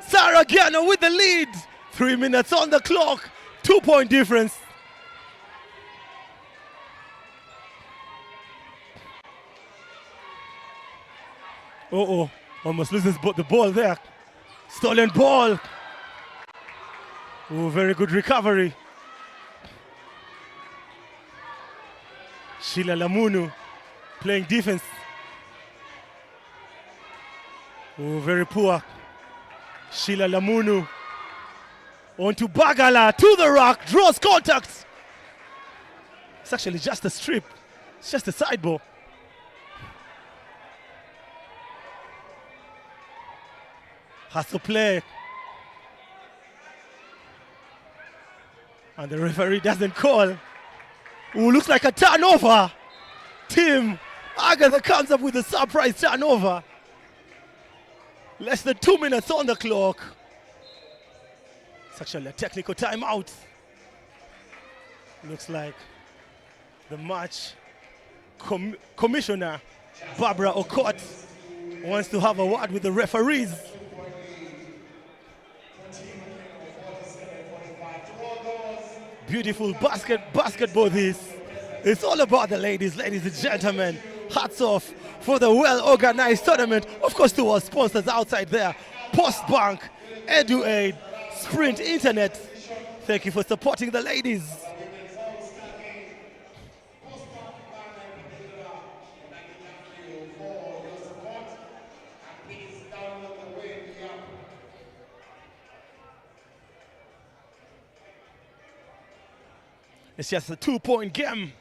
Sarah Ageno with the lead. 3 minutes on the clock, 2-point difference. Oh, almost loses the ball there. Stolen ball. Oh, very good recovery. Sheila Lamunu playing defense. Oh, very poor. Sheila Lamunu on to Bagala, to the rock, draws contact. It's actually just a strip. It's just a side ball. Has to play. And the referee doesn't call. Ooh, looks like a turnover. Team Agatha comes up with a surprise turnover. Less than 2 minutes on the clock. It's actually a technical timeout. Looks like the match commissioner, Barbara Okot, wants to have a word with the referees. Beautiful basketball this. It's all about the ladies and gentlemen. Hats off for the well-organized tournament. Of course, to our sponsors outside there. Postbank, EduAid, Sprint Internet. Thank you for supporting the ladies. It's just a 2-point game.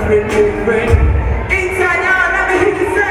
different. Inside out, let me hear you say.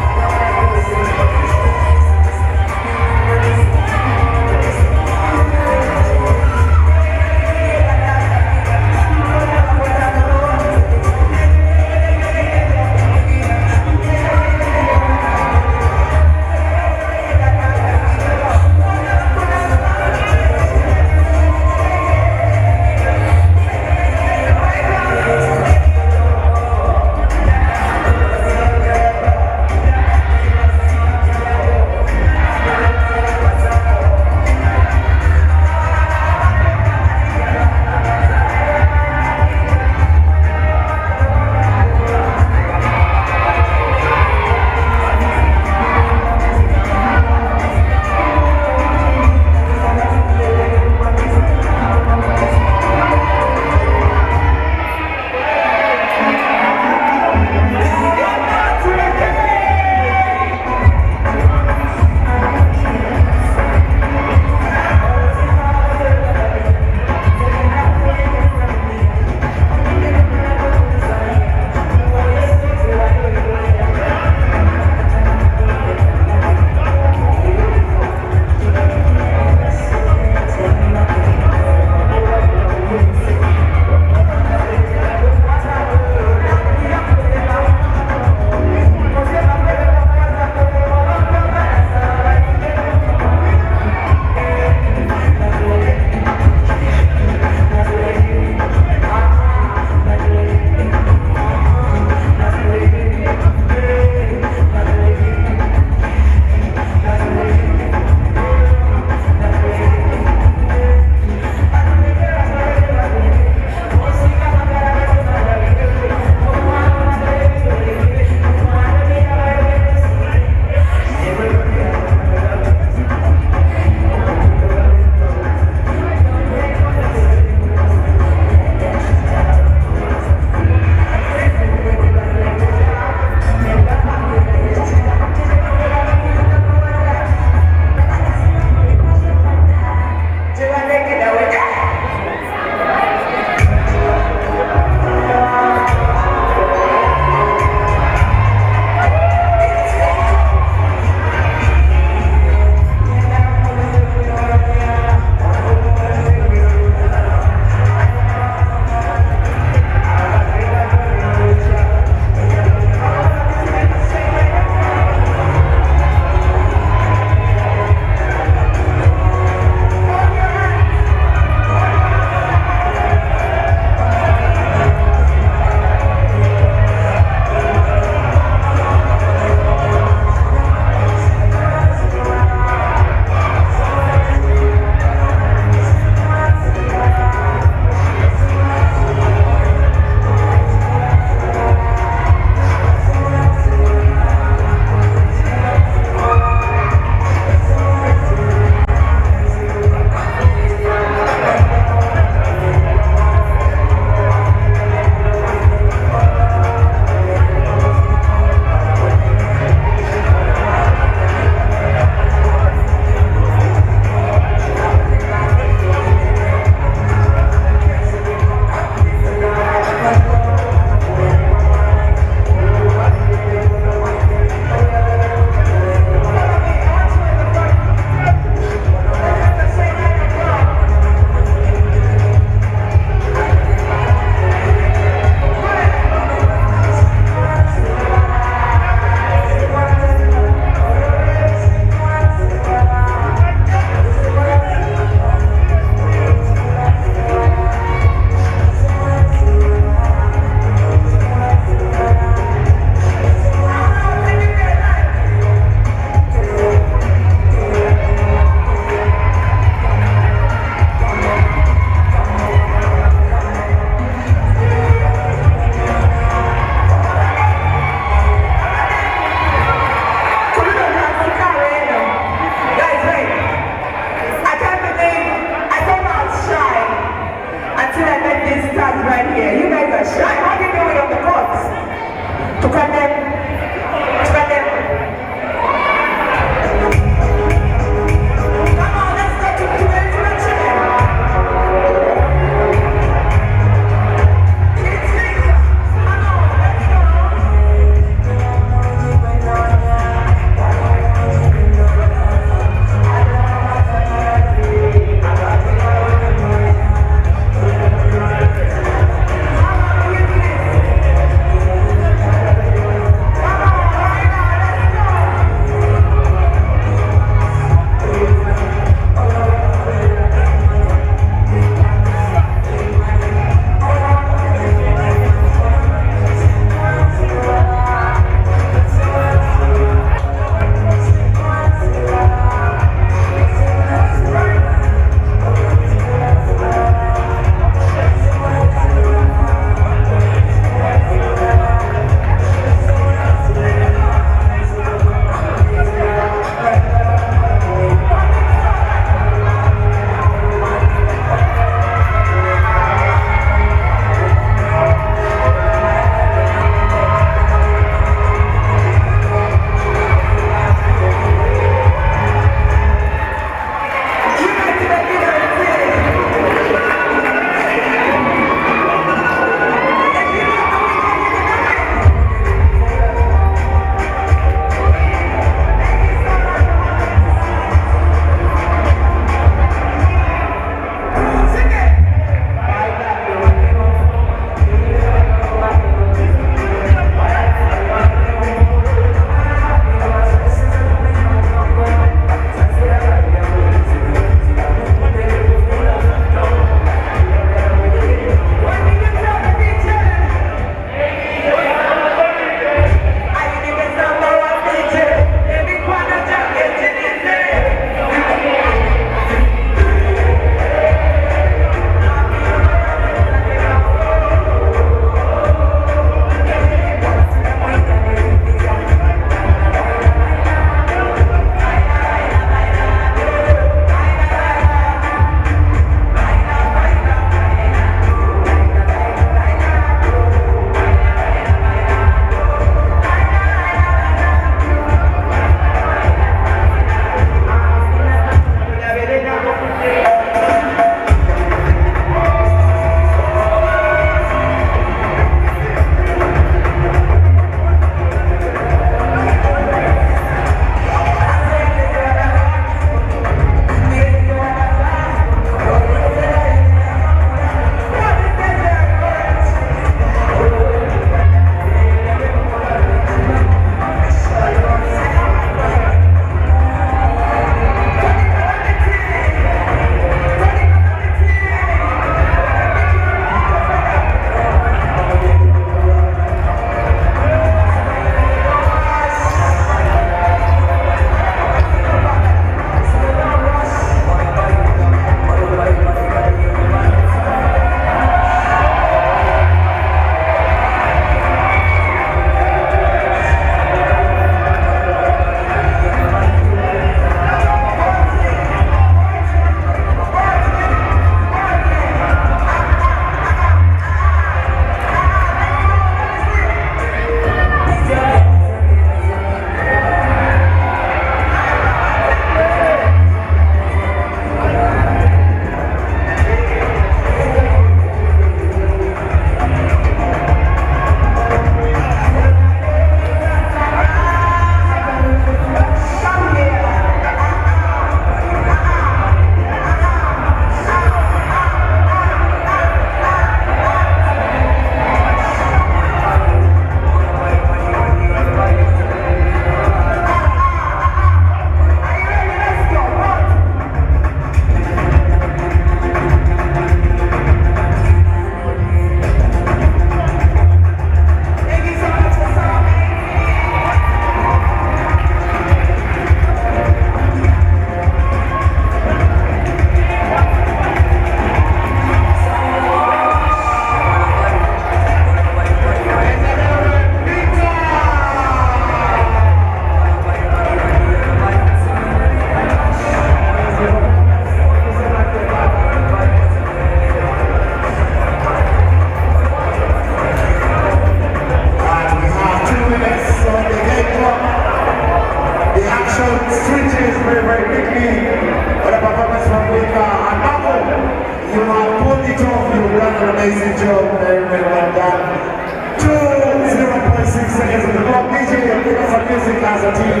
job, very well done. 0.6 seconds of the clock. DJ, give us some music as a team.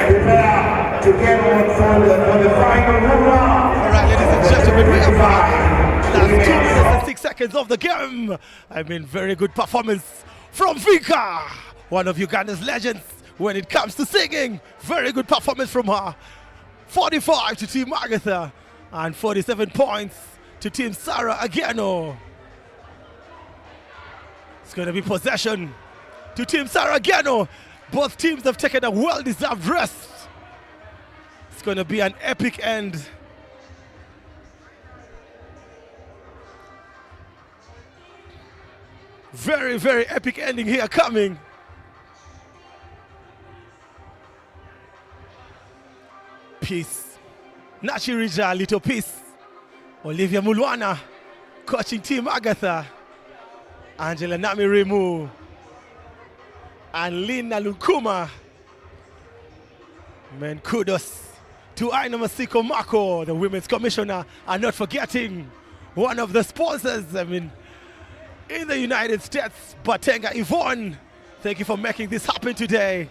Prepare to get on for the final round. All right, ladies and gentlemen, we have last 2 minutes and 6 seconds of the game. I mean, very good performance from Vinka, one of Uganda's legends when it comes to singing. Very good performance from her. 45 to Team Agatha and 47 points to Team Saha Ageno. It's going to be possession to Team Saha Ageno. Both teams have taken a well-deserved rest. It's going to be an epic end. Very, very epic ending here coming. Peace. Nachirija, little peace. Olivia Mulwana coaching Team Agatha. Angela Namirimu and Lina Lukuma. Man, kudos to Aina Masiko Mako, the women's commissioner, and not forgetting one of the sponsors, I mean, in the United States, Batenga Yvonne. Thank you for making this happen today.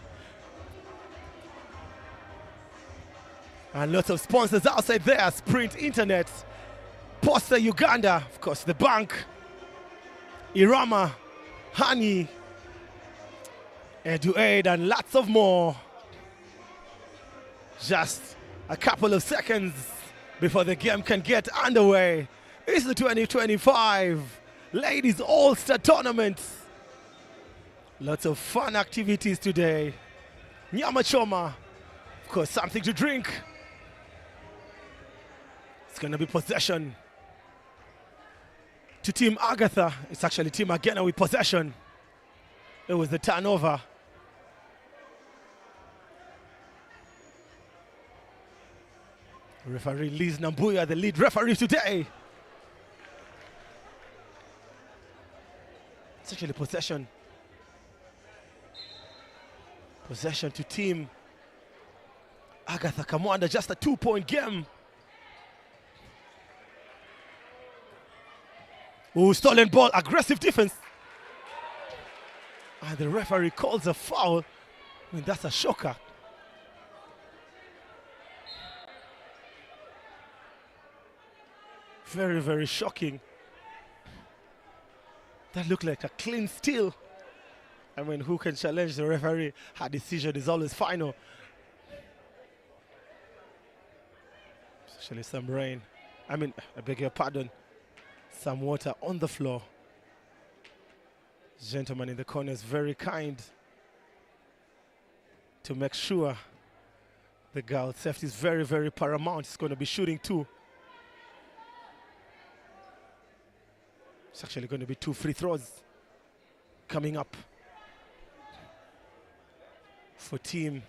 And lots of sponsors outside there, Sprint Internet, Poster Uganda, of course, the bank, Irama, Honey, EduAid, and lots of more. Just a couple of seconds before the game can get underway. It's the 2025 Ladies All-Star Tournament. Lots of fun activities today. Nyama choma, of course, something to drink. It's going to be possession to Team Agatha. It's actually Team Ageno with possession. It was the turnover. Referee Liz Nambuya, the lead referee today. It's actually possession. Possession to Team Agatha Kamwanda, just a 2-point game. Ooh, stolen ball, aggressive defense. And the referee calls a foul. I mean, that's a shocker. Very, very shocking. That looked like a clean steal. I mean, who can challenge the referee? Her decision is always final. Especially some rain. I mean, I beg your pardon. Some water on the floor. Gentleman in the corner is very kind to make sure the girl's safety is very, very paramount. It's going to be shooting two. It's actually going to be 2 free throws coming up for Team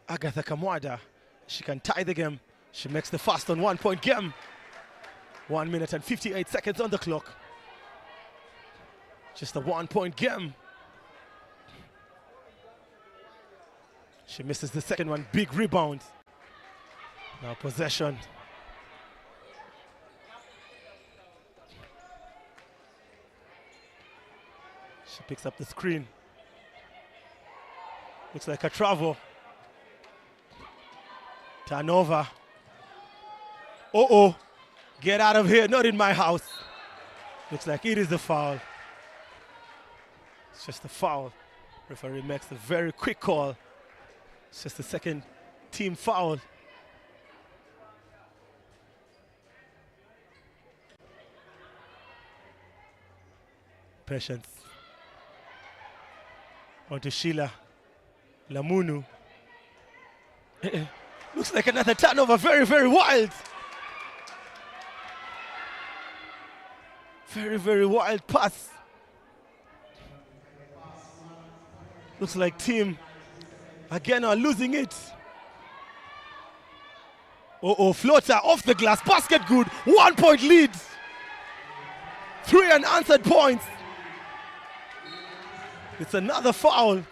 Agatha Kamwanda. She can tie the game. She makes the first on 1-point game. 1 minute and 58 seconds on the clock. Just a 1-point game. She misses the second one. Big rebound. Now possession. She picks up the screen. Looks like a travel. Turnover. Uh-oh. Get out of here. Not in my house. Looks like it is a foul. It's just a foul. Referee makes a very quick call. It's just the second team foul. Patience. On to Sheila Lamunu. Looks like another turnover. Very, very wild. Very, very wild pass. Looks like Team Ageno are losing it. Uh-oh, floater off the glass. Basket good. 1-point lead. 3 unanswered points. It's another foul.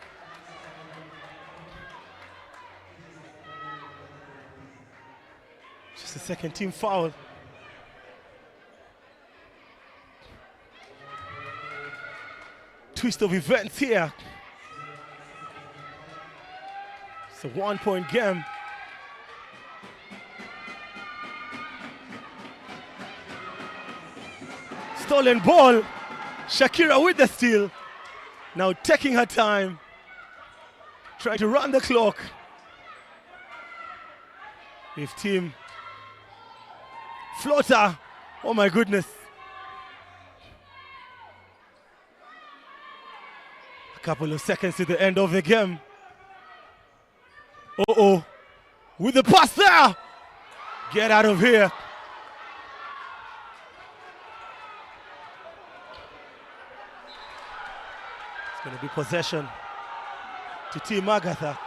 Just a second team foul. twist of events here. It's a 1-point game. Stolen ball. Shakira with the steal. Now taking her time. Trying to run the clock. If team floater. Oh my goodness. A couple of seconds to the end of the game. Uh-oh. With the pass there. Get out of here. It's going to be possession to Team Agatha.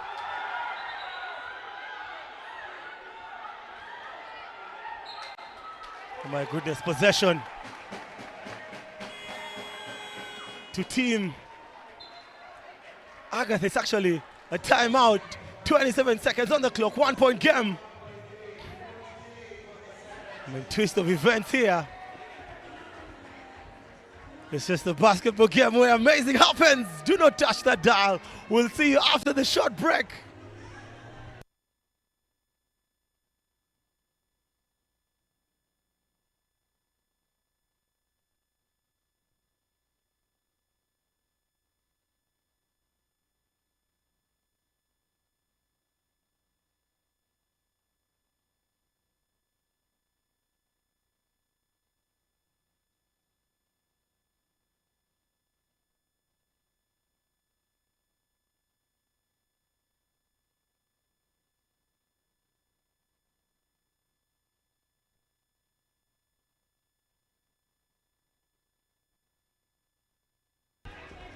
Oh my goodness, possession to Team Agatha. It's actually a timeout. 27 seconds on the clock, 1-point game. Twist of events here. It's just a basketball game where amazing happens. Do not touch that dial. We'll see you after the short break.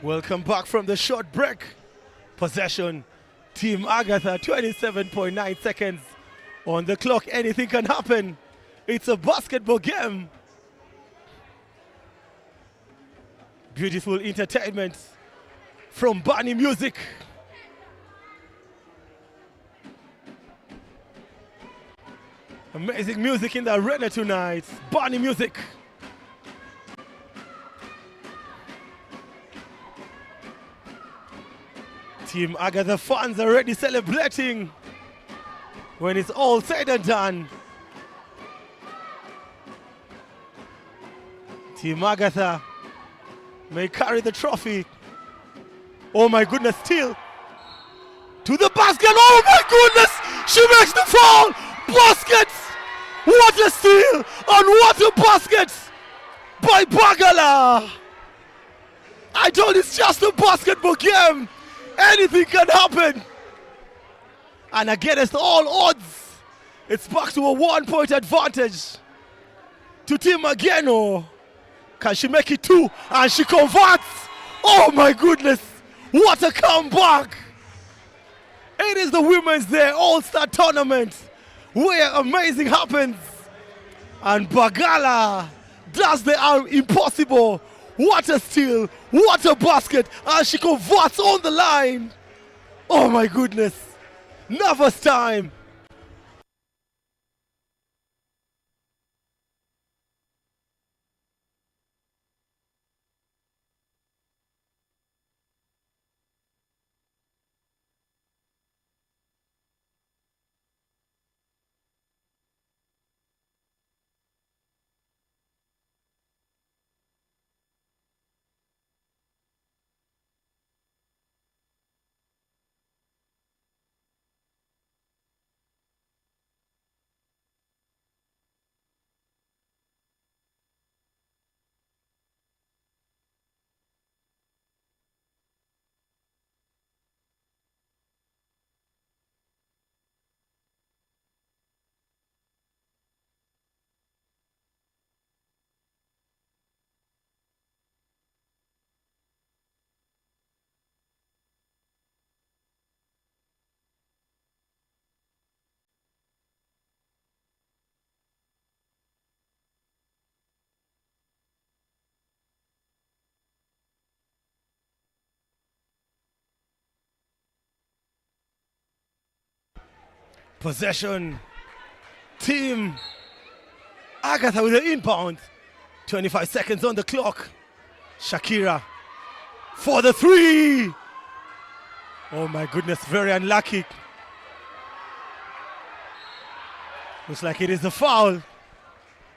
Welcome back from the short break. Possession, Team Agatha, 27.9 seconds on the clock. Anything can happen. It's a basketball game. Beautiful entertainment from Bunny Music. Amazing music in the arena tonight. Bunny Music. Team Agatha fans are already celebrating when it's all said and done. Team Agatha may carry the trophy. Oh my goodness, steal to the basket. Oh my goodness, she makes the foul. Basket! What a steal and what a basket by Bagala. I told you it's just a basketball game. Anything can happen. And against all odds, it's back to a 1-point advantage to Team Ageno. Can she make it 2? And she converts. Oh my goodness. What a comeback. It is the Women's Day All-Star Tournament where amazing happens. And Bagala does the impossible. What a steal, what a basket, and she converts on the line. Oh my goodness, nervous time. Possession, Team Agatha with the inbound. 25 seconds on the clock. Shakira for the three. Oh my goodness, very unlucky. Looks like it is a foul.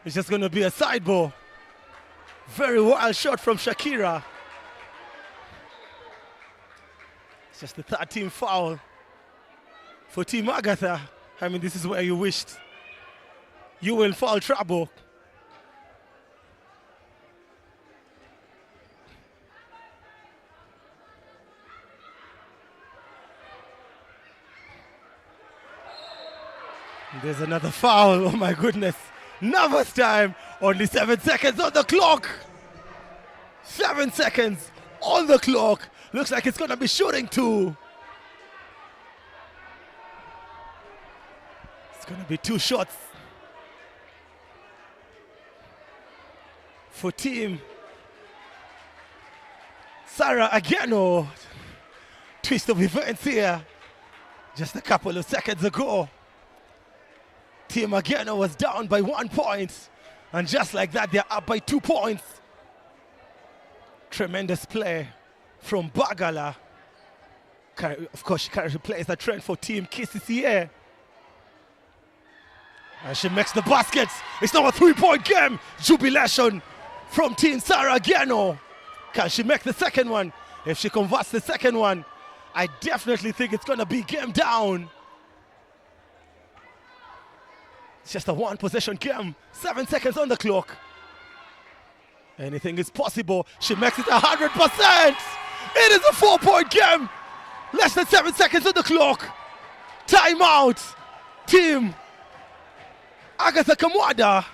It's just going to be a side ball. Very wild shot from Shakira. It's just the third team foul for Team Agatha. I mean, this is where you wished you will foul trouble. There's another foul. Oh my goodness. Nervous time. Only 7 seconds on the clock. 7 seconds on the clock. Looks like it's going to be shooting two. It's going to be two shots for Team Sarah Ageno. Twist of events here. Just a couple of seconds ago, Team Ageno was down by 1 point. And just like that, they're up by 2 points. Tremendous play from Bagala. Of course, she currently plays the trend for Team KCCA. And she makes the basket. It's now a 3-point game. Jubilation from Team Sarah Ageno. Can she make the second one? If she converts the second one, I definitely think it's going to be game down. It's just a 1-possession game. 7 seconds on the clock. Anything is possible. She makes it 100%. It is a 4-point game. Less than 7 seconds on the clock. Timeout. Team Agatha Kamwada.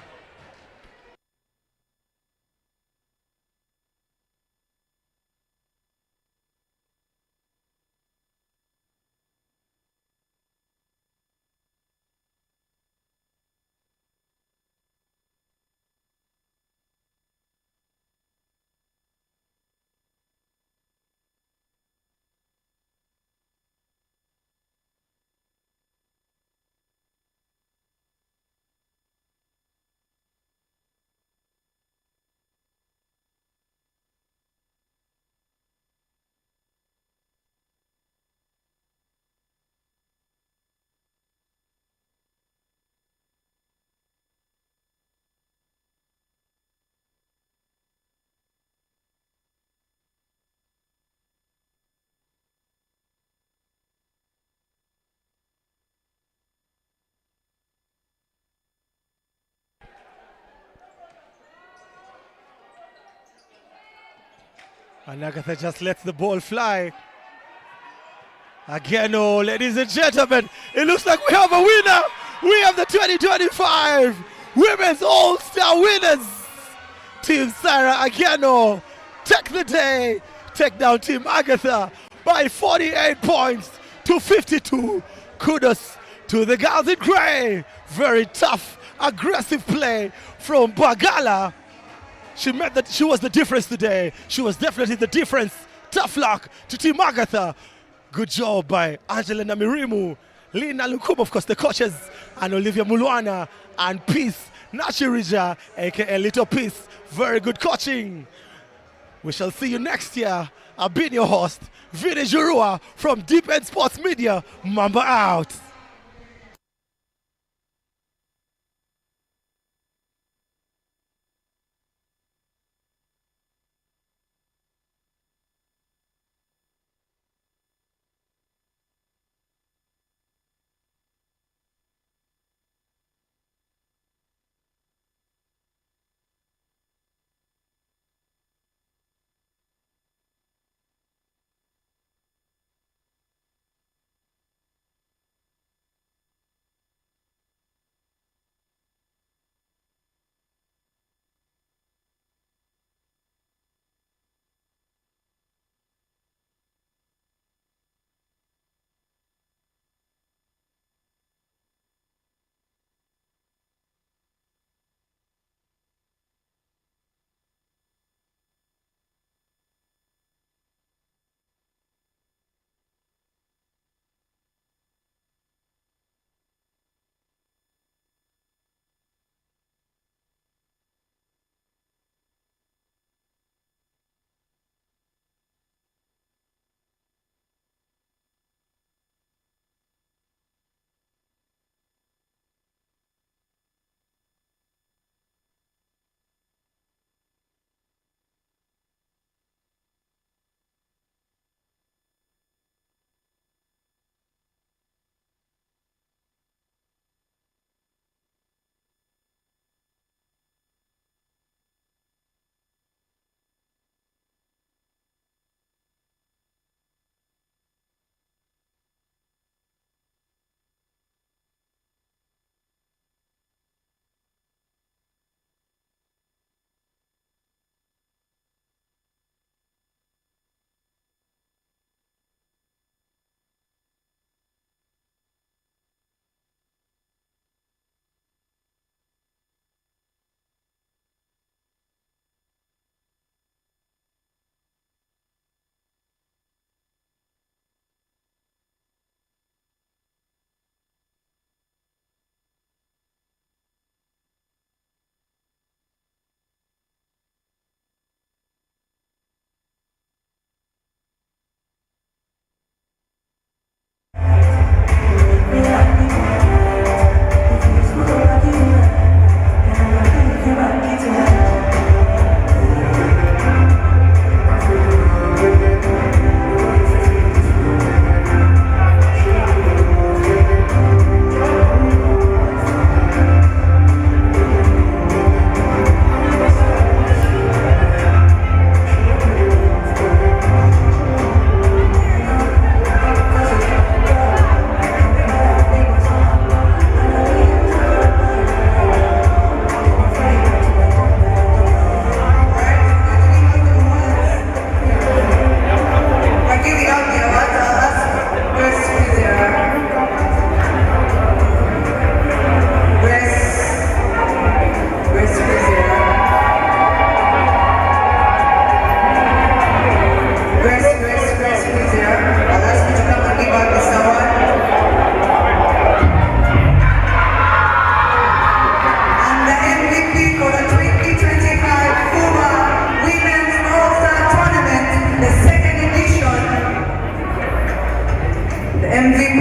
And Agatha just lets the ball fly. Again, oh, ladies and gentlemen, it looks like we have a winner. We have the 2025 Women's All-Star winners. Team Sarah Ageno take the day, take down Team Agatha by 48 points to 52. Kudos to the girls in grey. Very tough, aggressive play from Bagala. She was the difference today. She was definitely the difference. Tough luck to Team Agatha. Good job by Angela Namirimu, Lina Lukum, of course, the coaches, and Olivia Mulwana, and Peace Nashirija, aka Little Peace. Very good coaching. We shall see you next year. I've been your host, Vinny Jurua from Deep End Sports Media. Mamba out. MVP.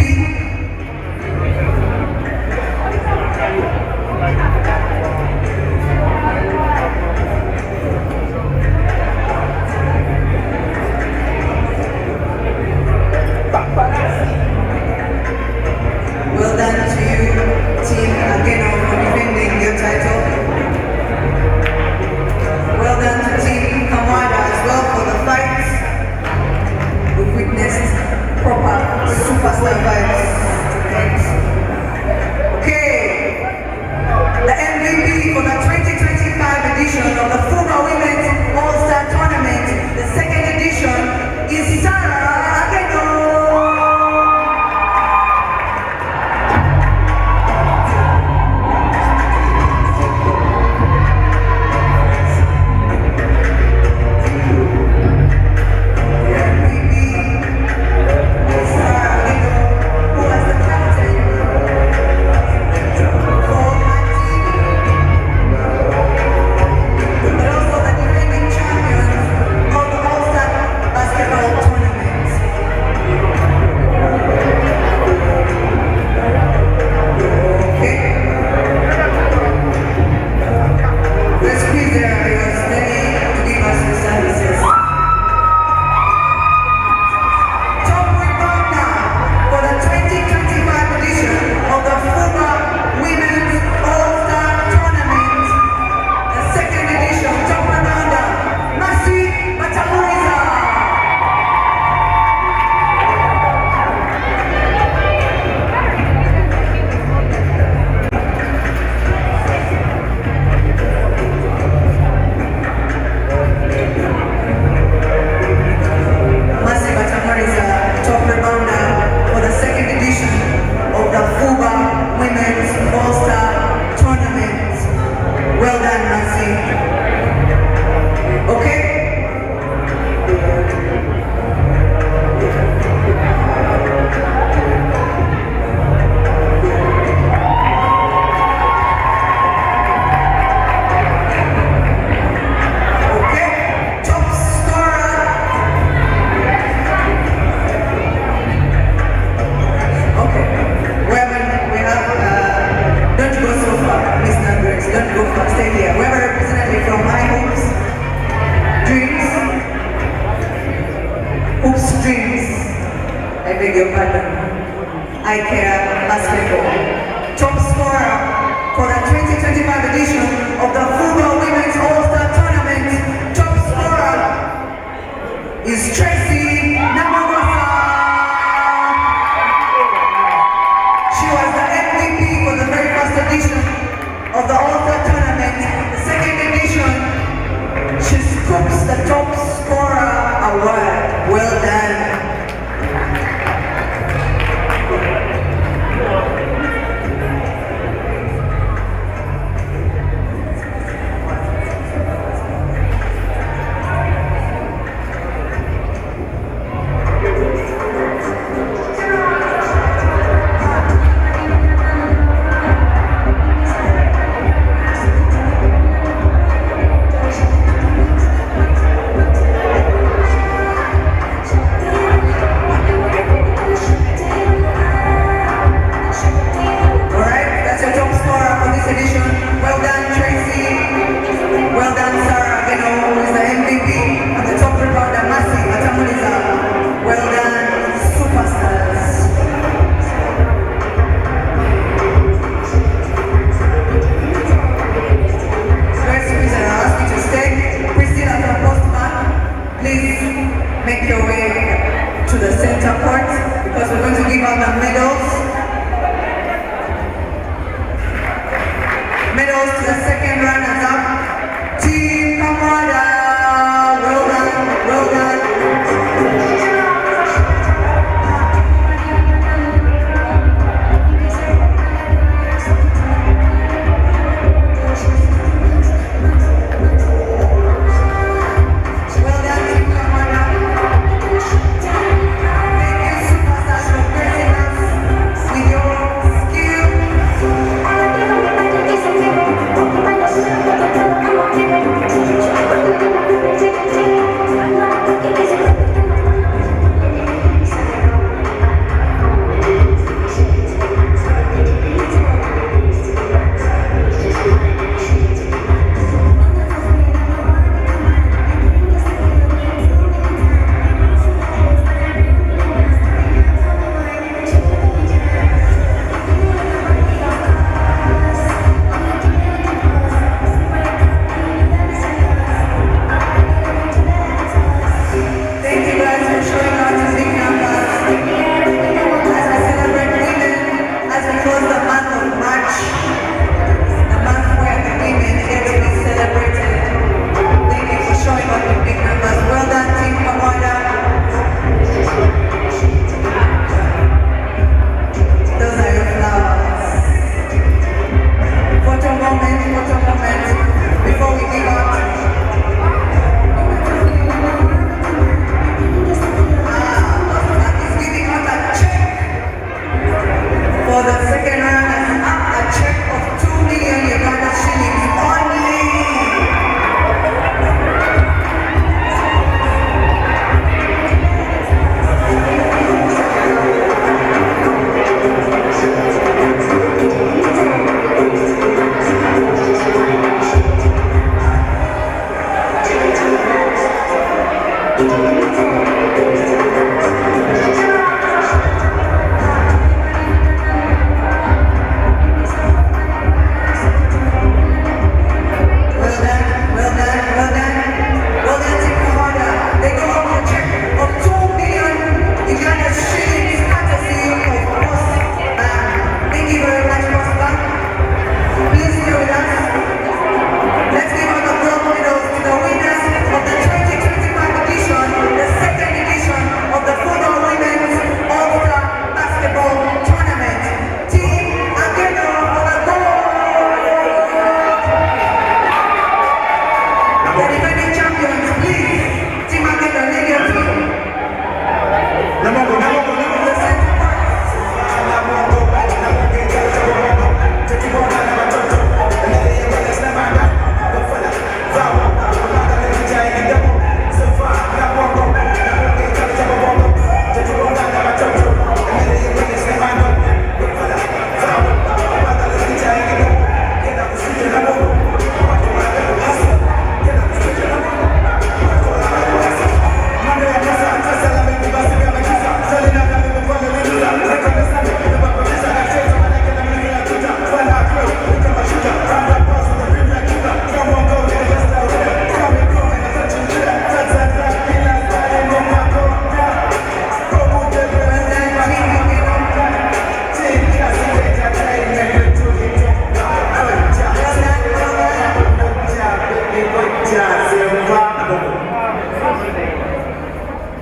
Well done to you, Team Ageno, for defending your title. Well done to Team Kamada as well for the fights. We've witnessed proper superstar vibes tonight. Okay, the MVP for the 2025 edition of the FUBAWOMEN All-Star Tournament, the second edition, is Saha.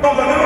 Vamos,